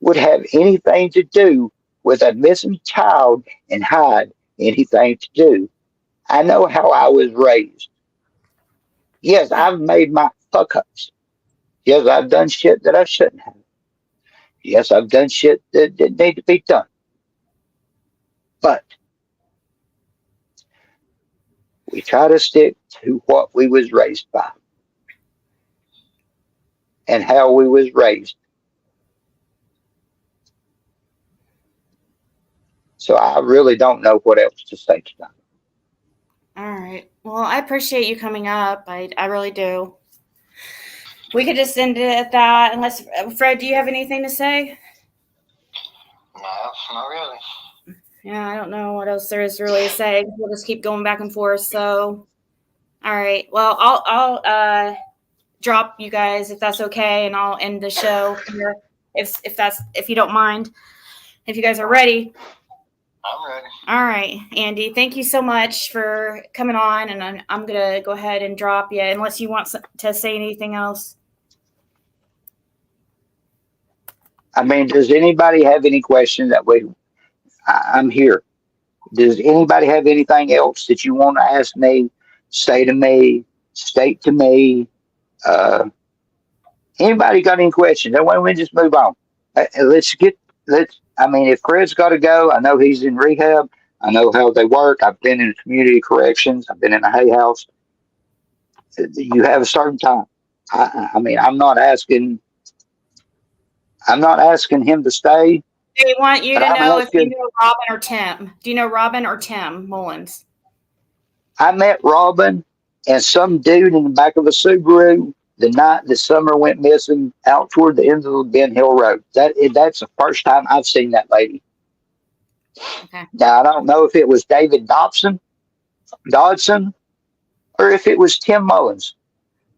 [SPEAKER 5] would have anything to do with a missing child and had anything to do. I know how I was raised. Yes, I've made my fuck ups. Yes, I've done shit that I shouldn't have. Yes, I've done shit that didn't need to be done. But we try to stick to what we was raised by and how we was raised. So I really don't know what else to say tonight.
[SPEAKER 3] all right. Well, I appreciate you coming up. I really do. We could just end it at that. Unless Fred, do you have anything to say?
[SPEAKER 4] No, not really.
[SPEAKER 3] Yeah, I don't know what else there is really to say. We'll just keep going back and forth. So, all right. Well, I'll drop you guys if that's okay, and I'll end the show here if you don't mind. If you guys are ready.
[SPEAKER 4] I'm ready.
[SPEAKER 3] All right, Andy. Thank you so much for coming on, and I'm gonna go ahead and drop you unless you want to say anything else.
[SPEAKER 5] I mean, does anybody have any questions that I'm here. Does anybody have anything else that you want to ask me, say to me, state to me? Uh, Anybody got any questions? Then why don't we just move on? I mean, if Fred's got to go, I know he's in rehab. I know how they work. I've been in community corrections. I've been in a hay house. You have a certain time. I mean, I'm not asking him to stay,
[SPEAKER 3] They want you
[SPEAKER 5] but
[SPEAKER 3] to
[SPEAKER 5] I'm
[SPEAKER 3] know if you
[SPEAKER 5] asking.
[SPEAKER 3] know Robin or Tim. Do you know Robin or Tim Mullins?
[SPEAKER 5] I met Robin and some dude in the back of a Subaru the night that Summer went missing out toward the end of the Ben Hill Road. That's the first time I've seen that lady.
[SPEAKER 3] Okay.
[SPEAKER 5] Now I don't know if it was David Dodson, or if it was Tim Mullins.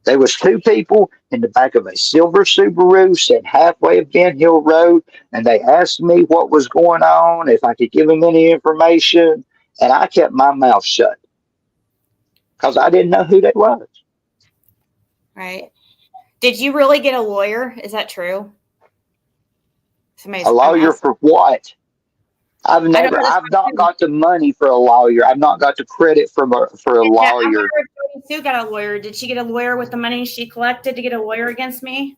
[SPEAKER 5] There was two people in the back of a silver Subaru sitting halfway of Ben Hill Road, and they asked me what was going on, if I could give them any information, and I kept my mouth shut because I didn't know who they was.
[SPEAKER 3] Right. Did you really get a lawyer? Is that true?
[SPEAKER 5] A
[SPEAKER 3] I'm
[SPEAKER 5] lawyer
[SPEAKER 3] asking.
[SPEAKER 5] for what? I've
[SPEAKER 3] I don't know this
[SPEAKER 5] I've not
[SPEAKER 3] one too.
[SPEAKER 5] got the money for a lawyer. I've not got the credit for a
[SPEAKER 3] Yeah, I wonder
[SPEAKER 5] lawyer.
[SPEAKER 3] if Jody Sue got a lawyer. Did she get a lawyer with the money she collected to get a lawyer against me?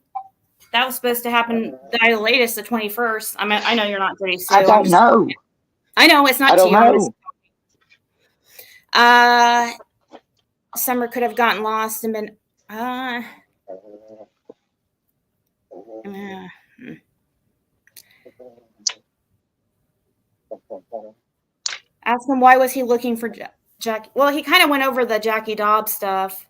[SPEAKER 3] That was supposed to happen the latest, the 21st. I mean, I know you're not Jody Sue.
[SPEAKER 5] I don't know.
[SPEAKER 3] I know it's not
[SPEAKER 5] I don't
[SPEAKER 3] to you. I'm just,
[SPEAKER 5] know.
[SPEAKER 3] Summer could have gotten lost and been. Uh, ask him why was he looking for Jackie? Well, he kind of went over the Jackie Dobbs stuff.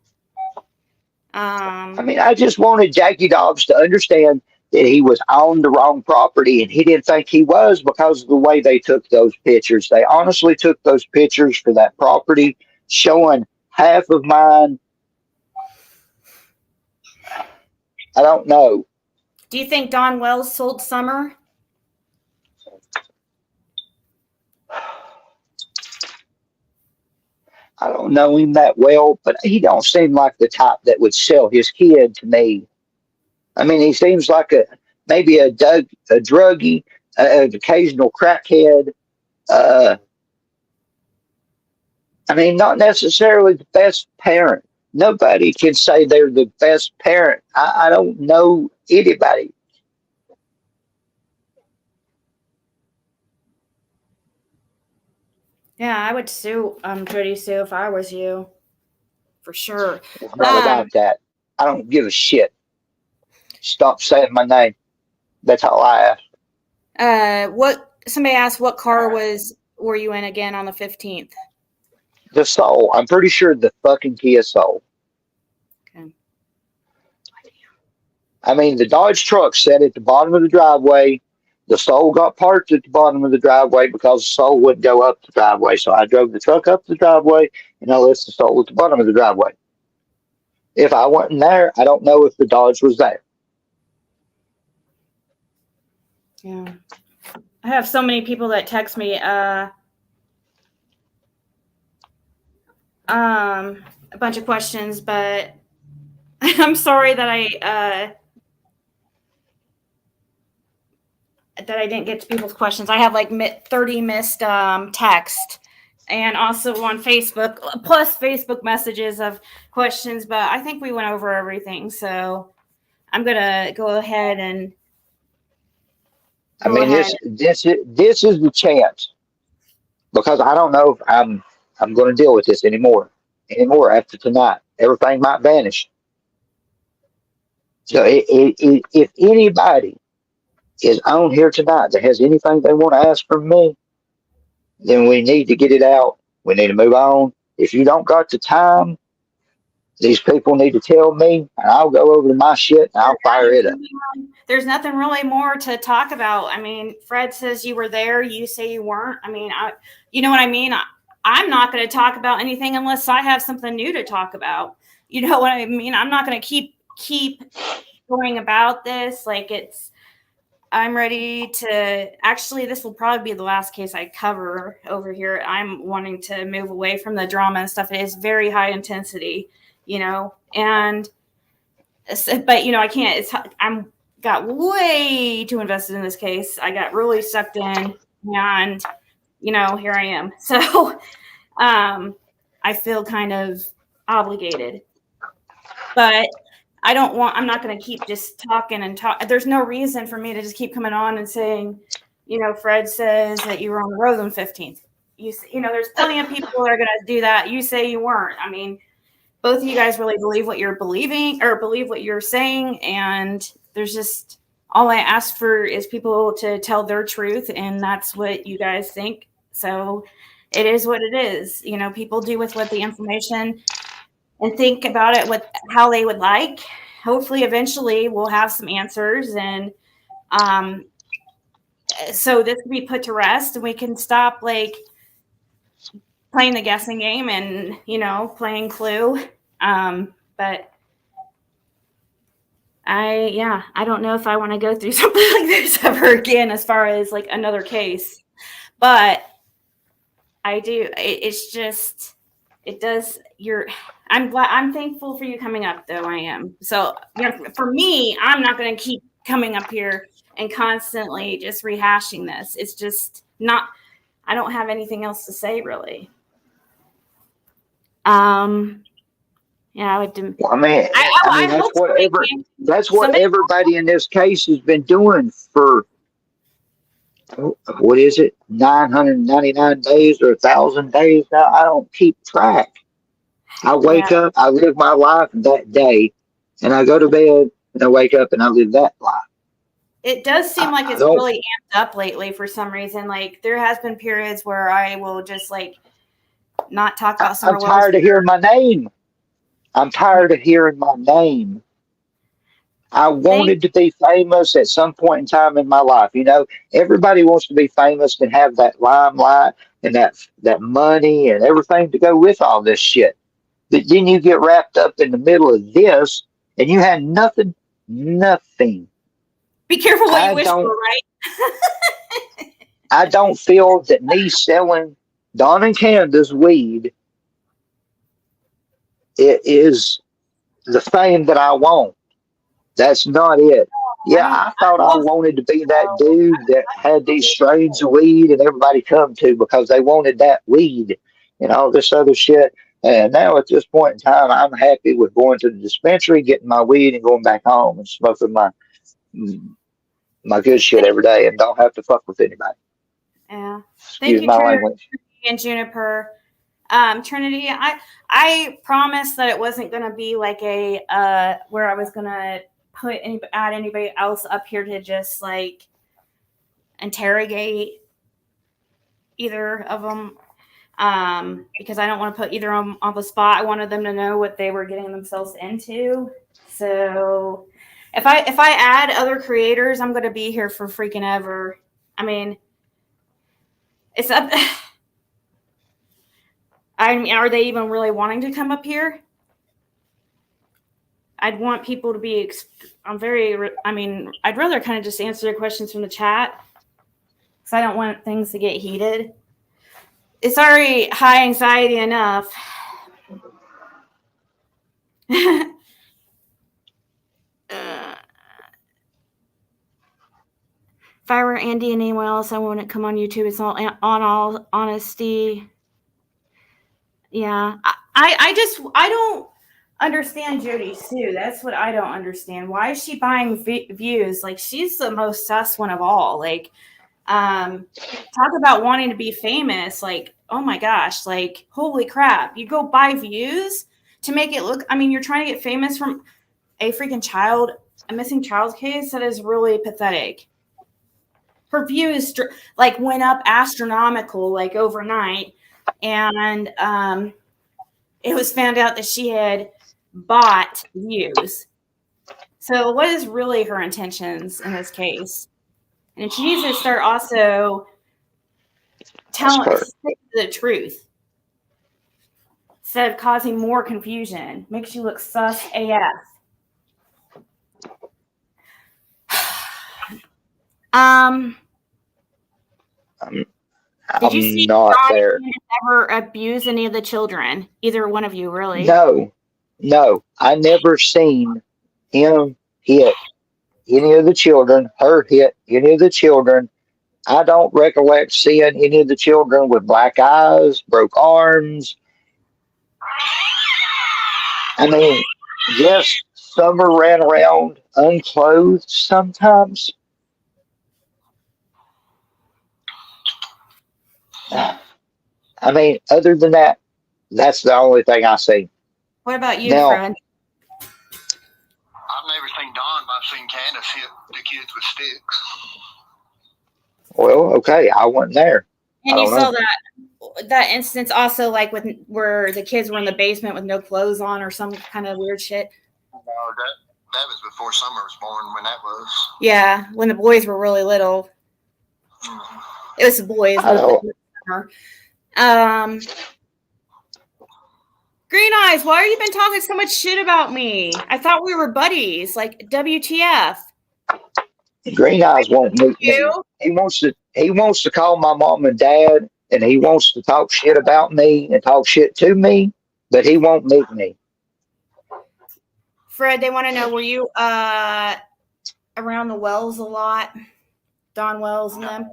[SPEAKER 5] I mean, I just wanted Jackie Dobbs to understand that he was on the wrong property, and he didn't think he was because of the way they took those pictures. They honestly took those pictures for that property, showing half of mine. I don't know.
[SPEAKER 3] Do you think Don Wells sold Summer?
[SPEAKER 5] I don't know him that well, but he don't seem like the type that would sell his kid to me. I mean, he seems like maybe a druggie, an occasional crackhead. I mean, not necessarily the best parent. Nobody can say they're the best parent. I don't know anybody.
[SPEAKER 3] Yeah, I would sue Jody Sue if I was you, for sure.
[SPEAKER 5] It's not about that. I don't give a shit. Stop saying my name. That's all I ask.
[SPEAKER 3] What somebody asked, what car were you in again on the 15th?
[SPEAKER 5] The Soul. I'm pretty sure the fucking Kia Soul.
[SPEAKER 3] Okay.
[SPEAKER 5] I mean, the Dodge truck sat at the bottom of the driveway. The Soul got parked at the bottom of the driveway because the Soul wouldn't go up the driveway. So I drove the truck up the driveway and I left the Soul at the bottom of the driveway. If I wasn't there, I don't know if the Dodge was there.
[SPEAKER 3] Yeah. I have so many people that text me a bunch of questions, but I'm sorry that I didn't get to people's questions. I have like 30 missed text, and also on Facebook, plus Facebook messages of questions, but I think we went over everything. So I'm gonna go ahead and
[SPEAKER 5] this is the chance, because I don't know if I'm going to deal with this anymore after tonight. Everything might vanish. So if anybody is on here tonight that has anything they want to ask from me, then we need to get it out. We need to move on. If you don't got the time, these people need to tell me, and I'll go over to my shit and I'll fire it up.
[SPEAKER 3] There's nothing really more to talk about. I mean, Fred says you were there. You say you weren't. I mean, you know what I mean? I'm not going to talk about anything unless I have something new to talk about. You know what I mean? I'm not going to keep going about this. I'm ready to, actually, this will probably be the last case I cover over here. I'm wanting to move away from the drama and stuff. It is very high intensity, and, but, I can't, I'm got way too invested in this case. I got really sucked in, and, here I am. So, I feel kind of obligated, but I'm not going to keep just talking and talk. There's no reason for me to just keep coming on and saying, Fred says that you were on the road on the 15th. There's plenty of people that are going to do that. You say you weren't. I mean, both of you guys really believe what you're believing or believe what you're saying. And there's just, all I ask for is people to tell their truth. And that's what you guys think. So it is what it is. People do with what the information and think about it with how they would like. Hopefully, eventually, we'll have some answers, and so this can be put to rest, and we can stop playing the guessing game and playing Clue. But I don't know if I want to go through something like this ever again, as far as another case. But I do. It's just. It does. I'm thankful for you coming up, though. I am. So, for me, I'm not going to keep coming up here and constantly just rehashing this. It's just, I don't have anything else to say really. Yeah, I would do.
[SPEAKER 5] Well, I mean,
[SPEAKER 3] hope
[SPEAKER 5] that's what
[SPEAKER 3] somebody.
[SPEAKER 5] everybody in this case has been doing for, what is it, 999 days or 1,000 days now? I don't keep track. I
[SPEAKER 3] Yeah,
[SPEAKER 5] wake up, I live my life that day, and I go to bed, and I wake up, and I live that life.
[SPEAKER 3] it does seem like
[SPEAKER 5] I
[SPEAKER 3] it's
[SPEAKER 5] don't.
[SPEAKER 3] really amped up lately for some reason. Like there has been periods where I will just like not talk about
[SPEAKER 5] I'm
[SPEAKER 3] Summer Wells.
[SPEAKER 5] tired of hearing my name. I'm tired of hearing my name. I
[SPEAKER 3] Thank
[SPEAKER 5] wanted to be famous at some point in time in my life. You know, everybody wants to be famous and have that limelight and that money and everything to go with all this shit. But then you get wrapped up in the middle of this, and you had nothing, nothing.
[SPEAKER 3] Be careful what you
[SPEAKER 5] I
[SPEAKER 3] wish for,
[SPEAKER 5] don't,
[SPEAKER 3] right?
[SPEAKER 5] I don't feel that me selling Don and Candace weed, it is the fame that I want. That's not it.
[SPEAKER 3] I
[SPEAKER 5] Yeah,
[SPEAKER 3] don't.
[SPEAKER 5] I thought
[SPEAKER 3] I
[SPEAKER 5] I
[SPEAKER 3] love.
[SPEAKER 5] wanted to be that dude that had these strains of weed and everybody come to because they wanted that weed and all this other shit. And now at this point in time, I'm happy with going to the dispensary, getting my weed, and going back home and smoking my good shit every day, and don't have to fuck with anybody.
[SPEAKER 3] Yeah. Thank
[SPEAKER 5] Excuse
[SPEAKER 3] you,
[SPEAKER 5] my
[SPEAKER 3] Trinity
[SPEAKER 5] language.
[SPEAKER 3] and Juniper. Trinity, I promised that it wasn't gonna be like a where I was gonna add anybody else up here to just like interrogate either of them. Because I don't want to put either of them on the spot. I wanted them to know what they were getting themselves into. So if I add other creators, I'm gonna be here for freaking ever. I mean, it's up. I mean, are they even really wanting to come up here? I'd want people to be. I'd rather kind of just answer their questions from the chat because I don't want things to get heated. It's already high anxiety enough. If I were Andy and anyone else, I wouldn't come on YouTube. It's all on all honesty. Yeah, I don't understand Jody Sue. That's what I don't understand. Why is she buying views? Like she's the most sus one of all. Like, talk about wanting to be famous. Like, oh my gosh, like holy crap, you go buy views to make it look. I mean, you're trying to get famous from a freaking a missing child case. That is really pathetic. Her views like went up astronomical like overnight, and it was found out that she had bought views. So what is really her intentions in this case? And she needs to start also telling the truth instead of causing more confusion. Makes you look sus AF. Did you
[SPEAKER 5] I'm
[SPEAKER 3] see
[SPEAKER 5] not
[SPEAKER 3] Don
[SPEAKER 5] there.
[SPEAKER 3] ever abuse any of the children? Either one of you, really?
[SPEAKER 5] No, I never seen him hit any of the children, her hit any of the children. I don't recollect seeing any of the children with black eyes, broke arms. I mean, yes, Summer ran around unclothed sometimes. I mean, other than that, that's the only thing I see.
[SPEAKER 3] What about you,
[SPEAKER 5] Now,
[SPEAKER 3] Fred?
[SPEAKER 4] I've never seen Don, but I've seen Candace hit the kids with sticks.
[SPEAKER 5] well, okay, I wasn't there. I
[SPEAKER 3] And you
[SPEAKER 5] don't know.
[SPEAKER 3] saw that instance also, like with where the kids were in the basement with no clothes on or some kind of weird shit.
[SPEAKER 4] That was before Summer was born. When that was.
[SPEAKER 3] Yeah, when the boys were really little.
[SPEAKER 4] Mm-hmm.
[SPEAKER 3] It was the boys.
[SPEAKER 5] I don't.
[SPEAKER 3] Green Eyes, why are you been talking so much shit about me? I thought we were buddies. Like WTF?
[SPEAKER 5] Green Eyes won't meet me. He wants to call my mom and dad, and he wants to talk shit about me and talk shit to me, but he won't meet me.
[SPEAKER 3] Fred, they want to know, were you around the Wells a lot? Don Wells and them?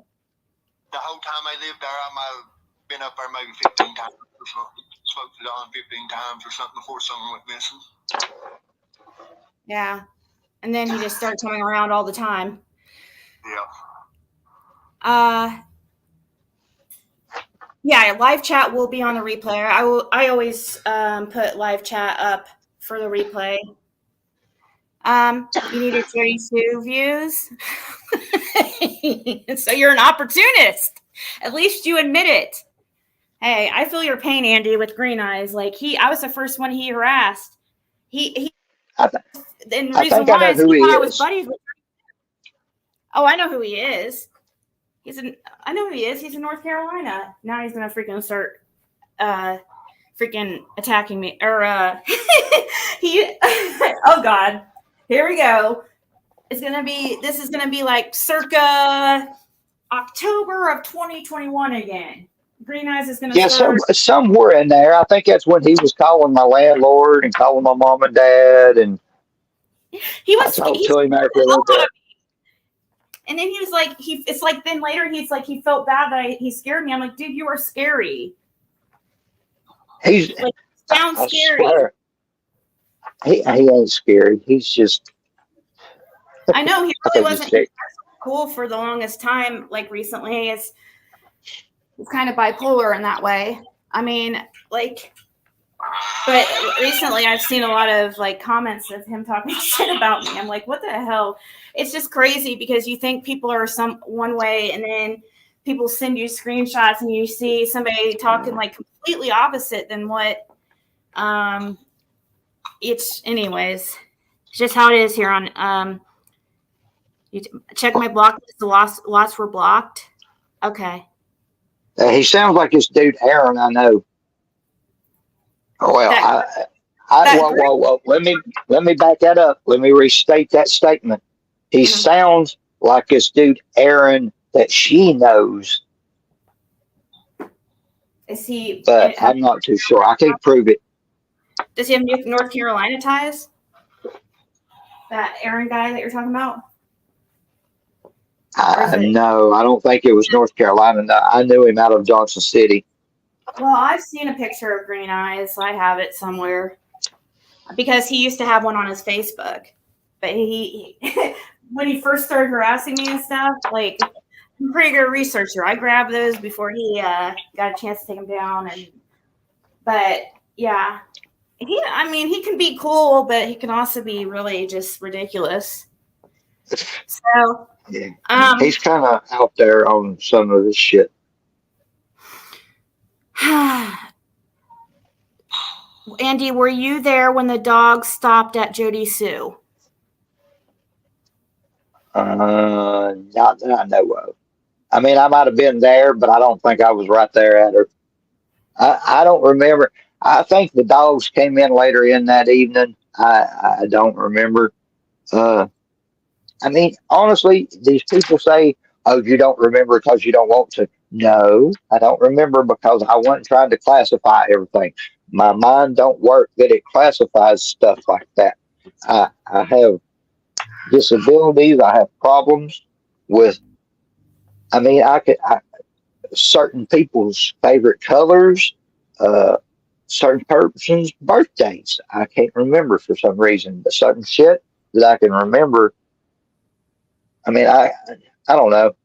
[SPEAKER 4] the whole time they lived there, I might have been up there maybe 15 times or something. Smoked it on 15 times or something before someone went missing.
[SPEAKER 3] Yeah. And then he just started coming around all the time.
[SPEAKER 4] Yeah.
[SPEAKER 3] Yeah, live chat will be on the replay. I always put live chat up for the replay. You needed 32 views. So you're an opportunist. At least you admit it. Hey, I feel your pain, Andy, with Green Eyes. Like I was the first one he harassed. And the reason why is he thought I was buddies with him. Oh, I know who he is. I know who he is. He's in North Carolina. Now he's gonna freaking start freaking attacking me. Or oh God. Here we go. This is gonna be like circa October of 2021 again. Green Eyes is gonna start.
[SPEAKER 5] Somewhere in there. I think that's when he was calling my landlord and calling my mom and dad, and
[SPEAKER 3] he was
[SPEAKER 5] I talked to him after a little bit.
[SPEAKER 3] And then he was like, it's like, then later he's like, he felt bad that he scared me. I'm like, dude, you are scary.
[SPEAKER 5] He's
[SPEAKER 3] like, sounds scary.
[SPEAKER 5] Swear. He ain't scary. He's just.
[SPEAKER 3] I know he really wasn't cool for the longest time. Like recently, he's kind of bipolar in that way. I mean, like, but recently I've seen a lot of like comments of him talking shit about me. I'm like, what the hell? It's just crazy because you think people are one way, and then people send you screenshots and you see somebody talking like completely opposite than what it's anyways. It's just how it is here on you check my block list. The lots were blocked. Okay.
[SPEAKER 5] He sounds like this dude Aaron I know. Well, whoa. Let me back that up. Let me restate that statement. He sounds like this dude Aaron that she knows.
[SPEAKER 3] Is he?
[SPEAKER 5] But I'm not too sure. I can't prove it.
[SPEAKER 3] Does he have North Carolina ties? That Aaron guy that you're talking about?
[SPEAKER 5] No, I don't think it was North Carolina. No, I knew him out of Johnson City.
[SPEAKER 3] Well, I've seen a picture of Green Eyes. I have it somewhere because he used to have one on his Facebook. But he when he first started harassing me and stuff, like, I'm a pretty good researcher. I grabbed those before he got a chance to take them down. But yeah, he can be cool, but he can also be really just ridiculous. So
[SPEAKER 5] yeah, he's kind of out there on some of this shit.
[SPEAKER 3] Andy, were you there when the dog stopped at Jody Sue?
[SPEAKER 5] Not that I know of. I mean, I might have been there, but I don't think I was right there at her. I don't remember. I think the dogs came in later in that evening. I don't remember. I mean, honestly, these people say, "Oh, you don't remember because you don't want to." No, I don't remember because I wasn't trying to classify everything. My mind don't work that it classifies stuff like that. I have disabilities. I have problems with. I mean, certain people's favorite colors, certain person's birthdays. I can't remember for some reason, but certain shit that I can remember. I mean, I don't know.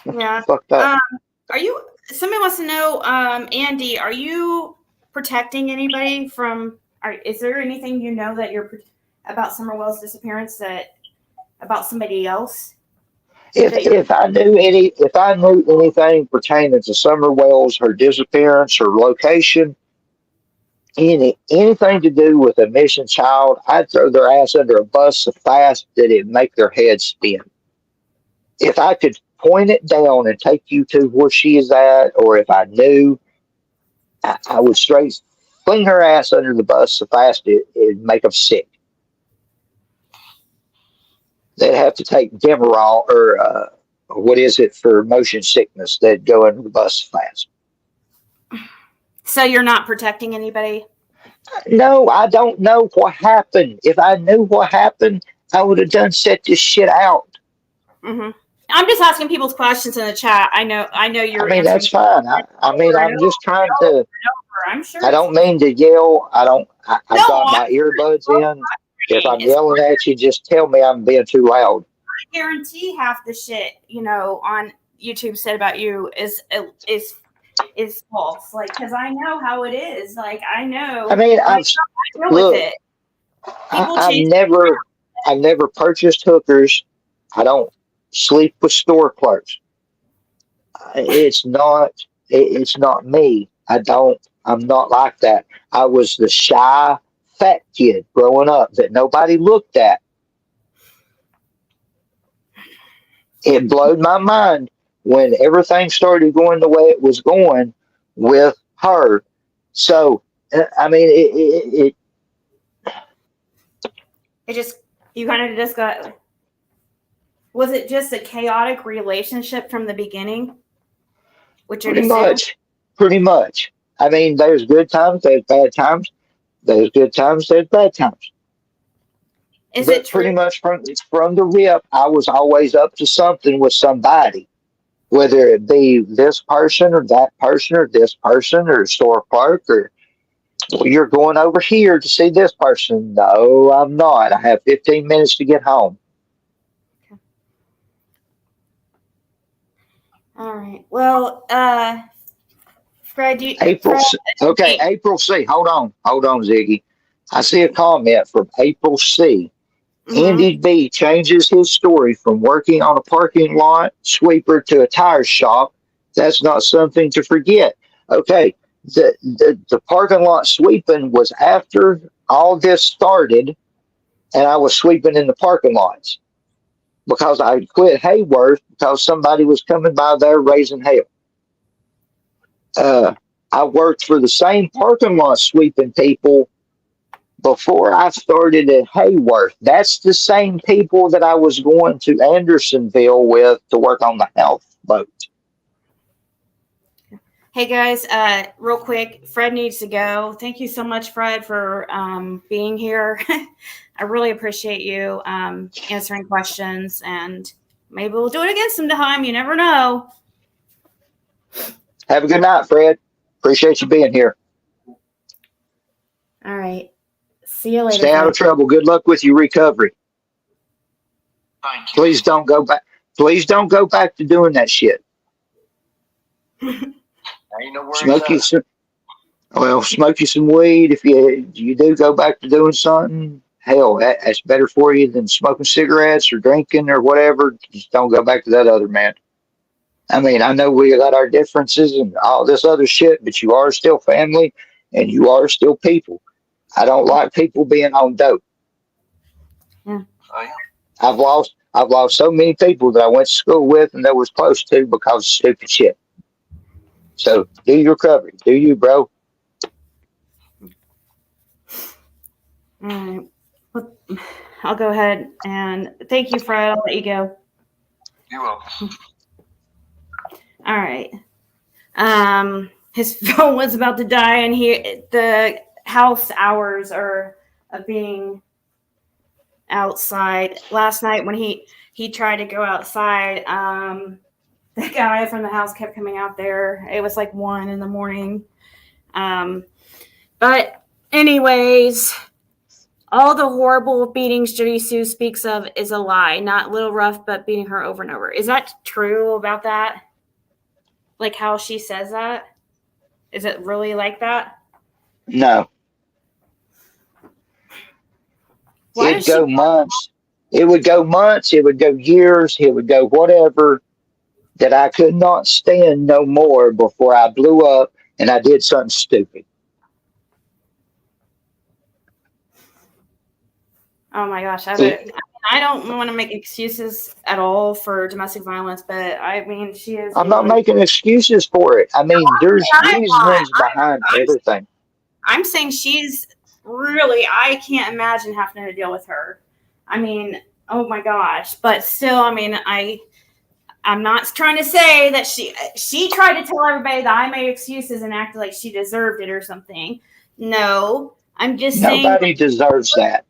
[SPEAKER 3] Yeah.
[SPEAKER 5] Fucked up.
[SPEAKER 3] Somebody wants to know, Andy, are you protecting anybody from? Is there anything you know that you're about Summerwell's disappearance about somebody else?
[SPEAKER 5] If I knew anything pertaining to Summerwell's, her disappearance, her location, anything to do with a missing child, I'd throw their ass under a bus so fast that it'd make their head spin. If I could point it down and take you to where she is at, or if I knew, I would straight fling her ass under the bus so fast it'd make them sick. They'd have to take Demerol or what is it for motion sickness? They'd go under the bus fast.
[SPEAKER 3] So you're not protecting anybody?
[SPEAKER 5] No, I don't know what happened. If I knew what happened, I would have done set this shit out.
[SPEAKER 3] Mm-hmm. I'm just asking people's questions in the chat. I know you're
[SPEAKER 5] I mean,
[SPEAKER 3] answering
[SPEAKER 5] that's fine. I mean,
[SPEAKER 3] over and
[SPEAKER 5] I'm just trying to.
[SPEAKER 3] over. I'm sure
[SPEAKER 5] I
[SPEAKER 3] it's
[SPEAKER 5] don't mean to yell. I've
[SPEAKER 3] no.
[SPEAKER 5] got my earbuds in. If I'm yelling at you, just tell me I'm being too loud.
[SPEAKER 3] I guarantee half the shit on YouTube said about you is false. Like, because I know how it is. Like, I know.
[SPEAKER 5] I mean,
[SPEAKER 3] I deal
[SPEAKER 5] look.
[SPEAKER 3] with it. People
[SPEAKER 5] I've
[SPEAKER 3] change.
[SPEAKER 5] never purchased hookers. I don't sleep with store clerks. It's not me. I'm not like that. I was the shy fat kid growing up that nobody looked at. It blew my mind when everything started going the way it was going with her. So, I mean,
[SPEAKER 3] It just you kind of just got. Was it just a chaotic relationship from the beginning? Which
[SPEAKER 5] pretty much. I mean, there's good times, there's bad times. There's good times, there's bad times.
[SPEAKER 3] Is
[SPEAKER 5] But
[SPEAKER 3] it true?
[SPEAKER 5] pretty much from the rip, I was always up to something with somebody, whether it be this person or that person or this person or store clerk or well, you're going over here to see this person. No, I'm not. I have 15 minutes to get home.
[SPEAKER 3] All right. Well, Fred,
[SPEAKER 5] April C. Hold on, Ziggy. I see a comment from April C. Andy B changes his story from working on a parking lot sweeper to a tire shop. That's not something to forget. Okay, the parking lot sweeping was after all this started, and I was sweeping in the parking lots because I quit Hayworth because somebody was coming by there raising hell. I worked for the same parking lot sweeping people before I started at Hayworth. That's the same people that I was going to Andersonville with to work on the houseboat.
[SPEAKER 3] Hey guys, real quick, Fred needs to go. Thank you so much, Fred, for being here. I really appreciate you answering questions, and maybe we'll do it again sometime. You never know.
[SPEAKER 5] Have a good night, Fred. Appreciate you being here.
[SPEAKER 3] All right. See you later.
[SPEAKER 5] Stay out of trouble. Good luck with your recovery.
[SPEAKER 4] Thank you.
[SPEAKER 5] Please don't go back. Please don't go back to doing that shit.
[SPEAKER 4] Ain't no
[SPEAKER 5] Smoke you some weed. If you do go back to doing something, hell, that's better for you than smoking cigarettes or drinking or whatever. Just don't go back to that other man. I mean, I know we got our differences and all this other shit, but you are still family and you are still people. I don't like people being on dope.
[SPEAKER 3] Yeah.
[SPEAKER 4] Oh, yeah.
[SPEAKER 5] I've lost so many people that I went to school with and that was close to because of stupid shit. So do your recovery. Do you, bro?
[SPEAKER 3] All right. Well, I'll go ahead and thank you, Fred. I'll let you go.
[SPEAKER 4] You're welcome.
[SPEAKER 3] All right. His phone was about to die, and the house hours are of being outside. Last night when he tried to go outside, the guy from the house kept coming out there. It was like 1 a.m. But anyways, all the horrible beatings Judy Sue speaks of is a lie. Not Little Rough, but beating her over and over. Is that true about that? Like how she says that? Is it really like that?
[SPEAKER 5] No. It'd go months. It would go months. It would go years. It would go whatever that I could not stand no more before I blew up and I did something stupid.
[SPEAKER 3] Oh my gosh. I don't want to make excuses at all for domestic violence, but I mean, she is.
[SPEAKER 5] I'm not making excuses for it. I mean, there's reasons behind everything.
[SPEAKER 3] I'm saying she's really, I can't imagine having to deal with her. I mean, oh my gosh. But still, I mean, I'm not trying to say that she tried to tell everybody that I made excuses and acted like she deserved it or something. No, I'm just saying.
[SPEAKER 5] Nobody deserves that.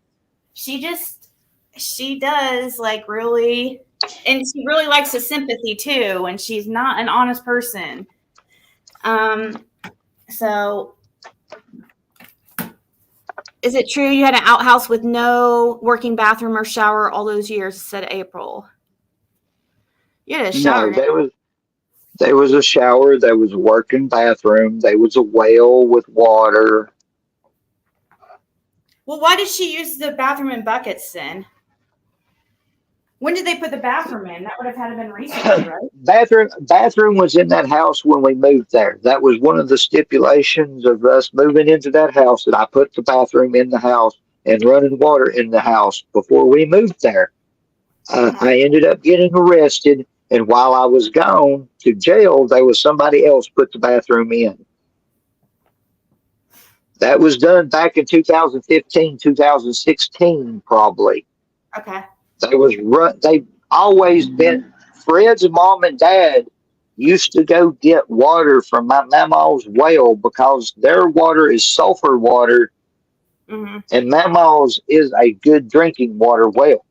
[SPEAKER 3] She does, like, really. and she really likes the sympathy too, and she's not an honest person. So is it true you had an outhouse with no working bathroom or shower all those years? Said April. You had a shower.
[SPEAKER 5] No, there was a shower, there was a working bathroom, there was a well with water.
[SPEAKER 3] Well, why did she use the bathroom in buckets then? When did they put the bathroom in? That would have had to been recently, right?
[SPEAKER 5] Bathroom was in that house when we moved there. That was one of the stipulations of us moving into that house, that I put the bathroom in the house and running water in the house before we moved there. I ended up getting arrested, and while I was gone to jail, there was somebody else put the bathroom in. That was done back in 2015, 2016, probably.
[SPEAKER 3] Okay.
[SPEAKER 5] They always been, Fred's mom and dad used to go get water from my mama's well because their water is sulfur water, and mama's is a good drinking water well.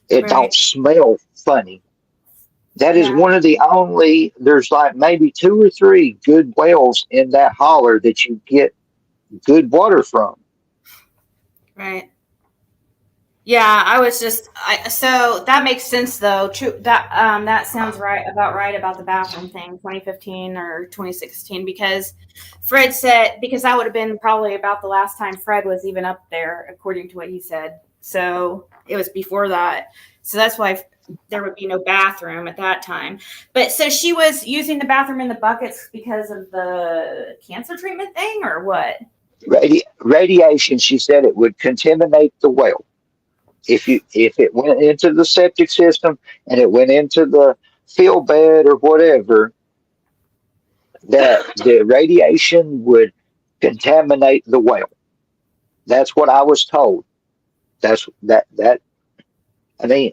[SPEAKER 5] It don't smell funny. That is one of the only, there's like maybe 2 or 3 good wells in that holler that you get good water from.
[SPEAKER 3] Right. Yeah, I was just so that makes sense though. True, that sounds about right about the bathroom thing, 2015 or 2016, because Fred said, because that would have been probably about the last time Fred was even up there, according to what he said. So it was before that. So that's why there would be no bathroom at that time. But so she was using the bathroom in the buckets because of the cancer treatment thing, or what?
[SPEAKER 5] Radiation, she said it would contaminate the well. If it went into the septic system and it went into the field bed or whatever, that the radiation would contaminate the well. That's what I was told. That's that. I mean,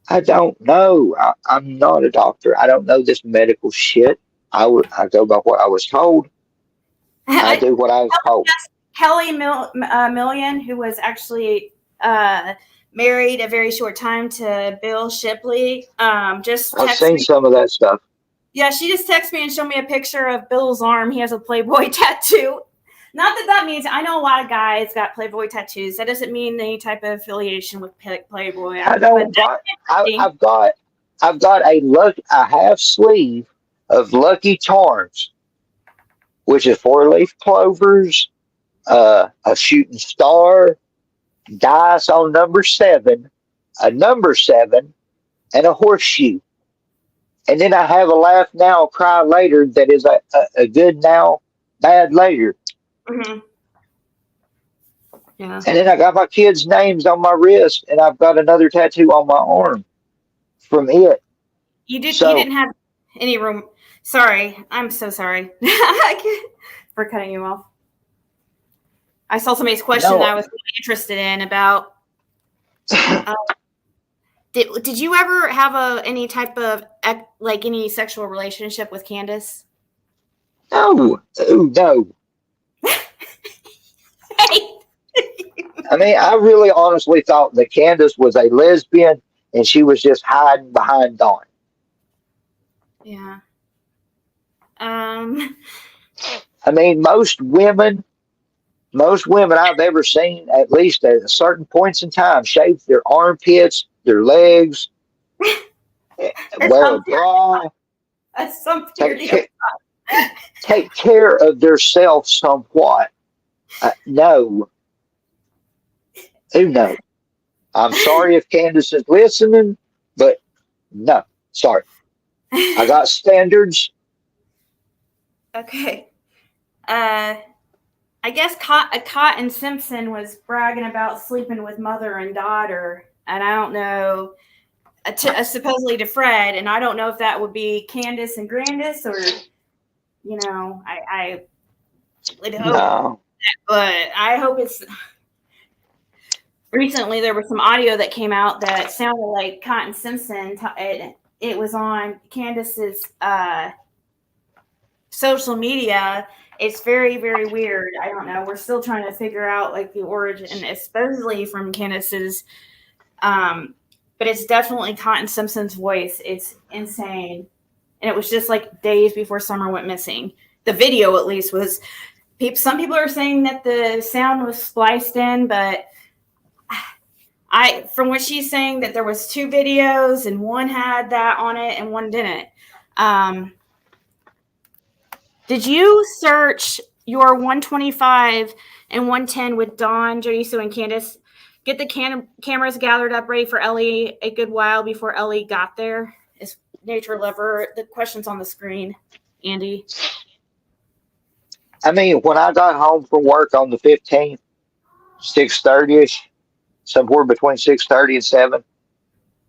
[SPEAKER 5] I don't know. I'm not a doctor. I don't know this medical shit. I go by what I was told. I do what I was told.
[SPEAKER 3] Kelly Million, who was actually married a very short time to Bill Shipley, just
[SPEAKER 5] I've seen some of that stuff.
[SPEAKER 3] Yeah, she just texted me and showed me a picture of Bill's arm. He has a Playboy tattoo. Not that means, I know a lot of guys got Playboy tattoos. That doesn't mean any type of affiliation with Playboy.
[SPEAKER 5] I've got a half sleeve of Lucky Charms, which is 4-leaf clovers, a shooting star, dice on number 7, a number 7, and a horseshoe. And then I have a laugh now, cry later that is a good now, bad later.
[SPEAKER 3] Mm-hmm. Yeah.
[SPEAKER 5] And then I got my kids' names on my wrist, and I've got another tattoo on my arm from it.
[SPEAKER 3] You didn't have any room. Sorry, I'm so sorry for cutting you off. I saw somebody's question that I was really interested in about. Did you ever have any type of any sexual relationship with Candace?
[SPEAKER 5] No. I mean, I really honestly thought that Candace was a lesbian and she was just hiding behind Dawn.
[SPEAKER 3] Yeah.
[SPEAKER 5] I mean, most women I've ever seen, at least at certain points in time, shave their armpits, their legs, wear a bra, take care of themselves somewhat. No. No. I'm sorry if Candace is listening, but no. Sorry. I got standards.
[SPEAKER 3] Okay. I guess Cotton Simpson was bragging about sleeping with mother and daughter, and I don't know, supposedly to Fred, and I don't know if that would be Candace and Grandis, or, I would hope,
[SPEAKER 5] No.
[SPEAKER 3] but I hope it's. Recently, there was some audio that came out that sounded like Cotton Simpson. It was on Candace's social media. It's very, very weird. I don't know. We're still trying to figure out the origin, especially from Candace's But it's definitely Cotton Simpson's voice. It's insane. And it was just like days before Summer went missing. The video, at least, was. Some people are saying that the sound was spliced in, but from what she's saying, that there was 2 videos and one had that on it and one didn't. Did you search your 125 and 110 with Dawn, Jody Sue, and Candace? Get the cameras gathered up, ready for Ellie a good while before Ellie got there. Is Nature Lover? The question's on the screen, Andy.
[SPEAKER 5] I mean, when I got home from work on the 15th, 6:30ish, somewhere between 6:30 and 7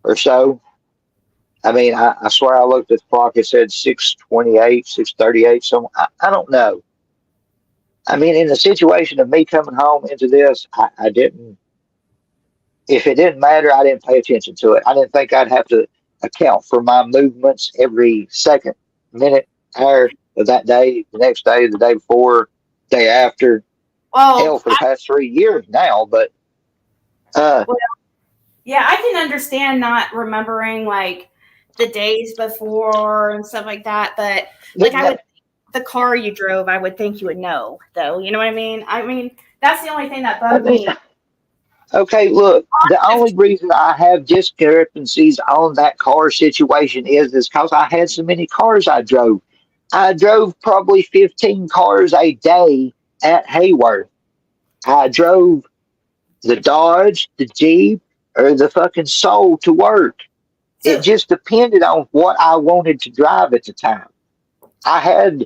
[SPEAKER 5] or so. I mean, I swear I looked at the clock. It said 6:28, 6:38. So I don't know. I mean, in the situation of me coming home into this, I didn't. If it didn't matter, I didn't pay attention to it. I didn't think I'd have to account for my movements every second, minute, hour of that day, the next day, the day before, day after.
[SPEAKER 3] Well,
[SPEAKER 5] hell, for the past 3 years now. But
[SPEAKER 3] yeah, I can understand not remembering like the days before and stuff like that. But like the car you drove, I would think you would know, though. You know what I mean? I mean, that's the only thing that bugged me.
[SPEAKER 5] Okay, look, the only reason I have discrepancies on that car situation is because I had so many cars I drove. I drove probably 15 cars a day at Hayworth. I drove the Dodge, the Jeep, or the fucking Soul to work. It just depended on what I wanted to drive at the time. I had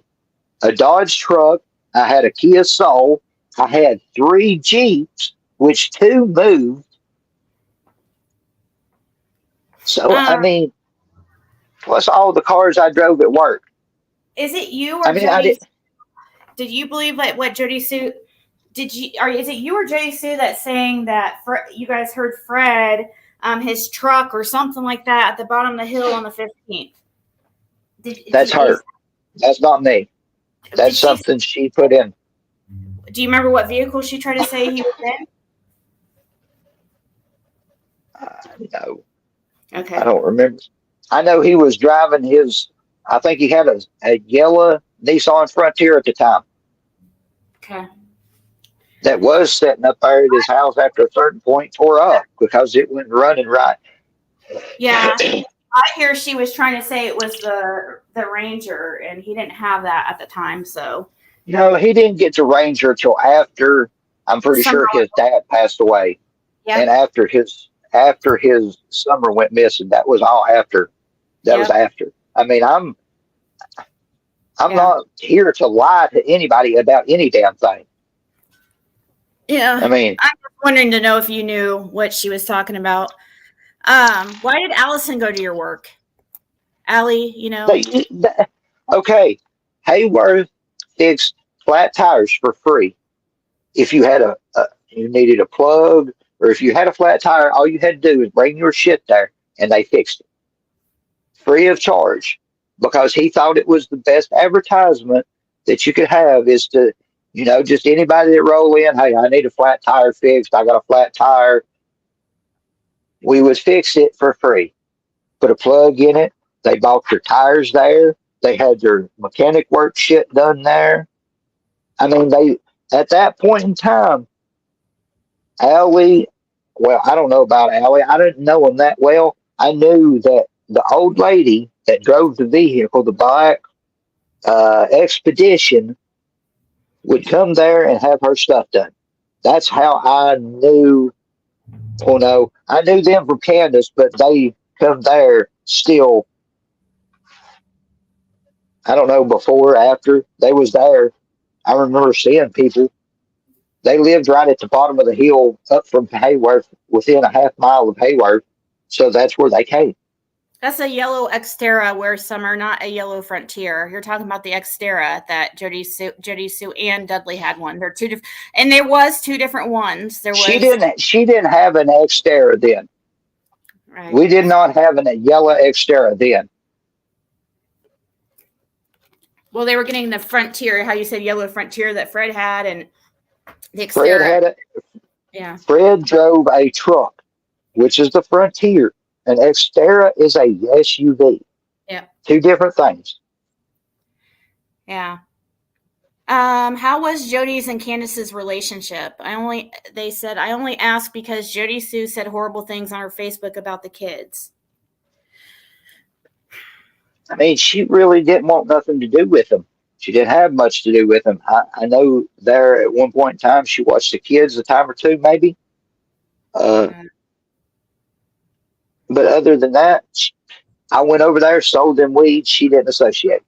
[SPEAKER 5] a Dodge truck. I had a Kia Soul. I had 3 Jeeps, which 2 moved. So, I mean, plus all the cars I drove at work.
[SPEAKER 3] Is it you or Jody? Did you believe like what Jody Sue? Is it you or Jody Sue that's saying that you guys heard Fred, his truck or something like that at the bottom of the hill on the 15th?
[SPEAKER 5] That's her. That's not me. That's something she put in.
[SPEAKER 3] Do you remember what vehicle she tried to say he was in?
[SPEAKER 5] No.
[SPEAKER 3] Okay.
[SPEAKER 5] I don't remember. I know he was driving his, I think he had a yellow Nissan Frontier at the time. Okay. That was sitting up there at his house after a certain point tore up because it wasn't running right.
[SPEAKER 3] Yeah. I hear she was trying to say it was the Ranger, and he didn't have that at the time. So
[SPEAKER 5] no, he didn't get to Ranger till after. I'm pretty sure his dad passed away, and after his Summer went missing. That was all after. That was after. I mean, I'm not here to lie to anybody about any damn thing.
[SPEAKER 3] Yeah.
[SPEAKER 5] I mean,
[SPEAKER 3] I'm just wondering to know if you knew what she was talking about. Why did Allison go to your work? Allie, you know.
[SPEAKER 5] Okay. Hayworth fixed flat tires for free. If you had you needed a plug, or if you had a flat tire, all you had to do was bring your shit there and they fixed it. Free of charge. Because he thought it was the best advertisement that you could have is to, just anybody that roll in, hey, I need a flat tire fixed. I got a flat tire. We would fix it for free. Put a plug in it. They bought their tires there. They had their mechanic work shit done there. I mean, at that point in time, Allie, well, I don't know about Allie. I didn't know him that well. I knew that the old lady that drove the vehicle, the black Expedition, would come there and have her stuff done. That's how I knew. Well, no, I knew them from Candace, but they come there still. I don't know, before or after they was there. I remember seeing people. They lived right at the bottom of the hill up from Hayworth, within a half mile of Hayworth. So that's where they came.
[SPEAKER 3] That's a yellow Xterra, where Summer, not a yellow Frontier. You're talking about the Xterra that Jody Sue and Dudley had one. They're two different, and there was 2 different ones. She
[SPEAKER 5] didn't have an Xterra then. Right. We did not have a yellow Xterra then.
[SPEAKER 3] Well, they were getting the Frontier, how you said yellow Frontier that Fred had, and the Xterra.
[SPEAKER 5] Fred drove a truck. which is the Frontier. An Xterra is a SUV.
[SPEAKER 3] Yeah.
[SPEAKER 5] Two different things.
[SPEAKER 3] Yeah. How was Jody's and Candace's relationship? They said, I only asked because Jody Sue said horrible things on her Facebook about the kids.
[SPEAKER 5] I mean, she really didn't want nothing to do with them. She didn't have much to do with them. I know there at one point in time she watched the kids a time or two, maybe. But other than that, I went over there, sold them weeds. She didn't associate.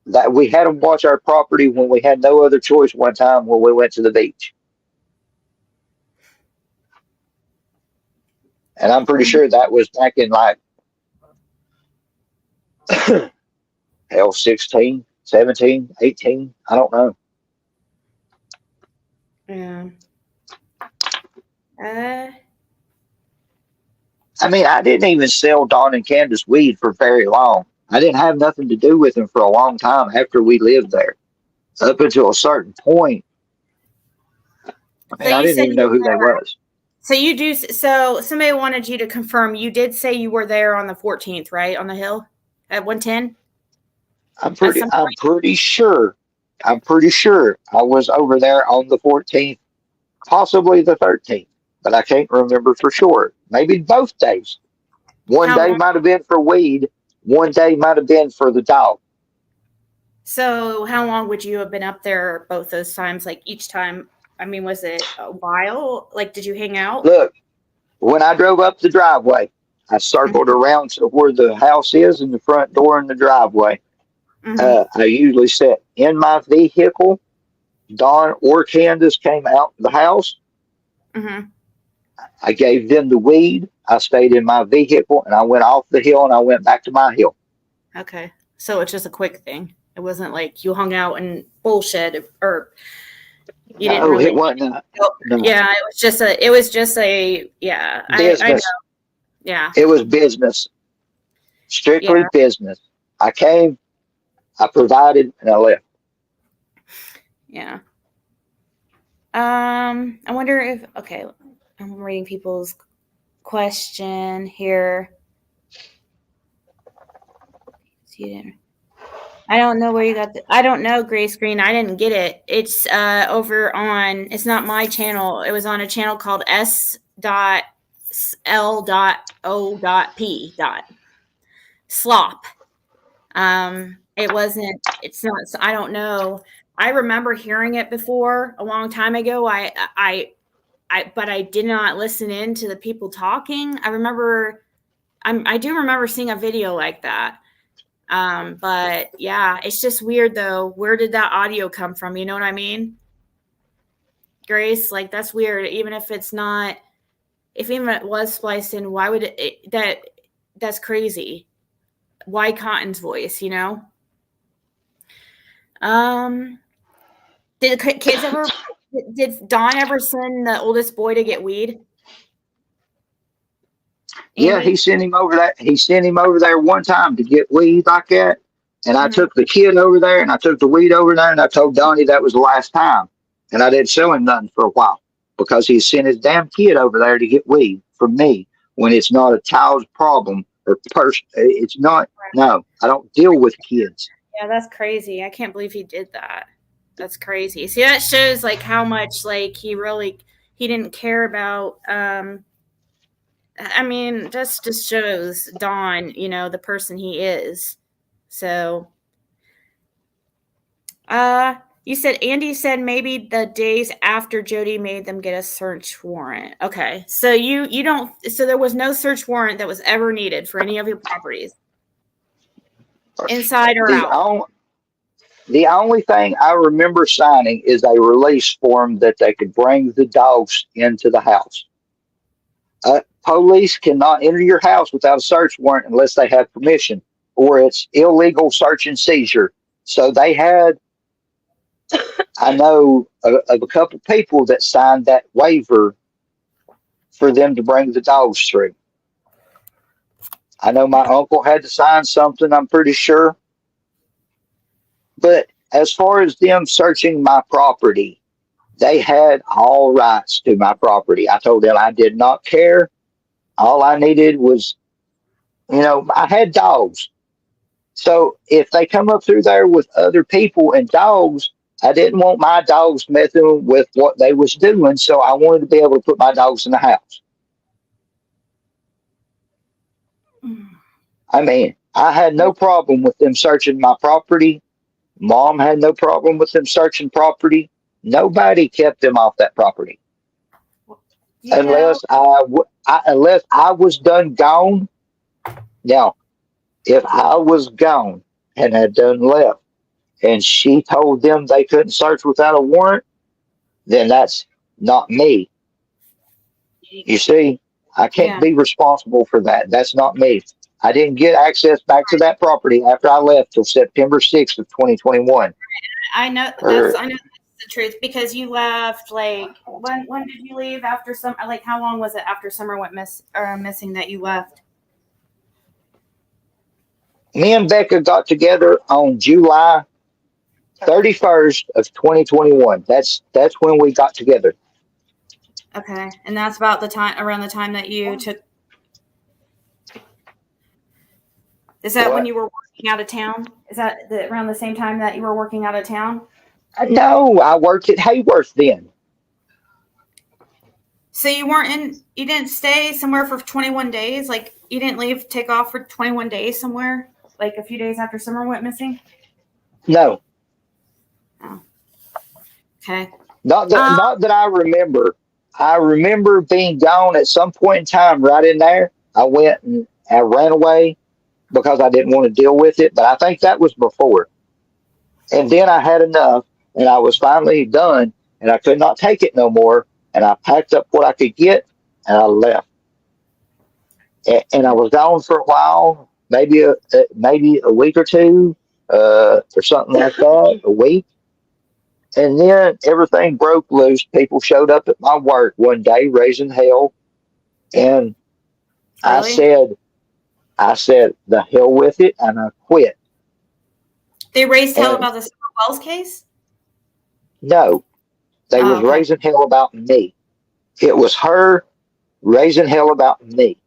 [SPEAKER 5] That we had them watch our property when we had no other choice one time when we went to the beach. And I'm pretty sure that was back in like, hell, 16, 17, 18. I don't know.
[SPEAKER 3] Yeah.
[SPEAKER 5] I mean, I didn't even sell Don and Candace weed for very long. I didn't have nothing to do with them for a long time after we lived there. Up until a certain point, I mean, I didn't even know who they was.
[SPEAKER 3] So you do. So somebody wanted you to confirm. You did say you were there on the 14th, right? On the hill at 110?
[SPEAKER 5] I'm pretty sure I was over there on the 14th, possibly the 13th, but I can't remember for sure. Maybe both days. One day might have been for weed. One day might have been for the dog.
[SPEAKER 3] So how long would you have been up there both those times? Like each time, I mean, was it a while? Like, did you hang out?
[SPEAKER 5] Look, when I drove up the driveway, I circled around to where the house is and the front door and the driveway. I usually sat in my vehicle. Dawn or Candace came out the house. I gave them the weed. I stayed in my vehicle and I went off the hill and I went back to my hill.
[SPEAKER 3] Okay. So it's just a quick thing. It wasn't like you hung out and bullshit or you didn't really.
[SPEAKER 5] It wasn't. No.
[SPEAKER 3] Yeah, it was just a yeah.
[SPEAKER 5] Business.
[SPEAKER 3] I know. Yeah.
[SPEAKER 5] It was business. Strictly business. I came, I provided, and I left.
[SPEAKER 3] Yeah. I wonder if I'm reading people's question here. I don't know where you got I don't know, Gray Screen. I didn't get it. It's over on, it's not my channel. It was on a channel called S.L.O.P. Slop. It's not, I don't know. I remember hearing it before a long time ago. But I did not listen in to the people talking. I do remember seeing a video like that. But yeah, it's just weird though. Where did that audio come from? You know what I mean? Grace, like that's weird. Even if it was spliced in, why would that's crazy. Why Cotton's voice, you know? Did the kids did Don ever send the oldest boy to get weed?
[SPEAKER 5] Yeah, he sent him over there. He sent him over there one time to get weed like that. And I took the kid over there and I took the weed over there and I told Donnie that was the last time. And I didn't sell him nothing for a while because he sent his damn kid over there to get weed from me when it's not a child's problem or person. It's not. No, I don't deal with kids.
[SPEAKER 3] Yeah, that's crazy. I can't believe he did that. That's crazy. See, that shows like how much like he didn't care about I mean, just shows Don, you know, the person he is. So, Andy said maybe the days after Jody made them get a search warrant. Okay. So so there was no search warrant that was ever needed for any of your properties. Inside or out?
[SPEAKER 5] The only thing I remember signing is a release form that they could bring the dogs into the house. Police cannot enter your house without a search warrant unless they have permission, or it's illegal search and seizure. So they had, I know of a couple people that signed that waiver for them to bring the dogs through. I know my uncle had to sign something, I'm pretty sure. But as far as them searching my property, they had all rights to my property. I told them I did not care all I needed was, I had dogs. So if they come up through there with other people and dogs, I didn't want my dogs messing with what they was doing. So I wanted to be able to put my dogs in the house. I mean, I had no problem with them searching my property. Mom had no problem with them searching property. Nobody kept them off that property
[SPEAKER 3] You know,
[SPEAKER 5] unless I was done gone. Now, if I was gone and had done left, and she told them they couldn't search without a warrant, then that's not me. You see, I can't
[SPEAKER 3] yeah.
[SPEAKER 5] be responsible for that. That's not me. I didn't get access back to that property after I left till September 6th of 2021.
[SPEAKER 3] I know that's the truth because you left like when did you leave after summer? Like how long was it after summer went missing that you left?
[SPEAKER 5] Me and Becca got together on July 31st of 2021. That's when we got together.
[SPEAKER 3] Okay, and that's about around the time that you took. Is that when
[SPEAKER 5] What?
[SPEAKER 3] you were working out of town? Is that around the same time that you were working out of town?
[SPEAKER 5] No, I worked at Hayworth then.
[SPEAKER 3] So you didn't stay somewhere for 21 days? Like you didn't take off for 21 days somewhere? Like a few days after Summer went missing?
[SPEAKER 5] No,
[SPEAKER 3] Oh, okay.
[SPEAKER 5] not that I remember. I remember being gone at some point in time right in there. I went and I ran away because I didn't want to deal with it, but I think that was before. And then I had enough and I was finally done and I could not take it no more. And I packed up what I could get and I left. And I was gone for a while, maybe a week or two, or something like that, a week. And then everything broke loose. People showed up at my work one day raising hell. And I
[SPEAKER 3] Really?
[SPEAKER 5] said, I said, the hell with it, and I quit.
[SPEAKER 3] They raised hell
[SPEAKER 5] And
[SPEAKER 3] about the Summer Wells case?
[SPEAKER 5] no, they
[SPEAKER 3] Oh,
[SPEAKER 5] was
[SPEAKER 3] okay.
[SPEAKER 5] raising hell about me. It was her raising hell about me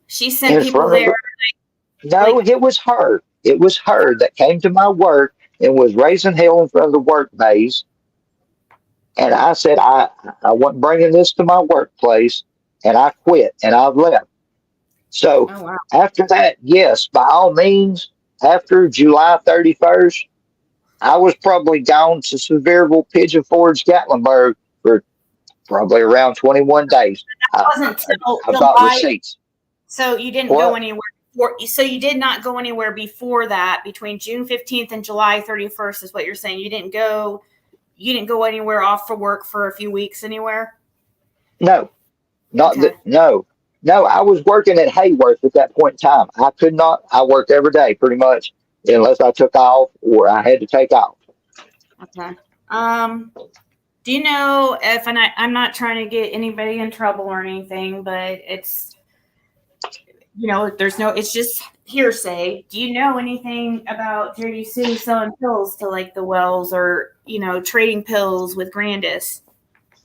[SPEAKER 3] She sent
[SPEAKER 5] in
[SPEAKER 3] people
[SPEAKER 5] front of
[SPEAKER 3] there
[SPEAKER 5] the. No,
[SPEAKER 3] like
[SPEAKER 5] it was her. It was her that came to my work and was raising hell in front of the work bays. And I said, I wasn't bringing this to my workplace, and I quit, and I've left. So
[SPEAKER 3] oh wow.
[SPEAKER 5] after that, yes, by all means, after July 31st, I was probably gone to Sevierville, Pigeon Forge, Gatlinburg for probably around 21 days.
[SPEAKER 3] It wasn't till
[SPEAKER 5] I've got
[SPEAKER 3] July.
[SPEAKER 5] receipts.
[SPEAKER 3] So you didn't go
[SPEAKER 5] What?
[SPEAKER 3] anywhere so you did not go anywhere before that between June 15th and July 31st is what you're saying. You didn't go anywhere off for work for a few weeks anywhere?
[SPEAKER 5] No, not
[SPEAKER 3] Okay.
[SPEAKER 5] that. No, no. I was working at Hayworth at that point in time. I could not. I worked every day pretty much, unless I took off or I had to take off.
[SPEAKER 3] Okay. Do you know if and I'm not trying to get anybody in trouble or anything, but it's just hearsay. Do you know anything about Jody Sue selling pills to like the Wells or, trading pills with Grandis?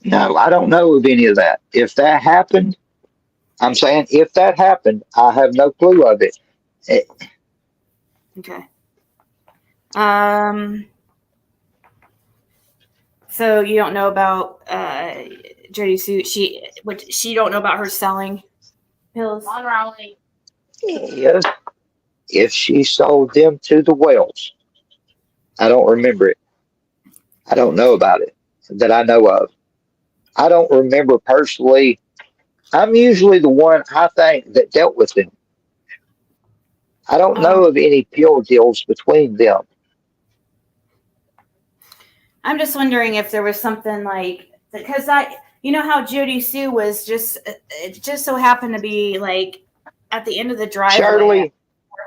[SPEAKER 5] No, I don't know of any of that. If that happened, I'm saying if that happened, I have no clue of it.
[SPEAKER 3] Okay. So you don't know about Jody Sue? She don't know about her selling pills?
[SPEAKER 5] If, if she sold them to the Wells, I don't remember it. I don't know about it that I know of. I don't remember personally. I'm usually the one I think that dealt with them. I don't know of any pill deals between them.
[SPEAKER 3] I'm just wondering if there was something like because how Jody Sue was it just so happened to be like at the end of the driveway.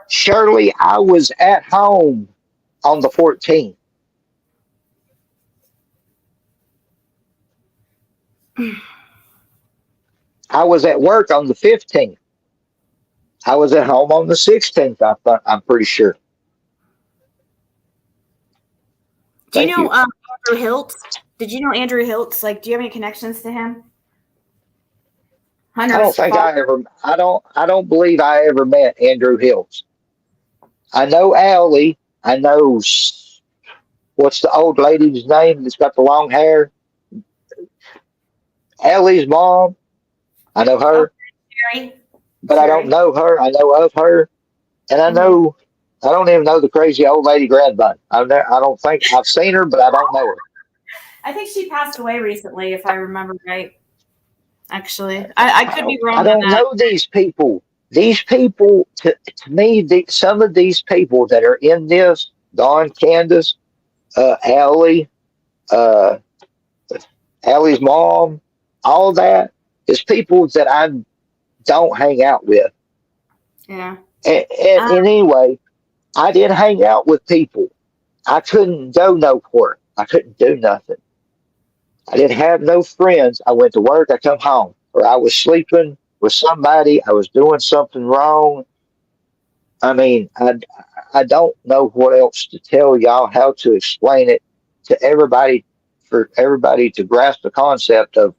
[SPEAKER 5] Shirley, I was at home on the 14th. I was at work on the 15th. I was at home on the 16th. I'm pretty sure.
[SPEAKER 3] Do you
[SPEAKER 5] Thank
[SPEAKER 3] know
[SPEAKER 5] you.
[SPEAKER 3] Andrew Hiltz? Did you know Andrew Hiltz? Like, do you have any connections to him?
[SPEAKER 5] I don't think I ever. I don't believe I ever met Andrew Hills. I know Allie. I know what's the old lady's name that's got the long hair? Allie's mom. I know
[SPEAKER 3] Oh,
[SPEAKER 5] her,
[SPEAKER 3] Sherry.
[SPEAKER 5] but I don't
[SPEAKER 3] Sherry.
[SPEAKER 5] know her. I know of her, and I
[SPEAKER 3] Hmm.
[SPEAKER 5] know. I don't even know the crazy old lady grandmother. I don't think I've seen her, but I don't know her.
[SPEAKER 3] I think she passed away recently, if I remember right. Actually, I could be
[SPEAKER 5] I
[SPEAKER 3] wrong on
[SPEAKER 5] don't
[SPEAKER 3] that.
[SPEAKER 5] know these people. These people, to me, some of these people that are in this, Dawn, Candace, Allie, uh, Allie's mom, all that is people that I don't hang out with.
[SPEAKER 3] Yeah.
[SPEAKER 5] And
[SPEAKER 3] Um,
[SPEAKER 5] anyway, I didn't hang out with people. I couldn't go nowhere. I couldn't do nothing. I didn't have no friends. I went to work. I come home, or I was sleeping with somebody. I was doing something wrong. I mean, I don't know what else to tell y'all, how to explain it to everybody, for everybody to grasp the concept of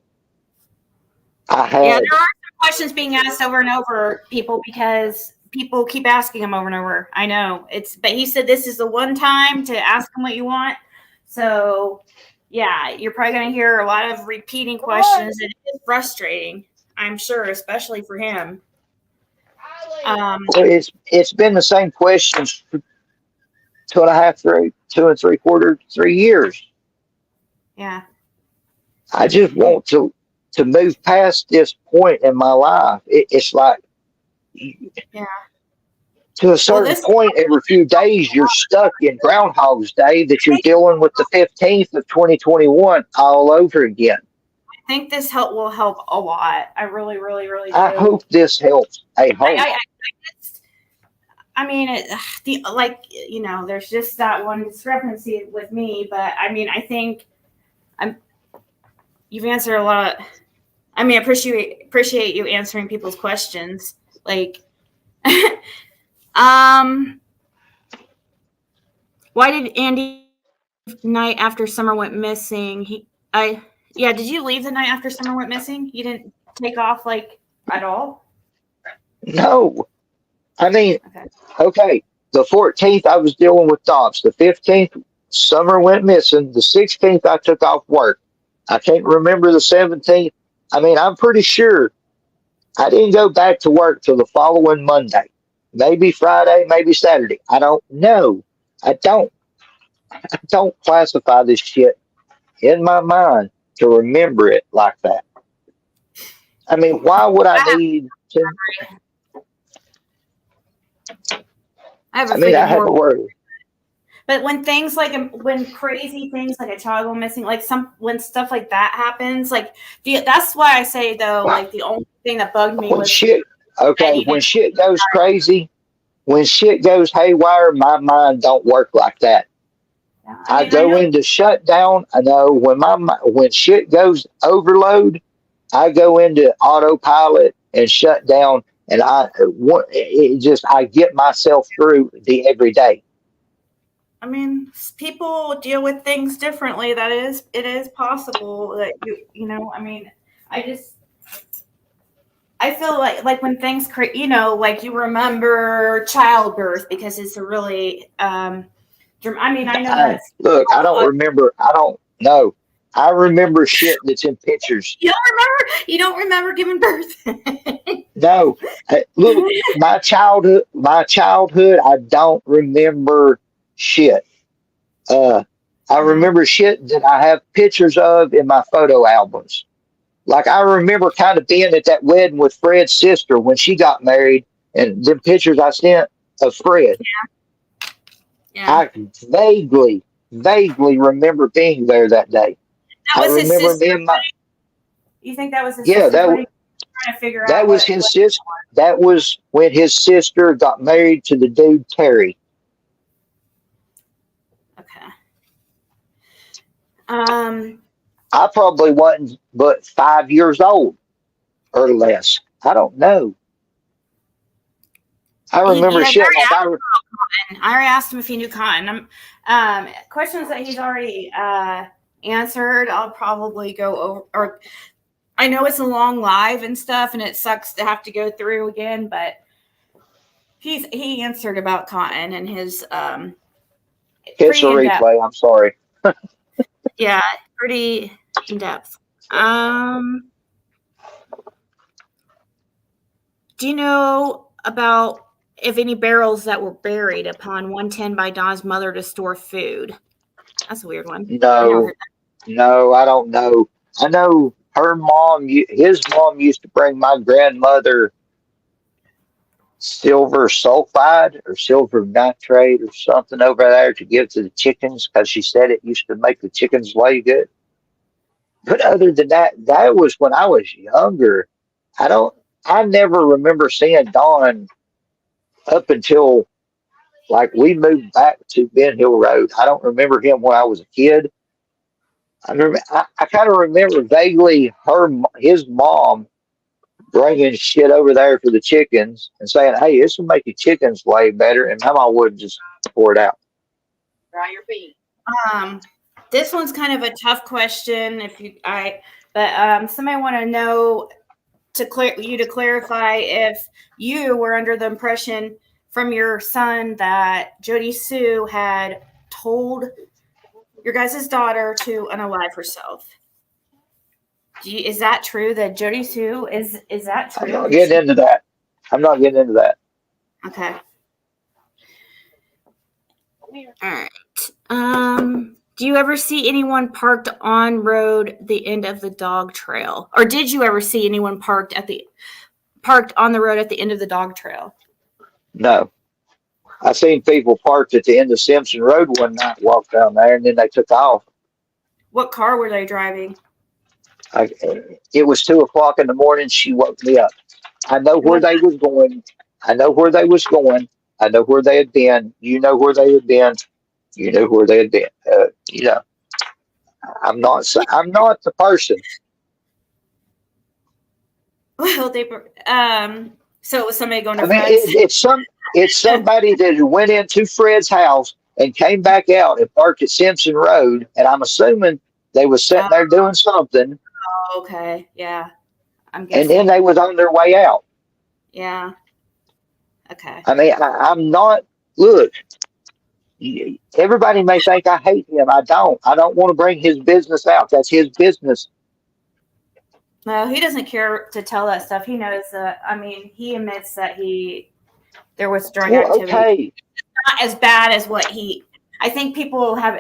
[SPEAKER 5] I
[SPEAKER 3] yeah,
[SPEAKER 5] had.
[SPEAKER 3] there are some questions being asked over and over, people, because people keep asking him over and over. I know but he said this is the one time to ask him what you want. So, yeah, you're probably going to hear a lot of repeating questions. It is frustrating, I'm sure, especially for him.
[SPEAKER 5] It's been the same questions for 2.5, 2 and 3/4, 3 years.
[SPEAKER 3] Yeah,
[SPEAKER 5] I just want to move past this point in my life. It's like
[SPEAKER 3] yeah.
[SPEAKER 5] to a
[SPEAKER 3] Well,
[SPEAKER 5] certain point, every few days, you're stuck in Groundhog's Day that you're dealing with the 15th of 2021 all over again.
[SPEAKER 3] I think this help will help a lot. I really, really, really
[SPEAKER 5] I
[SPEAKER 3] do.
[SPEAKER 5] hope this helps. I
[SPEAKER 3] I,
[SPEAKER 5] hope.
[SPEAKER 3] I, I, just, I mean, there's just that one discrepancy with me, but I mean, I think I'm. You've answered a lot. I mean, I appreciate you answering people's questions. Like, um, why did Andy night after Summer went missing? Yeah. Did you leave the night after Summer went missing? You didn't take off like at all?
[SPEAKER 5] No. I mean,
[SPEAKER 3] Okay.
[SPEAKER 5] okay. The 14th, I was dealing with Dobbs. The 15th, Summer went missing. The 16th, I took off work. I can't remember the 17th. I mean, I'm pretty sure I didn't go back to work till the following Monday. Maybe Friday, maybe Saturday. I don't know. I don't classify this shit in my mind to remember it like that. I mean, why would I need to?
[SPEAKER 3] I have a
[SPEAKER 5] I mean, I
[SPEAKER 3] freaking
[SPEAKER 5] had to
[SPEAKER 3] horrible.
[SPEAKER 5] worry.
[SPEAKER 3] But when crazy things like a child go missing, like when stuff like that happens, like that's why I say though, like the only thing that bugged me
[SPEAKER 5] When
[SPEAKER 3] was
[SPEAKER 5] shit,
[SPEAKER 3] that
[SPEAKER 5] okay,
[SPEAKER 3] he
[SPEAKER 5] when
[SPEAKER 3] didn't.
[SPEAKER 5] shit goes crazy, when shit goes haywire, my mind don't work like that.
[SPEAKER 3] I
[SPEAKER 5] I
[SPEAKER 3] mean, I
[SPEAKER 5] go
[SPEAKER 3] know.
[SPEAKER 5] into shutdown. I know when shit goes overload, I go into autopilot and shut down, and I get myself through the everyday.
[SPEAKER 3] I mean, people deal with things differently. It is possible that I mean, I just I feel like when things like you remember childbirth because it's a really I mean, I know that's
[SPEAKER 5] Look, I don't remember. I don't know. I remember shit that's in pictures.
[SPEAKER 3] you don't remember giving birth.
[SPEAKER 5] No, look, my childhood, I don't remember shit. Uh, I
[SPEAKER 3] Yeah.
[SPEAKER 5] remember shit that I have pictures of in my photo albums. Like I remember kind of being at that wedding with Fred's sister when she got married, and the pictures I sent of Fred.
[SPEAKER 3] Yeah.
[SPEAKER 5] I vaguely remember being there that day.
[SPEAKER 3] That
[SPEAKER 5] I
[SPEAKER 3] was his
[SPEAKER 5] remember
[SPEAKER 3] sister.
[SPEAKER 5] me and my
[SPEAKER 3] You think that was his
[SPEAKER 5] yeah,
[SPEAKER 3] sister's wedding? Trying to figure
[SPEAKER 5] that
[SPEAKER 3] out
[SPEAKER 5] was his sister. That was when his sister got married to the dude Terry.
[SPEAKER 3] Okay. Um.
[SPEAKER 5] I probably wasn't but 5 years old or less. I don't know. I remember
[SPEAKER 3] I've
[SPEAKER 5] shit
[SPEAKER 3] already
[SPEAKER 5] like
[SPEAKER 3] asked him about cotton. I already asked him if he knew cotton. Questions that he's already answered. I'll probably go over, or I know it's a long live and stuff, and it sucks to have to go through again, but he answered about Cotton and his
[SPEAKER 5] It's a
[SPEAKER 3] pretty in depth.
[SPEAKER 5] replay. I'm sorry.
[SPEAKER 3] Yeah, pretty in depth. Do you know about if any barrels that were buried upon 110 by Don's mother to store food? That's a weird one. I never
[SPEAKER 5] No,
[SPEAKER 3] heard
[SPEAKER 5] no, I don't know. I know her mom, his mom used to bring my grandmother silver sulfide or silver nitrate or something over there to give to the chickens because she said it used to make the chickens lay good. But other than that, that was when I was younger. I never remember seeing Don up until like we moved back to Ben Hill Road. I don't remember him when I was a kid. I kind of remember vaguely his mom bringing shit over there for the chickens and saying, "Hey, this will make the chickens lay better," and my mom would just pour it out.
[SPEAKER 6] Dry your feet.
[SPEAKER 3] This one's kind of a tough question. Somebody want to know to clarify if you were under the impression from your son that Jody Sue had told your guys' daughter to unalive herself. Is that true that Jody Sue is that true?
[SPEAKER 5] I'm not getting into that.
[SPEAKER 3] Okay. All right. Do you ever see anyone parked on road the end of the dog trail? Or did you ever see anyone parked on the road at the end of the dog trail?
[SPEAKER 5] No. I seen people parked at the end of Simpson Road one night, walk down there, and then they took off.
[SPEAKER 3] What car were they driving?
[SPEAKER 5] It was 2:00 in the morning. She woke me up. I know where they was going. I know where they was going. I know where they had been. You know where they had been. You know where they had been. I'm not the person.
[SPEAKER 3] Well, so it was somebody going to
[SPEAKER 5] Fred's? It's somebody that went into Fred's house and came back out and parked at Simpson Road, and I'm assuming they was sitting there doing something.
[SPEAKER 3] Oh, okay, yeah. I'm guessing.
[SPEAKER 5] And then they was on their way out.
[SPEAKER 3] Yeah. Okay.
[SPEAKER 5] I mean, I'm not. Look, everybody may think I hate him. I don't. I don't want to bring his business out. That's his business.
[SPEAKER 3] No, he doesn't care to tell that stuff. He knows that. I mean, he admits that there was drug activity.
[SPEAKER 5] Okay.
[SPEAKER 3] Not as bad as what I think people have.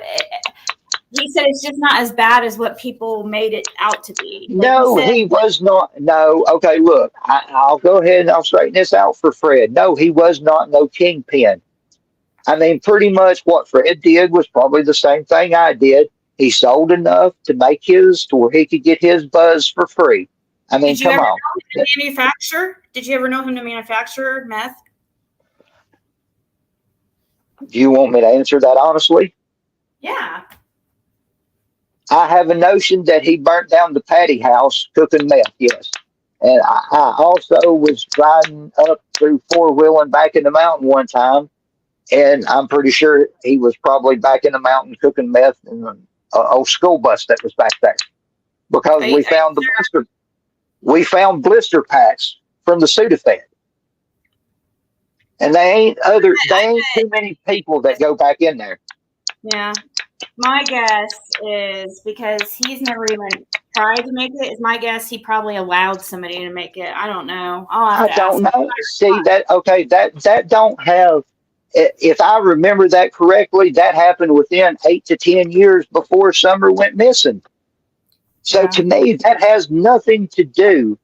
[SPEAKER 3] He said it's just not as bad as what people made it out to be.
[SPEAKER 5] No, he was not. No. Okay, look, I'll go ahead and I'll straighten this out for Fred. No, he was not no kingpin. I mean, pretty much what Fred did was probably the same thing I did. He sold enough to make his to where he could get his buzz for free. I mean, come on.
[SPEAKER 3] Did you ever know him to manufacture meth?
[SPEAKER 5] Do you want me to answer that honestly?
[SPEAKER 3] Yeah.
[SPEAKER 5] I have a notion that he burnt down the Patty house cooking meth, yes. And I also was riding up through four-wheeling back in the mountain one time, and I'm pretty sure he was probably back in the mountain cooking meth in an old school bus that was back there. Because we found blister packs from the Sudafed. And they ain't too many people that go back in there.
[SPEAKER 3] Yeah. My guess is because he's never even tried to make it. Is my guess he probably allowed somebody to make it. I don't know.
[SPEAKER 5] I don't know. See that? Okay, that don't have. If I remember that correctly, that happened within 8 to 10 years before Summer went missing. So to me, that has nothing to do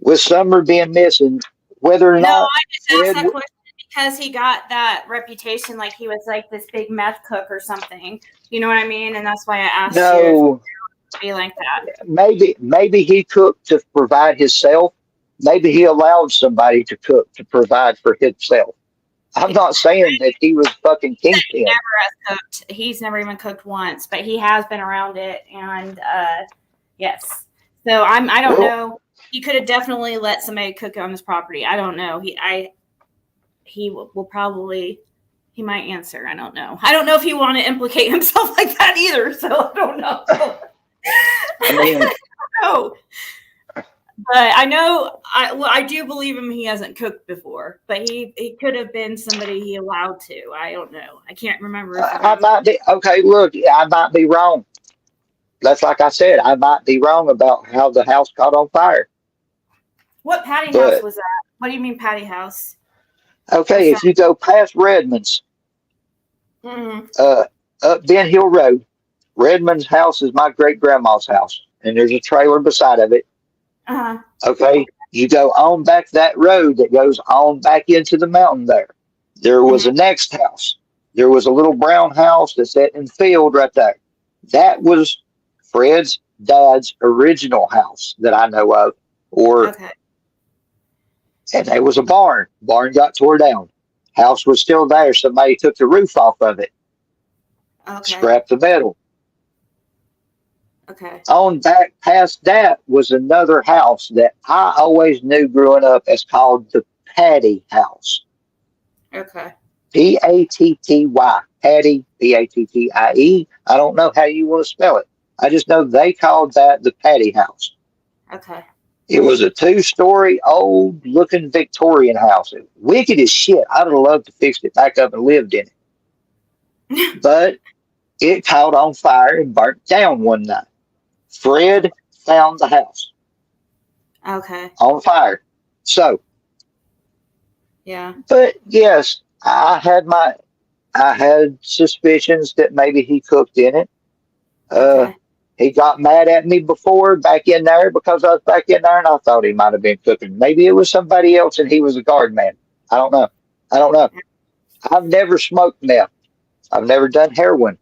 [SPEAKER 5] with Summer being missing. Whether or not.
[SPEAKER 3] I just asked that question because he got that reputation, like he was like this big meth cook or something. You know what I mean? And that's why I asked you if you be like that.
[SPEAKER 5] Maybe he cooked to provide himself. Maybe he allowed somebody to cook to provide for himself. I'm not saying that he was fucking kingpin.
[SPEAKER 3] He never has cooked. He's never even cooked once, but he has been around it, and yes. So I don't know. He could have definitely let somebody cook on his property. I don't know. He will probably. He might answer. I don't know. I don't know if he want to implicate himself like that either. So I don't know.
[SPEAKER 5] I mean,
[SPEAKER 3] know. But I know, I do believe him. He hasn't cooked before, but he could have been somebody he allowed to. I don't know. I can't remember if it
[SPEAKER 5] I
[SPEAKER 3] was.
[SPEAKER 5] might be okay. Look, I might be wrong. That's like I said. I might be wrong about how the house caught on fire.
[SPEAKER 3] What patty house
[SPEAKER 5] But
[SPEAKER 3] was that? What do you mean patty house? What's
[SPEAKER 5] okay,
[SPEAKER 3] that?
[SPEAKER 5] if you go past Redmond's,
[SPEAKER 3] Mm-hmm.
[SPEAKER 5] uh, up Ben Hill Road, Redmond's house is my great grandma's house, and there's a trailer beside of it.
[SPEAKER 3] Uh-huh.
[SPEAKER 5] Okay, you go on back that road that goes on back into the mountain there. There was
[SPEAKER 3] Mm-hmm.
[SPEAKER 5] a next house. There was a little brown house that's set in the field right there. That was Fred's dad's original house that I know of. Or
[SPEAKER 3] Okay.
[SPEAKER 5] and there was a barn. Barn got tore down. House was still there. Somebody took the roof off of it,
[SPEAKER 3] Okay.
[SPEAKER 5] scrapped the metal.
[SPEAKER 3] Okay.
[SPEAKER 5] On back past that was another house that I always knew growing up as called the Patty House.
[SPEAKER 3] Okay.
[SPEAKER 5] Patty, Patty, Pattie. I don't know how you want to spell it. I just know they called that the Patty House.
[SPEAKER 3] Okay.
[SPEAKER 5] It was a 2-story, old looking Victorian house. It was wicked as shit. I'd have loved to fix it back up and lived in it. But it caught on fire and burnt down one night. Fred found the house
[SPEAKER 3] Okay.
[SPEAKER 5] on fire. So,
[SPEAKER 3] Yeah.
[SPEAKER 5] but yes, I had suspicions that maybe he cooked in it.
[SPEAKER 3] Okay.
[SPEAKER 5] He got mad at me before back in there because I was back in there and I thought he might have been cooking. Maybe it was somebody else and he was a guard man. I don't know. I don't know. I've never smoked meth. I've never done heroin.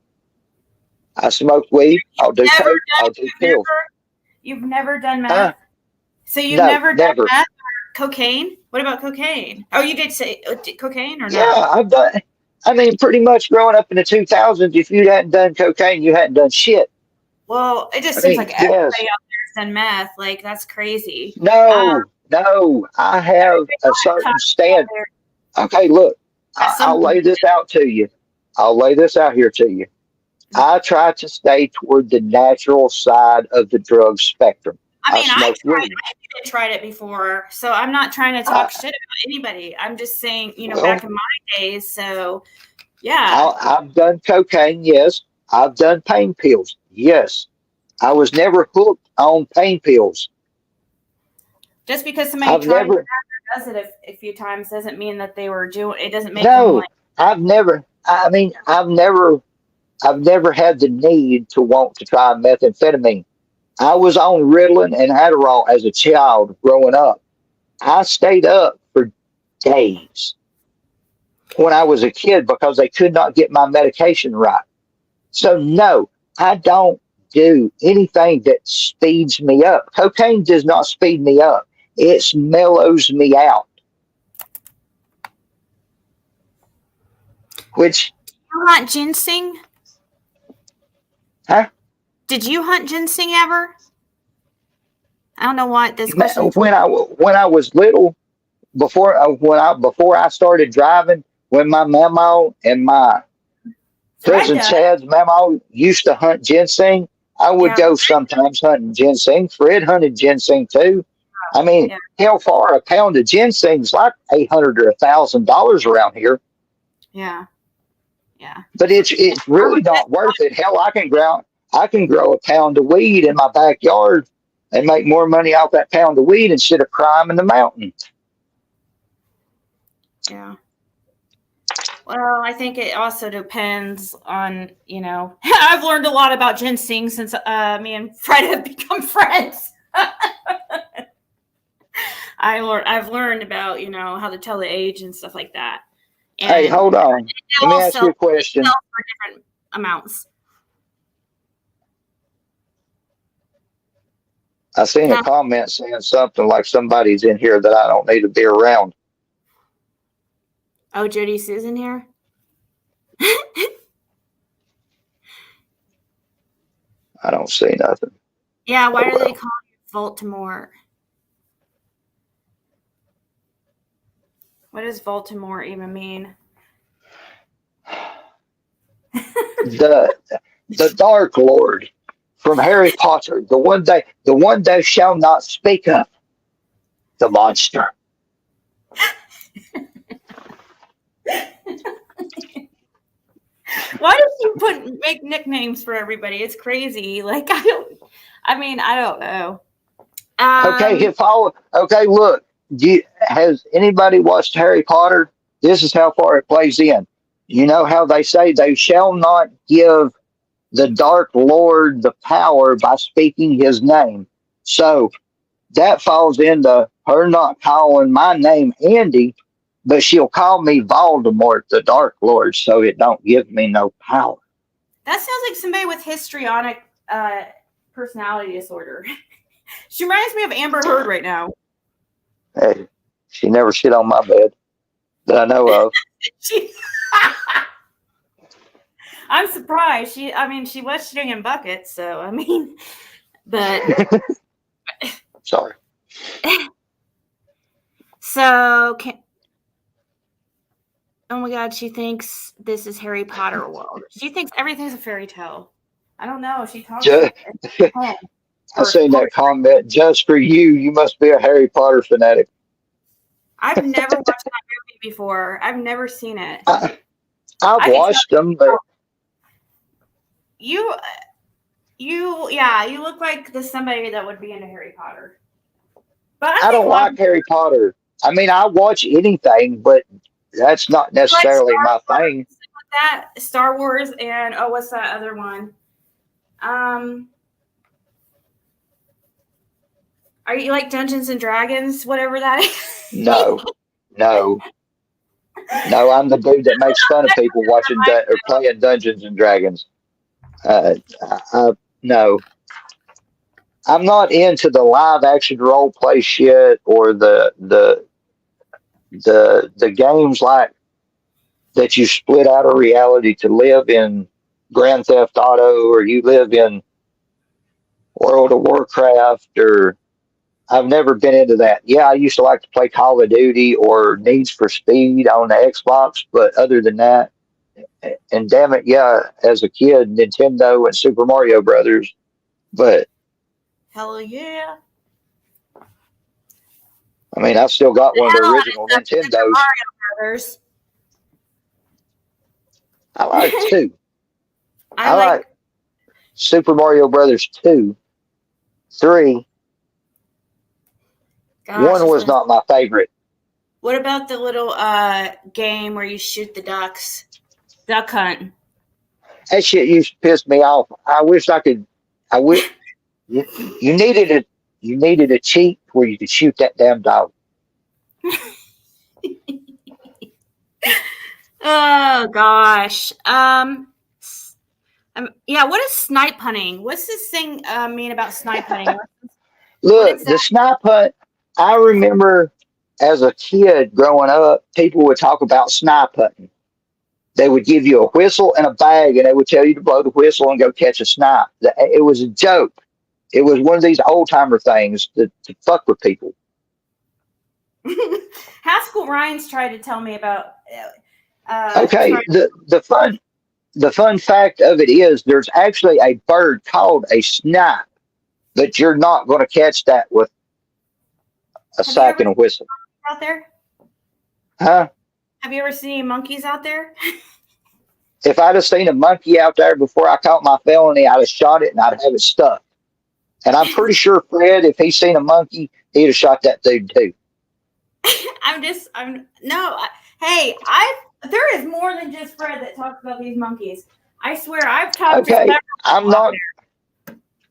[SPEAKER 5] I smoke weed. I'll do
[SPEAKER 3] Never
[SPEAKER 5] coke. I'll
[SPEAKER 3] done.
[SPEAKER 5] do pills.
[SPEAKER 3] You've never done
[SPEAKER 5] Huh?
[SPEAKER 3] meth. So you've
[SPEAKER 5] No,
[SPEAKER 3] never done
[SPEAKER 5] never.
[SPEAKER 3] meth or cocaine? What about cocaine? Oh, you did say cocaine or no?
[SPEAKER 5] Yeah, I've done. I mean, pretty much growing up in the 2000s, if you hadn't done cocaine, you hadn't done shit.
[SPEAKER 3] Well, it
[SPEAKER 5] I
[SPEAKER 3] just seems
[SPEAKER 5] mean,
[SPEAKER 3] like
[SPEAKER 5] yes.
[SPEAKER 3] everybody out there's done meth. Like that's crazy.
[SPEAKER 5] No. I have
[SPEAKER 3] Everybody
[SPEAKER 5] a
[SPEAKER 3] I've
[SPEAKER 5] certain
[SPEAKER 3] talked to out
[SPEAKER 5] stand.
[SPEAKER 3] there
[SPEAKER 5] Okay, look,
[SPEAKER 3] has
[SPEAKER 5] I'll
[SPEAKER 3] something.
[SPEAKER 5] lay this out to you. I'll lay this out here to you. I try to stay toward the natural side of the drug spectrum.
[SPEAKER 3] I
[SPEAKER 5] I
[SPEAKER 3] mean,
[SPEAKER 5] smoke weed.
[SPEAKER 3] I even tried it before, so I'm not trying to
[SPEAKER 5] I,
[SPEAKER 3] talk shit about anybody. I'm just saying,
[SPEAKER 5] well,
[SPEAKER 3] back in my days. So yeah,
[SPEAKER 5] I've done cocaine, yes. I've done pain pills, yes. I was never hooked on pain pills.
[SPEAKER 3] just because somebody
[SPEAKER 5] I've
[SPEAKER 3] tries
[SPEAKER 5] never,
[SPEAKER 3] or does it a few times doesn't mean that they were doing. It doesn't make them
[SPEAKER 5] no,
[SPEAKER 3] like.
[SPEAKER 5] I mean, I've never had the need to want to try methamphetamine. I was on Ritalin and Adderall as a child growing up. I stayed up for days when I was a kid because they could not get my medication right. So, no, I don't do anything that speeds me up. Cocaine does not speed me up, it mellows me out, which,
[SPEAKER 3] You hunt ginseng?
[SPEAKER 5] huh?
[SPEAKER 3] Did you hunt ginseng ever? I don't know why this question.
[SPEAKER 5] When I was little, before I started driving, when my mama and my
[SPEAKER 3] Fred
[SPEAKER 5] cousin
[SPEAKER 3] does.
[SPEAKER 5] Chad's mama used to hunt ginseng. I would
[SPEAKER 3] Yeah,
[SPEAKER 5] go sometimes hunting ginseng. Fred hunted ginseng too. I mean,
[SPEAKER 3] yeah,
[SPEAKER 5] hell, for a pound of ginseng's like $800 or $1,000 around here.
[SPEAKER 3] yeah, yeah.
[SPEAKER 5] But it's
[SPEAKER 3] I
[SPEAKER 5] really
[SPEAKER 3] would
[SPEAKER 5] not worth it. Hell, I can grow a pound of weed in my backyard and make more money off that pound of weed instead of crime in the mountain.
[SPEAKER 3] yeah. Well, I think it also depends on, I've learned a lot about ginseng since me and Fred have become friends. I've learned about, how to tell the age and stuff like that.
[SPEAKER 5] Hey,
[SPEAKER 3] And
[SPEAKER 5] hold on.
[SPEAKER 3] they
[SPEAKER 5] Let me
[SPEAKER 3] all
[SPEAKER 5] ask you a question.
[SPEAKER 3] sell for different amounts.
[SPEAKER 5] I seen a
[SPEAKER 3] Huh?
[SPEAKER 5] comment saying something like somebody's in here that I don't need to be around.
[SPEAKER 3] Oh, Jody Susan here?
[SPEAKER 5] I don't see nothing.
[SPEAKER 3] Yeah, why
[SPEAKER 5] Oh,
[SPEAKER 3] do they
[SPEAKER 5] well.
[SPEAKER 3] call you Baltimore? What does Baltimore even mean?
[SPEAKER 5] The Dark Lord from Harry Potter, the one thou shalt not speak of, the monster.
[SPEAKER 3] Why does she make nicknames for everybody? It's crazy. Like I don't know.
[SPEAKER 5] Okay, okay, look. Has anybody watched Harry Potter? This is how far it plays in. You know how they say they shall not give the Dark Lord the power by speaking his name. So that falls into her not calling my name Andy, but she'll call me Voldemort, the Dark Lord, so it don't give me no power.
[SPEAKER 3] That sounds like somebody with histrionic personality disorder. She reminds me of Amber Heard right now.
[SPEAKER 5] Hey, she never shit on my bed that I know of.
[SPEAKER 3] I'm surprised. She was shitting in buckets, so but
[SPEAKER 5] Sorry.
[SPEAKER 3] So oh my God, she thinks this is Harry Potter world. She thinks everything's a fairy tale. I don't know. She talks.
[SPEAKER 5] I seen that comment. Just for you, you must be a Harry Potter fanatic.
[SPEAKER 3] I've never watched that movie before. I've never seen it.
[SPEAKER 5] I've watched them, but
[SPEAKER 3] you look like somebody that would be into Harry Potter. But
[SPEAKER 5] I don't like Harry Potter. I mean, I watch anything, but that's not necessarily my thing.
[SPEAKER 3] That Star Wars and what's that other one? Are you like Dungeons and Dragons, whatever that is?
[SPEAKER 5] No. I'm the dude that makes fun of people watching or playing Dungeons and Dragons. No, I'm not into the live action role play shit or the games like that you split out of reality to live in Grand Theft Auto or you live in World of Warcraft or I've never been into that. Yeah, I used to like to play Call of Duty or Needs for Speed on the Xbox, but other than that, and damn it, yeah, as a kid, Nintendo and Super Mario Brothers, but
[SPEAKER 3] hell yeah.
[SPEAKER 5] I mean, I've still got one of the original Nintendos.
[SPEAKER 3] Mario Brothers.
[SPEAKER 5] I like two. I like Super Mario Brothers 2, 3.
[SPEAKER 3] Gosh,
[SPEAKER 5] 1 was not my favorite.
[SPEAKER 3] What about the little game where you shoot the ducks? Duck hunt.
[SPEAKER 5] That shit used to piss me off. I wish I could. I wish you needed a cheat where you could shoot that damn dog.
[SPEAKER 3] Oh gosh. Yeah. What is snipe hunting? What's this thing mean about snipe hunting?
[SPEAKER 5] Look, the snipe hunt. I remember as a kid growing up, people would talk about snipe hunting. They would give you a whistle and a bag, and they would tell you to blow the whistle and go catch a snipe. It was a joke. It was one of these old timer things to fuck with people.
[SPEAKER 3] Haskell Ryan's tried to tell me about.
[SPEAKER 5] Okay, the fun fact of it is there's actually a bird called a snipe, but you're not going to catch that with a sack and a whistle.
[SPEAKER 3] Out there?
[SPEAKER 5] Huh?
[SPEAKER 3] Have you ever seen monkeys out there?
[SPEAKER 5] If I'd have seen a monkey out there before I caught my felony, I'd have shot it and I'd have it stuck. And I'm pretty sure Fred, if he's seen a monkey, he'd have shot that dude too.
[SPEAKER 3] There is more than just Fred that talks about these monkeys. I swear, I've talked to
[SPEAKER 5] several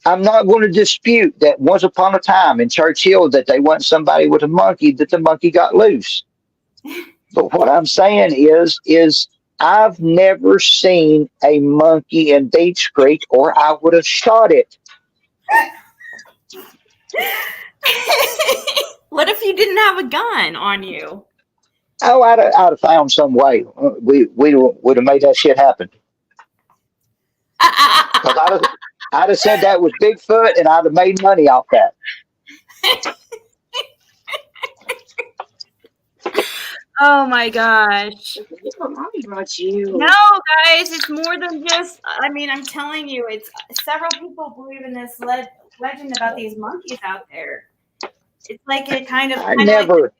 [SPEAKER 5] I'm not going to dispute that once upon a time in Churchill that they want somebody with a monkey, that the monkey got loose. But what I'm saying is I've never seen a monkey in Beach Creek or I would have shot it.
[SPEAKER 3] What if you didn't have a gun on you?
[SPEAKER 5] Oh, I'd have found some way. We would have made that shit happen. Because I'd have said that was Bigfoot, and I'd have made money off that.
[SPEAKER 3] Oh my gosh.
[SPEAKER 6] Mommy brought you.
[SPEAKER 3] No, guys, it's more than just. I mean, I'm telling you, it's several people believe in this legend about these monkeys out there. It's like it kind of
[SPEAKER 5] I
[SPEAKER 3] like
[SPEAKER 5] never,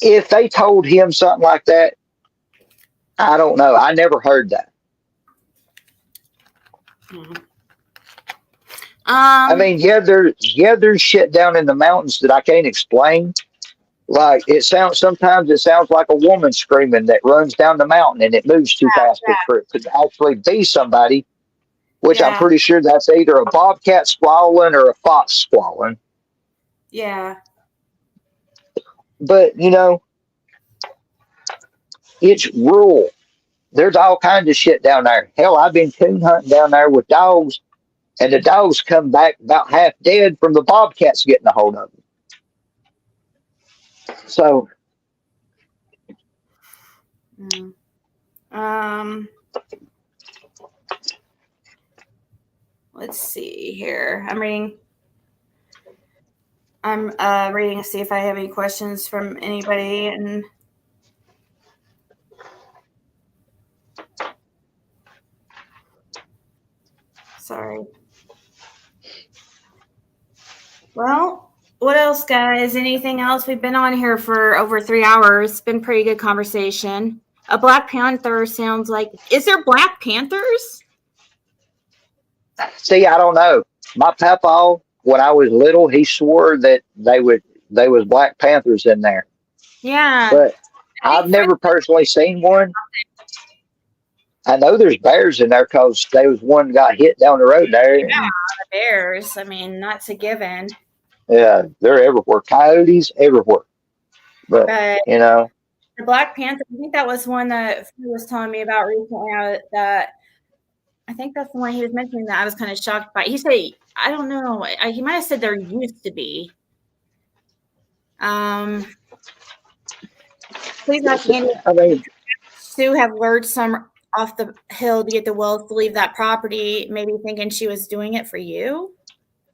[SPEAKER 5] if they told him something like that, I don't know. I never heard that. I mean, there's shit down in the mountains that I can't explain. Like sometimes it sounds like a woman screaming that runs down the mountain and it moves too fast for it to actually be somebody, which I'm
[SPEAKER 3] yeah,
[SPEAKER 5] pretty sure that's either a bobcat squalling or a fox squalling.
[SPEAKER 3] yeah.
[SPEAKER 5] But, it's rural. There's all kinds of shit down there. Hell, I've been coon hunting down there with dogs, and the dogs come back about half dead from the bobcats getting a hold of them. So,
[SPEAKER 3] Let's see here. I'm reading to see if I have any questions from anybody. And sorry. Well, what else, guys? Anything else? We've been on here for over 3 hours. It's been pretty good conversation. A Black Panther sounds like. Is there Black Panthers?
[SPEAKER 5] see, I don't know. My papa, when I was little, he swore that they was Black Panthers in there.
[SPEAKER 3] Yeah.
[SPEAKER 5] But I've never personally seen one. I know there's bears in there because there was one got hit down the road there.
[SPEAKER 3] Yeah, the bears. I mean, that's a given.
[SPEAKER 5] Yeah, they're everywhere. Coyotes everywhere. But
[SPEAKER 3] the Black Panther. I think that was one that he was telling me about recently. That I think that's the one he was mentioning that I was kind of shocked by. He said, I don't know. He might have said there used to be. Please ask Andy.
[SPEAKER 5] I mean,
[SPEAKER 3] Sue have lured some off the hill to get the Wells to leave that property, maybe thinking she was doing it for you.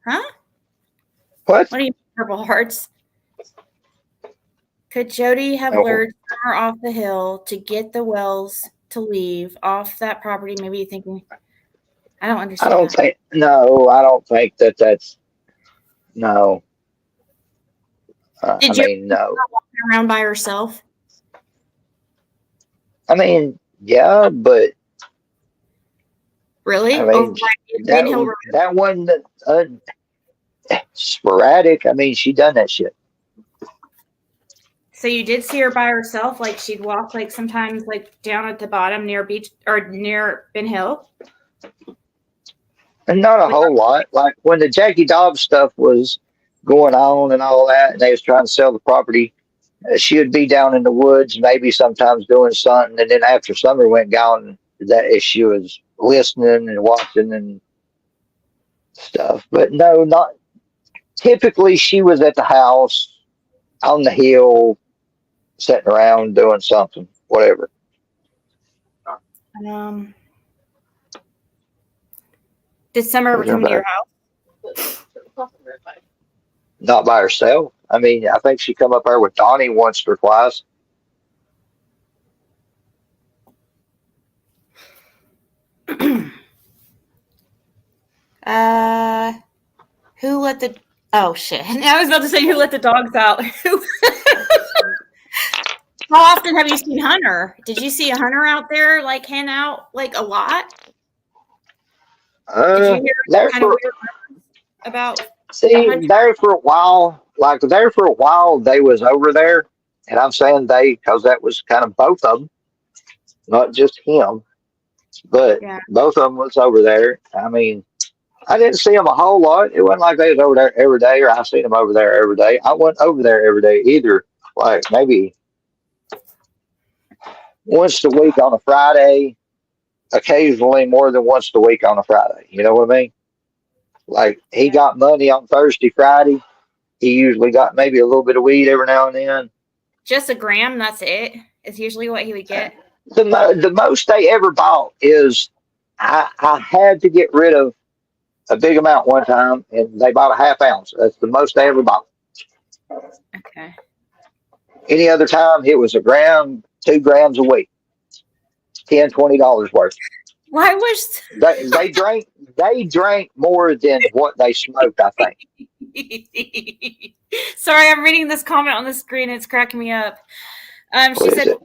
[SPEAKER 3] Huh?
[SPEAKER 5] What?
[SPEAKER 3] What do you mean, Purple Hearts? Could Jody have lured her off the hill to get the Wells to leave off that property? Maybe thinking, I don't understand.
[SPEAKER 5] I don't think that's no.
[SPEAKER 3] Did you walking around by herself?
[SPEAKER 5] I mean, yeah, but
[SPEAKER 3] really?
[SPEAKER 5] I mean, that one sporadic. I mean, she done that shit.
[SPEAKER 3] So you did see her by herself, like she'd walk like sometimes like down at the bottom near beach or near Ben Hill?
[SPEAKER 5] And not a whole lot. Like when the Jackie Dobbs stuff was going on and all that, and they was trying to sell the property, she would be down in the woods, maybe sometimes doing something. And then after summer went gone, that she was listening and watching and stuff. But no, not typically. She was at the house on the hill, sitting around doing something, whatever.
[SPEAKER 3] Did Summer ever come to your house?
[SPEAKER 5] Not by herself. I mean, I think she come up there with Donnie once or twice.
[SPEAKER 3] Who let the? Oh shit! I was about to say who let the dogs out. How often have you seen Hunter? Did you see a Hunter out there like hang out like a lot? Did you hear kind of weird about?
[SPEAKER 5] There for a while, they was over there, and I'm saying they because that was kind of both of them, not just him, but both of them was over there. I mean, I didn't see them a whole lot. It wasn't like they was over there every day, or I seen them over there every day. I wasn't over there every day either. Like maybe once a week on a Friday, occasionally more than once a week on a Friday. You know what I mean? Like he got money on Thursday, Friday. He usually got maybe a little bit of weed every now and then.
[SPEAKER 3] Just a gram, that's it. Is usually what he would get.
[SPEAKER 5] The most they ever bought is I had to get rid of a big amount one time, and they bought a half ounce. That's the most they ever bought.
[SPEAKER 3] Okay.
[SPEAKER 5] Any other time, it was a gram, 2 grams a week, $10, $20 worth.
[SPEAKER 3] Why was
[SPEAKER 5] They drank more than what they smoked, I think.
[SPEAKER 3] Sorry, I'm reading this comment on the screen. It's cracking me up. She
[SPEAKER 5] What is it?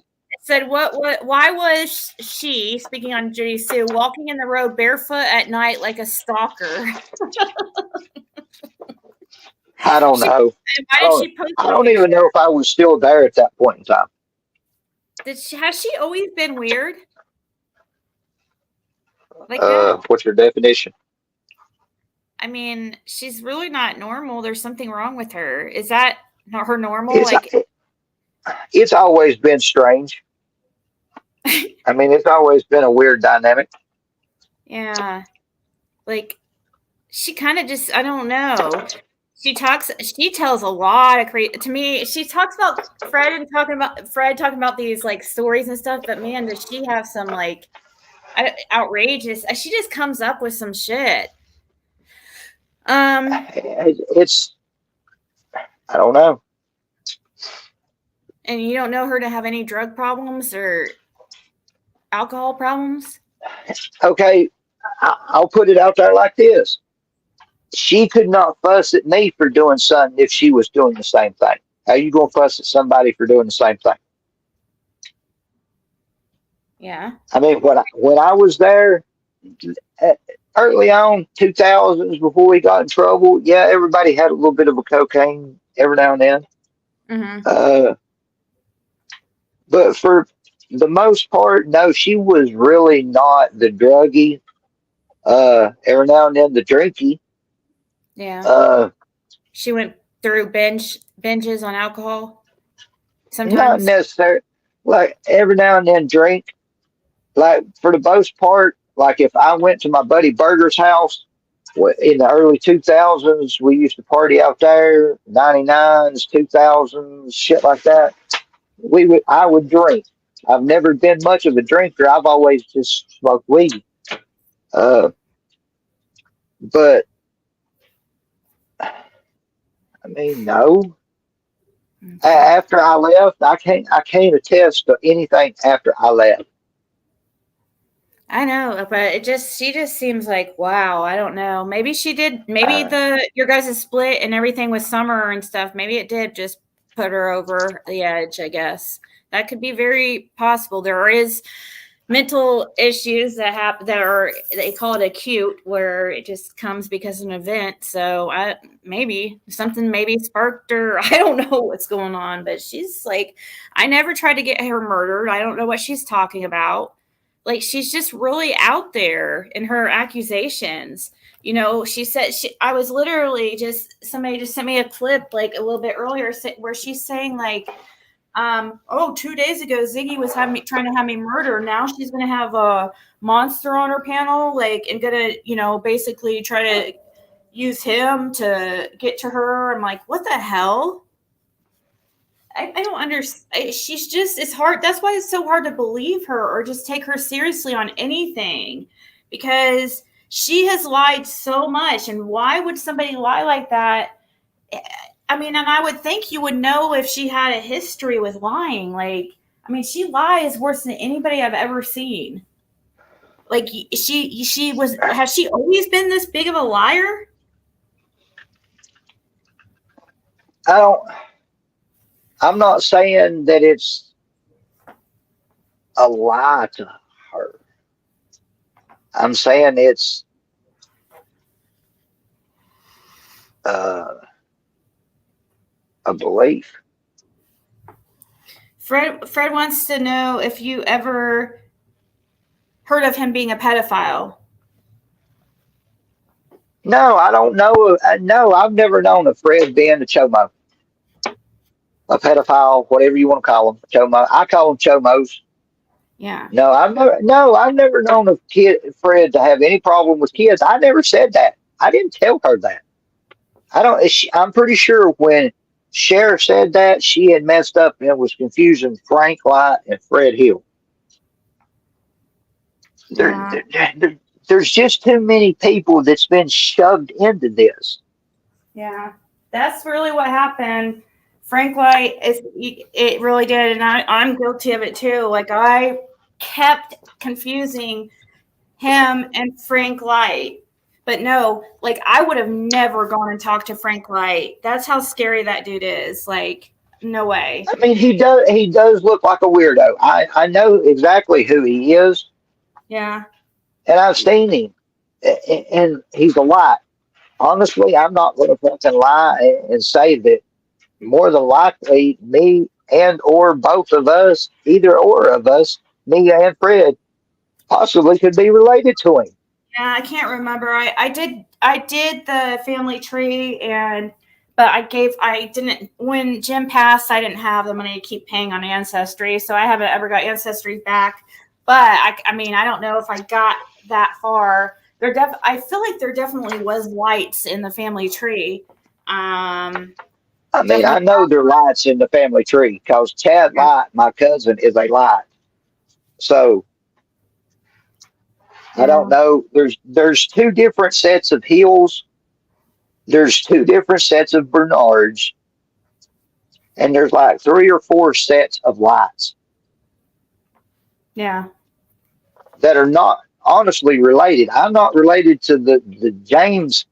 [SPEAKER 3] said, why was she, speaking on Judy Sue, walking in the road barefoot at night like a stalker?
[SPEAKER 5] I don't know.
[SPEAKER 3] Why did she post
[SPEAKER 5] I don't even know if I was still there at that point in time.
[SPEAKER 3] Has she always been weird? Like that?
[SPEAKER 5] What's your definition?
[SPEAKER 3] I mean, she's really not normal. There's something wrong with her. Is that not her normal?
[SPEAKER 5] It's always been strange. I mean, it's always been a weird dynamic.
[SPEAKER 3] Yeah. Like, she kind of just, I don't know. She tells a lot of to me, she talks about Fred talking about these like stories and stuff, but man, does she have some like outrageous, she just comes up with some shit.
[SPEAKER 5] It's, I don't know.
[SPEAKER 3] And you don't know her to have any drug problems or alcohol problems?
[SPEAKER 5] Okay, I'll put it out there like this. She could not fuss at me for doing something if she was doing the same thing. How are you going to fuss at somebody for doing the same thing?
[SPEAKER 3] Yeah.
[SPEAKER 5] I mean, when I was there early on, 2000s, before we got in trouble, yeah, everybody had a little bit of a cocaine every now and then.
[SPEAKER 3] Mm-hmm.
[SPEAKER 5] But for the most part, no, she was really not the druggy. Every now and then the drinky.
[SPEAKER 3] Yeah. She went through binges on alcohol. Sometimes.
[SPEAKER 5] Not necessarily. Like every now and then drink. Like for the most part, like if I went to my buddy Berger's house in the early 2000s, we used to party out there, 99s, 2000s, shit like that. I would drink. I've never been much of a drinker. I've always just smoked weed. But I mean, no. Okay. After I left, I can't attest to anything after I left.
[SPEAKER 3] I know, but she just seems like, wow, I don't know. Maybe she did, maybe your guys' split and everything with Summer and stuff, maybe it did just put her over the edge, I guess. That could be very possible. There is mental issues that they call it acute, where it just comes because of an event. So maybe something sparked her. I don't know what's going on, but she's like, I never tried to get her murdered. I don't know what she's talking about. Like, she's just really out there in her accusations. You know, she said I was literally somebody just sent me a clip like a little bit earlier where she's saying like, 2 days ago, Ziggy was trying to have me murdered. Now she's going to have a monster on her panel, like, and going to, basically try to use him to get to her. I'm like, what the hell? I don't understand. It's hard. That's why it's so hard to believe her or just take her seriously on anything, because she has lied so much. And why would somebody lie like that? I mean, and I would think you would know if she had a history with lying. Like, I mean, she lies worse than anybody I've ever seen. Like, has she always been this big of a liar?
[SPEAKER 5] I'm not saying that it's a lie to her. I'm saying it's a belief.
[SPEAKER 3] Fred wants to know if you ever heard of him being a pedophile.
[SPEAKER 5] No, I don't know. No, I've never known of Fred being a chomo. A pedophile, whatever you want to call them, chomo. I call them chomos.
[SPEAKER 3] Yeah.
[SPEAKER 5] No, I've never known of Fred to have any problem with kids. I never said that. I didn't tell her that. I'm pretty sure when Sheriff said that, she had messed up and was confusing Frank Light and Fred Hill. There's just too many people that's been shoved into this.
[SPEAKER 3] Yeah, that's really what happened. Frank Light it really did, and I'm guilty of it too. Like I kept confusing him and Frank Light. But no, like I would have never gone and talked to Frank Light. That's how scary that dude is. Like, no way.
[SPEAKER 5] I mean, he does look like a weirdo. I know exactly who he is,
[SPEAKER 3] Yeah.
[SPEAKER 5] and I've seen him, and he's a lot. Honestly, I'm not going to fucking lie and say that more than likely me and or both of us, either or of us, me and Fred, possibly could be related to him.
[SPEAKER 3] Yeah, I can't remember. I did the family tree but I didn't when Jim passed, I didn't have the money to keep paying on Ancestry, so I haven't ever got Ancestry back. But I mean, I don't know if I got that far. I feel like there definitely was lights in the family tree.
[SPEAKER 5] I mean, I
[SPEAKER 3] Definitely.
[SPEAKER 5] know there are lights in the family tree because Chad Light, my cousin, is a light. So I don't
[SPEAKER 3] Yeah.
[SPEAKER 5] know. There's two different sets of Hills. There's two different sets of Bernards, and there's like three or four sets of lights
[SPEAKER 3] Yeah.
[SPEAKER 5] that are not honestly related. I'm not related to the James.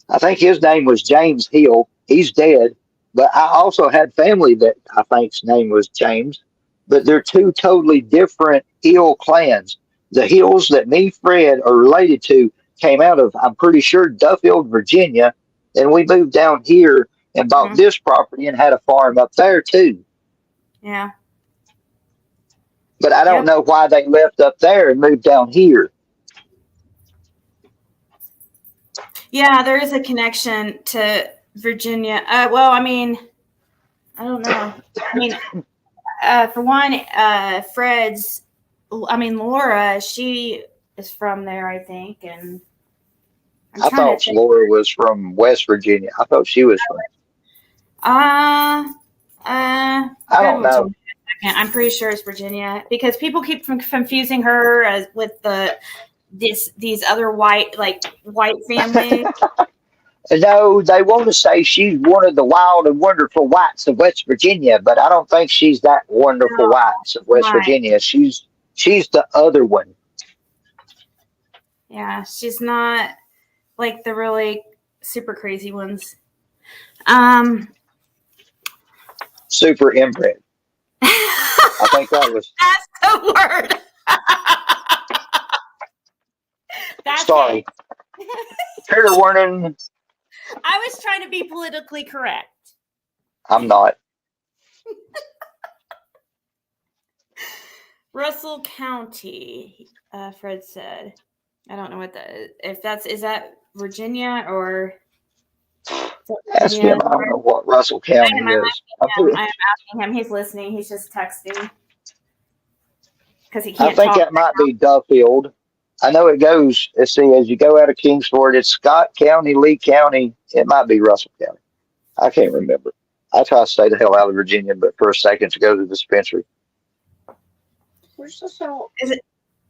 [SPEAKER 5] I think his name was James Hill. He's dead, but I also had family that I think's name was James. But they're two totally different Hill clans. The Hills that me, Fred, are related to came out of, I'm pretty sure, Duffield, Virginia. And we moved down here and bought
[SPEAKER 3] Mhm.
[SPEAKER 5] this property and had a farm up there too.
[SPEAKER 3] Yeah.
[SPEAKER 5] But I don't
[SPEAKER 3] Yep.
[SPEAKER 5] know why they left up there and moved down here.
[SPEAKER 3] Yeah, there is a connection to Virginia. Well, I mean, I don't know. I mean, for one, Laura, she is from there, I think, and I'm
[SPEAKER 5] I
[SPEAKER 3] trying to
[SPEAKER 5] thought
[SPEAKER 3] think.
[SPEAKER 5] Laura was from West Virginia. I thought she was from,
[SPEAKER 3] Uh,
[SPEAKER 5] I
[SPEAKER 3] Fred
[SPEAKER 5] don't
[SPEAKER 3] will tell
[SPEAKER 5] know.
[SPEAKER 3] me in a second. I'm pretty sure it's Virginia because people keep confusing her with these other white family.
[SPEAKER 5] No, they want to say she's one of the wild and wonderful whites of West Virginia, but I don't think she's that wonderful
[SPEAKER 3] No,
[SPEAKER 5] whites of West
[SPEAKER 3] right.
[SPEAKER 5] Virginia. She's the other one.
[SPEAKER 3] Yeah, she's not like the really super crazy ones. Um,
[SPEAKER 5] Super inbred. I think that was
[SPEAKER 3] that's the word. That's
[SPEAKER 5] sorry.
[SPEAKER 3] it.
[SPEAKER 5] Trigger warning.
[SPEAKER 3] I was trying to be politically correct.
[SPEAKER 5] I'm not.
[SPEAKER 3] Russell County, Fred said. I don't know what that is. Is that Virginia or
[SPEAKER 5] Ask
[SPEAKER 3] Virginia?
[SPEAKER 5] him. I don't know what Russell
[SPEAKER 3] I
[SPEAKER 5] County
[SPEAKER 3] am
[SPEAKER 5] is.
[SPEAKER 3] I am asking him. He's listening. He's just texting because he
[SPEAKER 5] I
[SPEAKER 3] can't
[SPEAKER 5] think
[SPEAKER 3] talk.
[SPEAKER 5] that might be Duffield. I know it goes, let's see, as you go out of Kingsport, it's Scott County, Lee County. It might be Russell County. I can't remember. I try to stay the hell out of Virginia, but for a second to go to the dispensary.
[SPEAKER 6] Where's the salt?
[SPEAKER 3] Is it?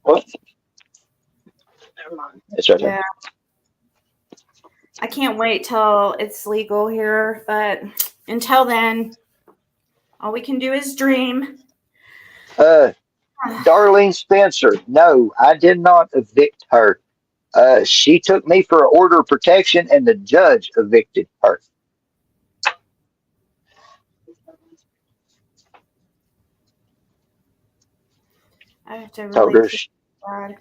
[SPEAKER 5] What?
[SPEAKER 6] Never mind.
[SPEAKER 5] It's right there.
[SPEAKER 3] Yeah. I can't wait till it's legal here, but until then, all we can do is dream.
[SPEAKER 5] Darlene Spencer. No, I did not evict her. She took me for an order of protection, and the judge evicted her.
[SPEAKER 3] I have to
[SPEAKER 5] Told
[SPEAKER 3] really
[SPEAKER 5] her.
[SPEAKER 3] feel bad.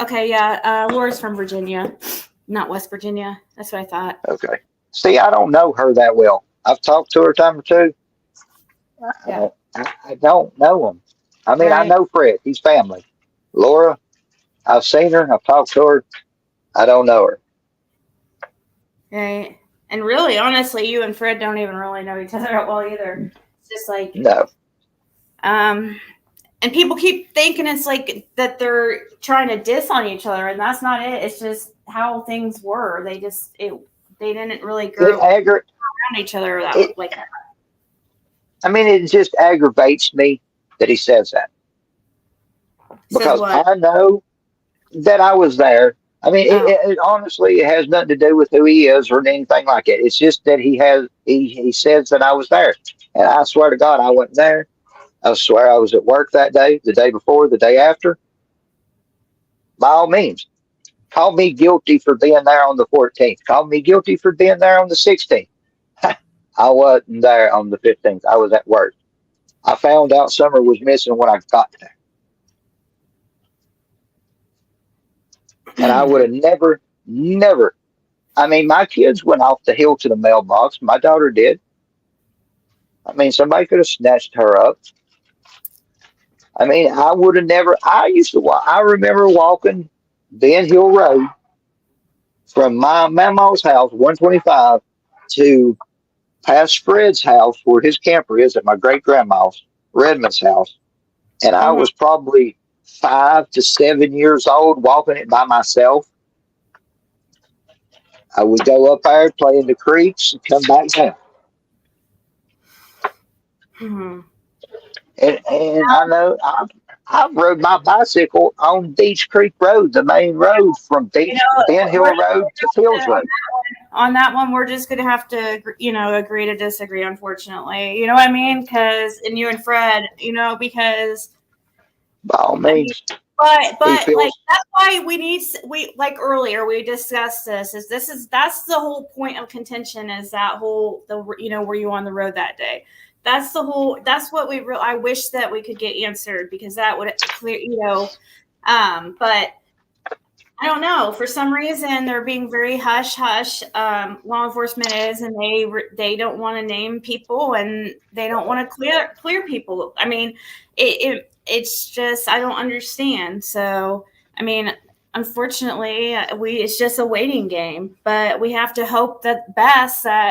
[SPEAKER 3] Okay, yeah. Laura's from Virginia, not West Virginia. That's what I thought.
[SPEAKER 5] Okay. See, I don't know her that well. I've talked to her a time or two.
[SPEAKER 3] Yeah.
[SPEAKER 5] I don't know him. I mean, I
[SPEAKER 3] Right.
[SPEAKER 5] know Fred. He's family. Laura, I've seen her. I've talked to her. I don't know her.
[SPEAKER 3] Right. And really, honestly, you and Fred don't even really know each other that well either. It's just like,
[SPEAKER 5] No.
[SPEAKER 3] and people keep thinking it's like that they're trying to diss on each other, and that's not it. It's just how things were. They didn't really grow around each other like that.
[SPEAKER 5] I mean, it just aggravates me that he says that.
[SPEAKER 3] Says
[SPEAKER 5] Because
[SPEAKER 3] what?
[SPEAKER 5] I know that I was there I mean,
[SPEAKER 3] Oh.
[SPEAKER 5] it honestly, it has nothing to do with who he is or anything like that. It's just that he says that I was there. And I swear to God, I wasn't there. I swear I was at work that day, the day before, the day after. By all means, call me guilty for being there on the 14th. Call me guilty for being there on the 16th. I wasn't there on the 15th. I was at work. I found out Summer was missing when I got there. And I would have never. I mean, my kids went off the hill to the mailbox. My daughter did. I mean, somebody could have snatched her up. I mean, I would have never. I used to walk. I remember walking Ben Hill Road from my mama's house, 125, to past Fred's house, where his camper is at my great grandma's, Redmond's house. And I
[SPEAKER 3] Mhm.
[SPEAKER 5] was probably 5 to 7 years old walking it by myself. I would go up there, play in the creeks, and come back down.
[SPEAKER 3] Mhm.
[SPEAKER 5] And I know I've rode my bicycle on Beach Creek Road, the main road from
[SPEAKER 3] You
[SPEAKER 5] Ben
[SPEAKER 3] know,
[SPEAKER 5] Hill Road to Fields Road.
[SPEAKER 3] on that one, we're just gonna have to, agree to disagree. Unfortunately, you know what I mean? And you and Fred, because
[SPEAKER 5] By all
[SPEAKER 3] I mean,
[SPEAKER 5] means,
[SPEAKER 3] but
[SPEAKER 5] he
[SPEAKER 3] like
[SPEAKER 5] feels.
[SPEAKER 3] that's why we like earlier we discussed that's the whole point of contention is that whole were you on the road that day? That's what I wish that we could get answered because that would clear but I don't know. For some reason, they're being very hush hush. Law enforcement is, and they don't want to name people, and they don't want to clear people. I mean, it's just I don't understand. So I mean, unfortunately, it's just a waiting game. But we have to hope that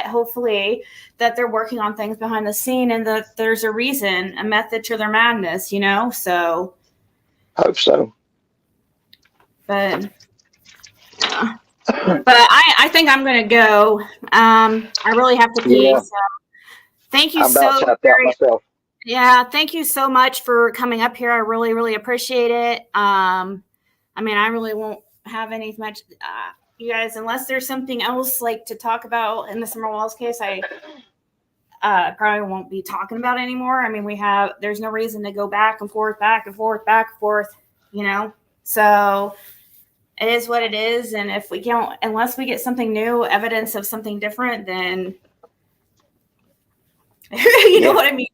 [SPEAKER 3] hopefully that they're working on things behind the scene, and that there's a reason, a method to their madness. So.
[SPEAKER 5] Hope so.
[SPEAKER 3] But yeah. But I think I'm gonna go. I really have to pee.
[SPEAKER 5] Yeah,
[SPEAKER 3] So thank you
[SPEAKER 5] I'm about
[SPEAKER 3] so
[SPEAKER 5] tapped out
[SPEAKER 3] very.
[SPEAKER 5] myself.
[SPEAKER 3] Yeah, thank you so much for coming up here. I really, really appreciate it. I mean, I really won't have any much, you guys, unless there's something else like to talk about in the Summer Walls case. I probably won't be talking about it anymore. I mean, there's no reason to go back and forth, back and forth, back and forth. So it is what it is. And if we can't, unless we get something new, evidence of something different, then you know what I mean?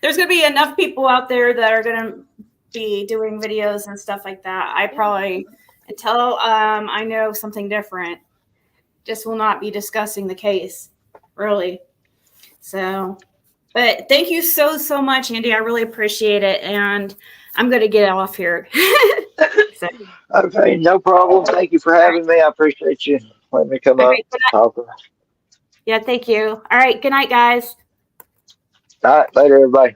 [SPEAKER 3] There's going to be enough people out there that are going to be doing videos and stuff like that. I probably, until I know something different, just will not be discussing the case, really. So, but thank you so, so much, Andy. I really appreciate it. And I'm going to get off here. So.
[SPEAKER 5] Okay, no problem. Thank you for having me. I appreciate you letting me come up and talk.
[SPEAKER 3] Yeah, thank you. All right. Good night, guys.
[SPEAKER 5] All right, later, everybody.